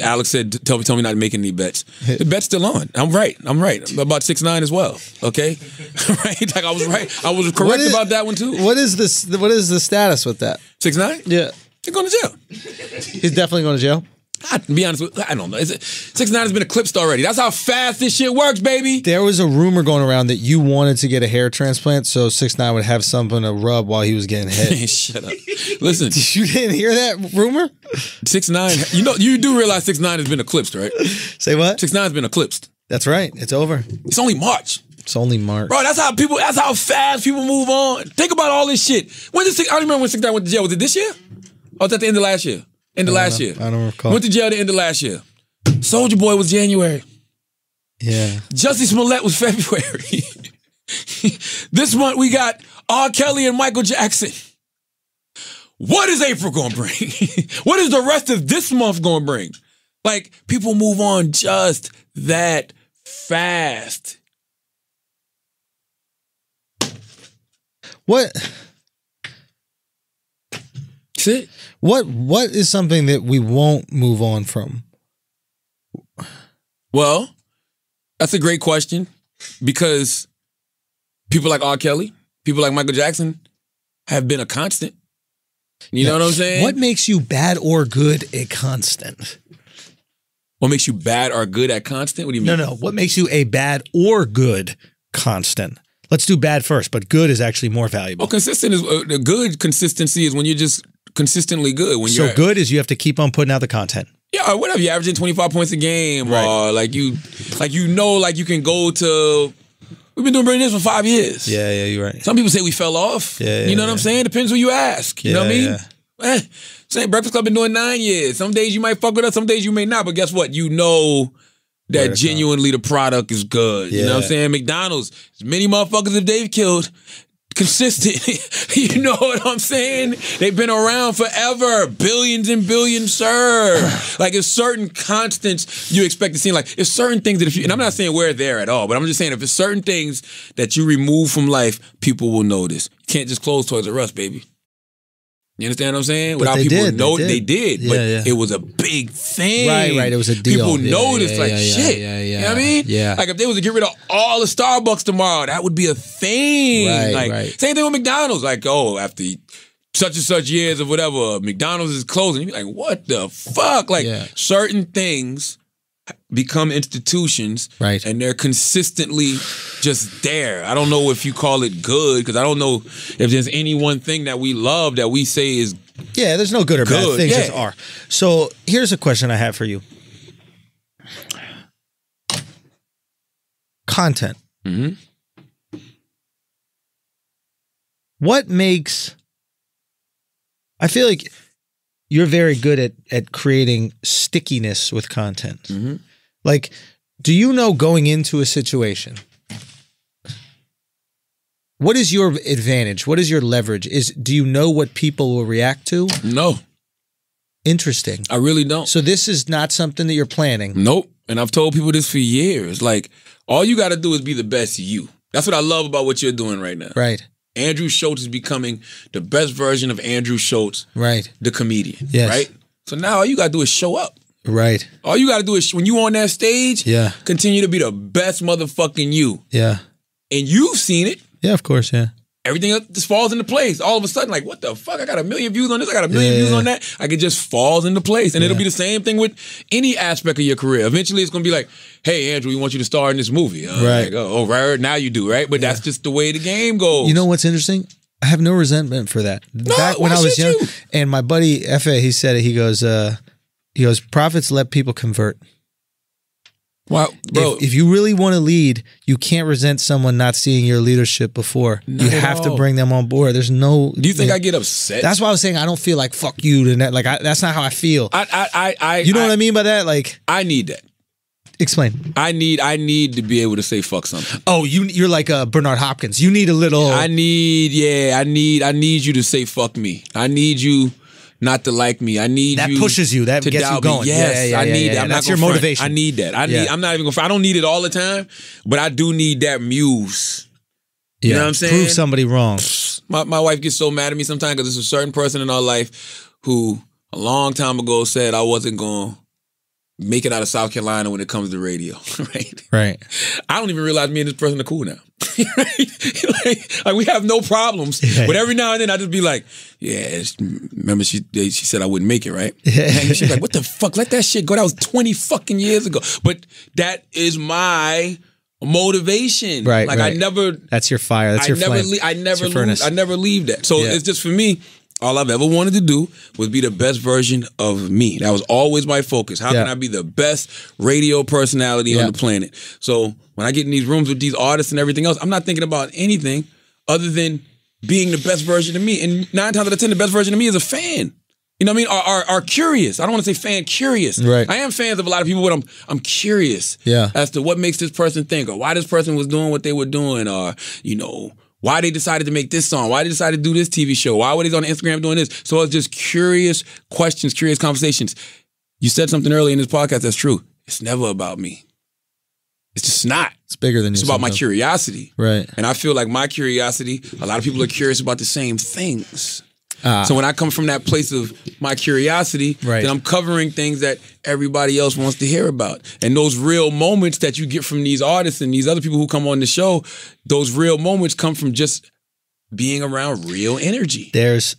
Alex said, "Tell me not making any bets." The bet's still on. I'm right. About 6ix9ine as well. Okay, right? Like I was right. I was correct about that one too. What is this? What is the status with that? 6ix9ine? Yeah, he's going to jail. He's definitely going to jail. To be honest with you, I don't know. 6ix9ine has been eclipsed already. That's how fast this shit works, baby. There was a rumor going around that you wanted to get a hair transplant so 6ix9ine would have something to rub while he was getting head. Shut up. Listen. You didn't hear that rumor? 6ix9ine, you do realize 6ix9ine has been eclipsed, right? Say what? 6ix9ine's been eclipsed. That's right. It's over. It's only March. It's only March. Bro, that's how fast people move on. Think about all this shit. I don't remember when 6ix9ine went to jail. Was it this year? Or was that the end of last year? End of last year. I don't recall. Went to jail the end of last year. Soulja Boy was January. Yeah. Jussie Smollett was February. This month we got R. Kelly and Michael Jackson. What is April gonna bring? What is the rest of this month gonna bring? Like, people move on just that fast. What? That's it. What is something that we won't move on from? Well, that's a great question because people like R. Kelly, people like Michael Jackson have been a constant. You know what I'm saying? What makes you bad or good at constant? What makes you bad or good at constant? What do you mean? No. What makes you a bad or good constant? Let's do bad first, but good is actually more valuable. Well, consistent is the good consistency is when you're just consistently good. When so good is you have to keep on putting out the content. Yeah, or whatever. You're averaging 25 points a game, or like you can go to. We've been doing this for 5 years. Yeah, you're right. Some people say we fell off. Yeah, you know what I'm saying? Depends who you ask. You know what I mean? Say Breakfast Club been doing 9 years. Some days you might fuck with us, some days you may not. But guess what? You know that genuinely the product is good. You know what I'm saying? McDonald's, as many motherfuckers as they've killed, consistent. You know what I'm saying? They've been around forever. Billions and billions served. Like, it's certain constants you expect to see. Like, it's certain things that and I'm not saying we're there at all, but I'm just saying if it's certain things that you remove from life, people will notice. You can't just close Toys R Us, baby. You understand what I'm saying? Without people know they did. But it was a big thing. Right. It was a deal. People noticed, shit. You know what I mean? Yeah. Like, if they was to get rid of all the Starbucks tomorrow, that would be a thing. Right. Same thing with McDonald's. Like, after such and such years of whatever, McDonald's is closing. You're like, what the fuck? Like, certain things become institutions, and they're consistently just there. I don't know if you call it good, because I don't know if there's any one thing that we love that we say is there's no good or bad things, just are. So here's a question I have for you. Content. What makes... I feel like you're very good at creating stickiness with content. Like, do you know going into a situation What is your advantage? What is your leverage? Do you know what people will react to? No. Interesting. I really don't. So this is not something that you're planning. Nope. And I've told people this for years. Like, all you got to do is be the best you. That's what I love about what you're doing right now. Right. Andrew Schulz is becoming the best version of Andrew Schulz, right? The comedian, yes. Right? So now all you got to do is show up. Right. All you got to do is, when you on that stage, continue to be the best motherfucking you. Yeah. And you've seen it. Yeah, of course, yeah. Everything else just falls into place. All of a sudden, like, what the fuck? I got 1 million views on this. I got 1 million views on that. Like, it just falls into place. And it'll be the same thing with any aspect of your career. Eventually, it's going to be like, hey, Andrew, we want you to star in this movie. Right. Like, oh, right. Now you do, right? But that's just the way the game goes. You know what's interesting? I have no resentment for that. No, back when I was young, and my buddy F.A., he said it. He goes, prophets let people convert. Wow, bro. If you really want to lead, you can't resent someone not seeing your leadership before. You have to bring them on board. There's no. Do you think I get upset? That's why I was saying I don't feel like fuck you to that. Like that's not how I feel. You know what I mean by that? Like I need that. Explain. I need to be able to say fuck something. Oh, you're like Bernard Hopkins. You need a little. I need you to say fuck me. I need you not to like me. I need that you pushes you. That to gets you going. Yes, I need that. That's your motivation. I need that. I'm not even gonna. I don't need it all the time, but I do need that muse. You know what I'm saying? Prove somebody wrong. My wife gets so mad at me sometimes because there's a certain person in our life who a long time ago said I wasn't gonna make it out of South Carolina when it comes to radio, right? Right. I don't even realize me and this person are cool now. like we have no problems. Yeah. But every now and then I just be like, yeah, remember she said I wouldn't make it, right? Yeah. And she's like, what the fuck? Let that shit go. That was 20 fucking years ago. But that is my motivation. Right. Like I never. That's your fire. That's your flame. I never leave that. So it's just for me. All I've ever wanted to do was be the best version of me. That was always my focus. How can I be the best radio personality on the planet? So when I get in these rooms with these artists and everything else, I'm not thinking about anything other than being the best version of me. And 9 times out of 10, the best version of me is a fan. You know what I mean? Are curious. I don't want to say fan, curious. Right. I am fans of a lot of people, but I'm curious as to what makes this person think, or why this person was doing what they were doing, or, you know, why they decided to make this song, why they decided to do this TV show, why were they on Instagram doing this? So it's just curious questions, curious conversations. You said something earlier in this podcast that's true. It's never about me. It's just not. It's bigger than you. It's about my curiosity. Right. And I feel like my curiosity, a lot of people are curious about the same things. So when I come from that place of my curiosity, then I'm covering things that everybody else wants to hear about. And those real moments that you get from these artists and these other people who come on the show, those real moments come from just being around real energy. There's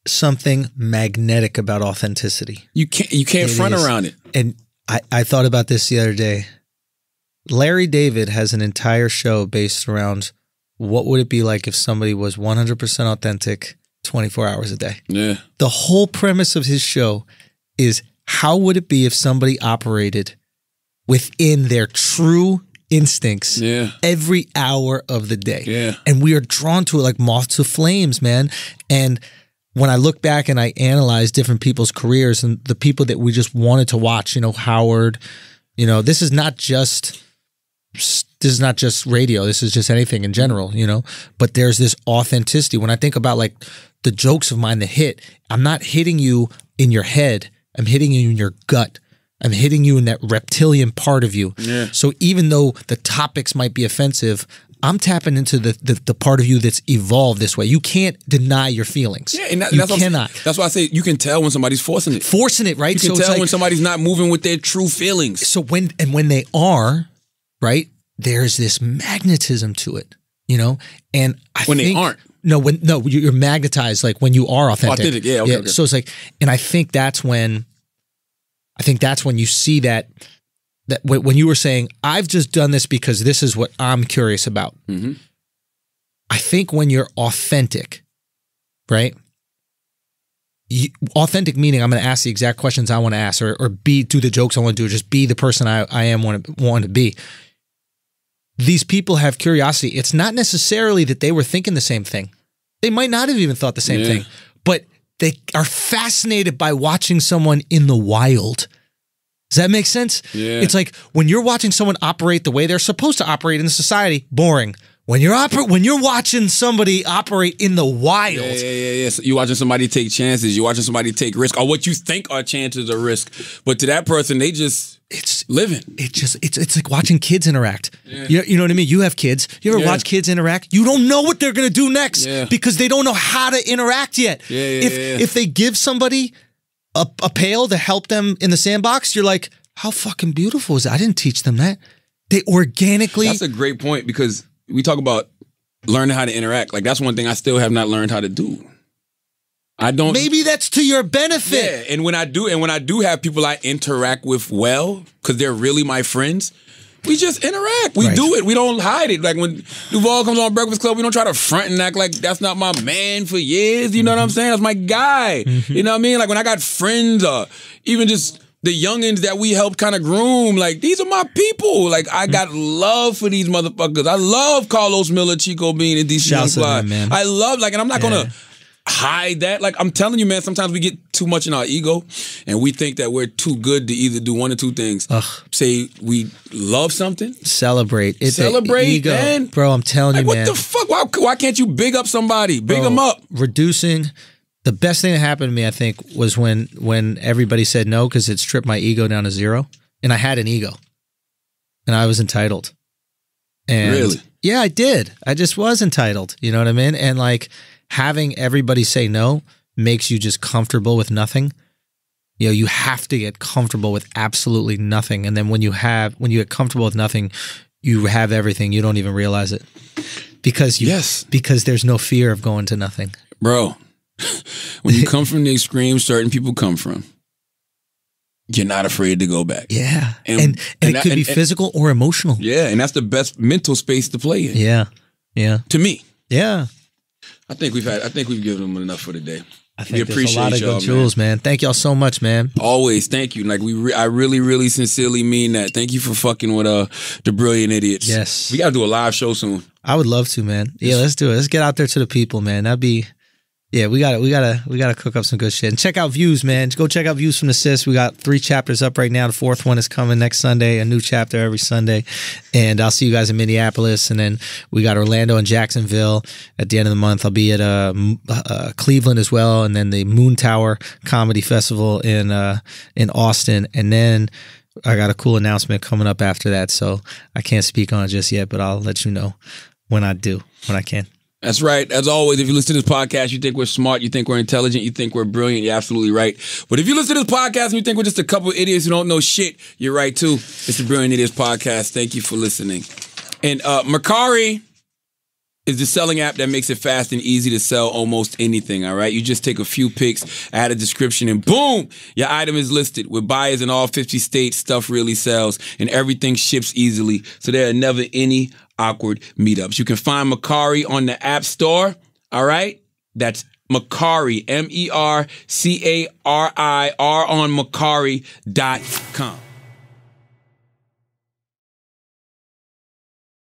something magnetic about authenticity. You can't front around it. And I thought about this the other day. Larry David has an entire show based around what would it be like if somebody was 100% authentic 24 hours a day. Yeah. The whole premise of his show is how would it be if somebody operated within their true instincts every hour of the day. Yeah. And we are drawn to it like moth to flames, man. And when I look back and I analyze different people's careers and the people that we just wanted to watch, you know, Howard, you know, this is not just radio. This is just anything in general, you know, but there's this authenticity. When I think about like the jokes of mine that hit, I'm not hitting you in your head. I'm hitting you in your gut. I'm hitting you in that reptilian part of you. Yeah. So even though the topics might be offensive, I'm tapping into the part of you that's evolved this way. You can't deny your feelings. Yeah, and you cannot. That's why I say you can tell when somebody's forcing it. Forcing it, right? You can tell when somebody's not moving with their true feelings. So when they are, right, there's this magnetism to it, you know? And I think they aren't. No, you're magnetized like when you are authentic. Yeah, okay. So it's like, and I think that's when you see that when you were saying, I've just done this because this is what I'm curious about. Mm-hmm. I think when you're authentic, right? Authentic meaning I'm going to ask the exact questions I want to ask or do the jokes I want to do, or just be the person I am want to be. These people have curiosity. It's not necessarily that they were thinking the same thing. They might not have even thought the same thing, but they are fascinated by watching someone in the wild. Does that make sense? Yeah. It's like when you're watching someone operate the way they're supposed to operate in society, boring. When you're watching somebody operate in the wild, Yeah. So you're watching somebody take chances. You're watching somebody take risk, or what you think are chances or risk. But to that person, they just living. It's like watching kids interact. Yeah. You know what I mean? You have kids. You ever watch kids interact? You don't know what they're gonna do next because they don't know how to interact yet. If they give somebody a pail to help them in the sandbox, you're like, how fucking beautiful is that? I didn't teach them that. They organically. That's a great point, because we talk about learning how to interact. Like, that's one thing I still have not learned how to do. I don't. Maybe that's to your benefit. Yeah, and when I do have people I interact with well, because they're really my friends, we just interact. We do it. We don't hide it. Like when Duval comes on Breakfast Club, we don't try to front and act like that's not my man for years. You know what I'm saying? That's my guy. You know what I mean? Like when I got friends, even just the youngins that we helped kind of groom, like, these are my people. Like, I got love for these motherfuckers. I love Carlos Miller, Chico Bean, and DC Young Fly. Man. I love, like, and I'm not gonna hide that. Like, I'm telling you, man, sometimes we get too much in our ego, and we think that we're too good to either do one or two things. Say we love something. Celebrate. It's Celebrate, ego. man. Bro, I'm telling you, man. What the fuck? Why can't you big up somebody? Big them up. Reducing. The best thing that happened to me, I think, was when everybody said no, because it stripped my ego down to zero. And I had an ego. And I was entitled. And really? Yeah, I did. I just was entitled. You know what I mean? And like having everybody say no makes you just comfortable with nothing. You know, you have to get comfortable with absolutely nothing. And then when you get comfortable with nothing, you have everything. You don't even realize it. Because there's no fear of going to nothing. Bro. When you come from the extreme certain people come from, you're not afraid to go back. Yeah. And it could be physical or emotional. Yeah, and that's the best mental space to play in. Yeah. Yeah. To me. Yeah. I think we've given them enough for today. I think we appreciate a lot of good jewels, man. Thank y'all so much, man. Always, thank you. Like I really, really sincerely mean that. Thank you for fucking with the Brilliant Idiots. Yes. We gotta do a live show soon. I would love to, man. Yeah, let's do it. Let's get out there to the people, man. That'd be Yeah, we gotta cook up some good shit. And check out Views, man. Go check out Views from the Sis. We got 3 chapters up right now. The 4th one is coming next Sunday. A new chapter every Sunday. And I'll see you guys in Minneapolis. And then we got Orlando and Jacksonville at the end of the month. I'll be at Cleveland as well, and then the Moon Tower Comedy Festival in Austin. And then I got a cool announcement coming up after that. So I can't speak on it just yet, but I'll let you know when I can. That's right. As always, if you listen to this podcast, you think we're smart, you think we're intelligent, you think we're brilliant, you're absolutely right. But if you listen to this podcast and you think we're just a couple of idiots who don't know shit, you're right too. It's the Brilliant Idiots Podcast. Thank you for listening. And Mercari is the selling app that makes it fast and easy to sell almost anything, all right? You just take a few pics, add a description, and boom, your item is listed. With buyers in all 50 states, stuff really sells, and everything ships easily, so there are never any awkward meetups. You can find Mercari on the App Store, all right? That's Mercari, Mercari, on Mercari.com.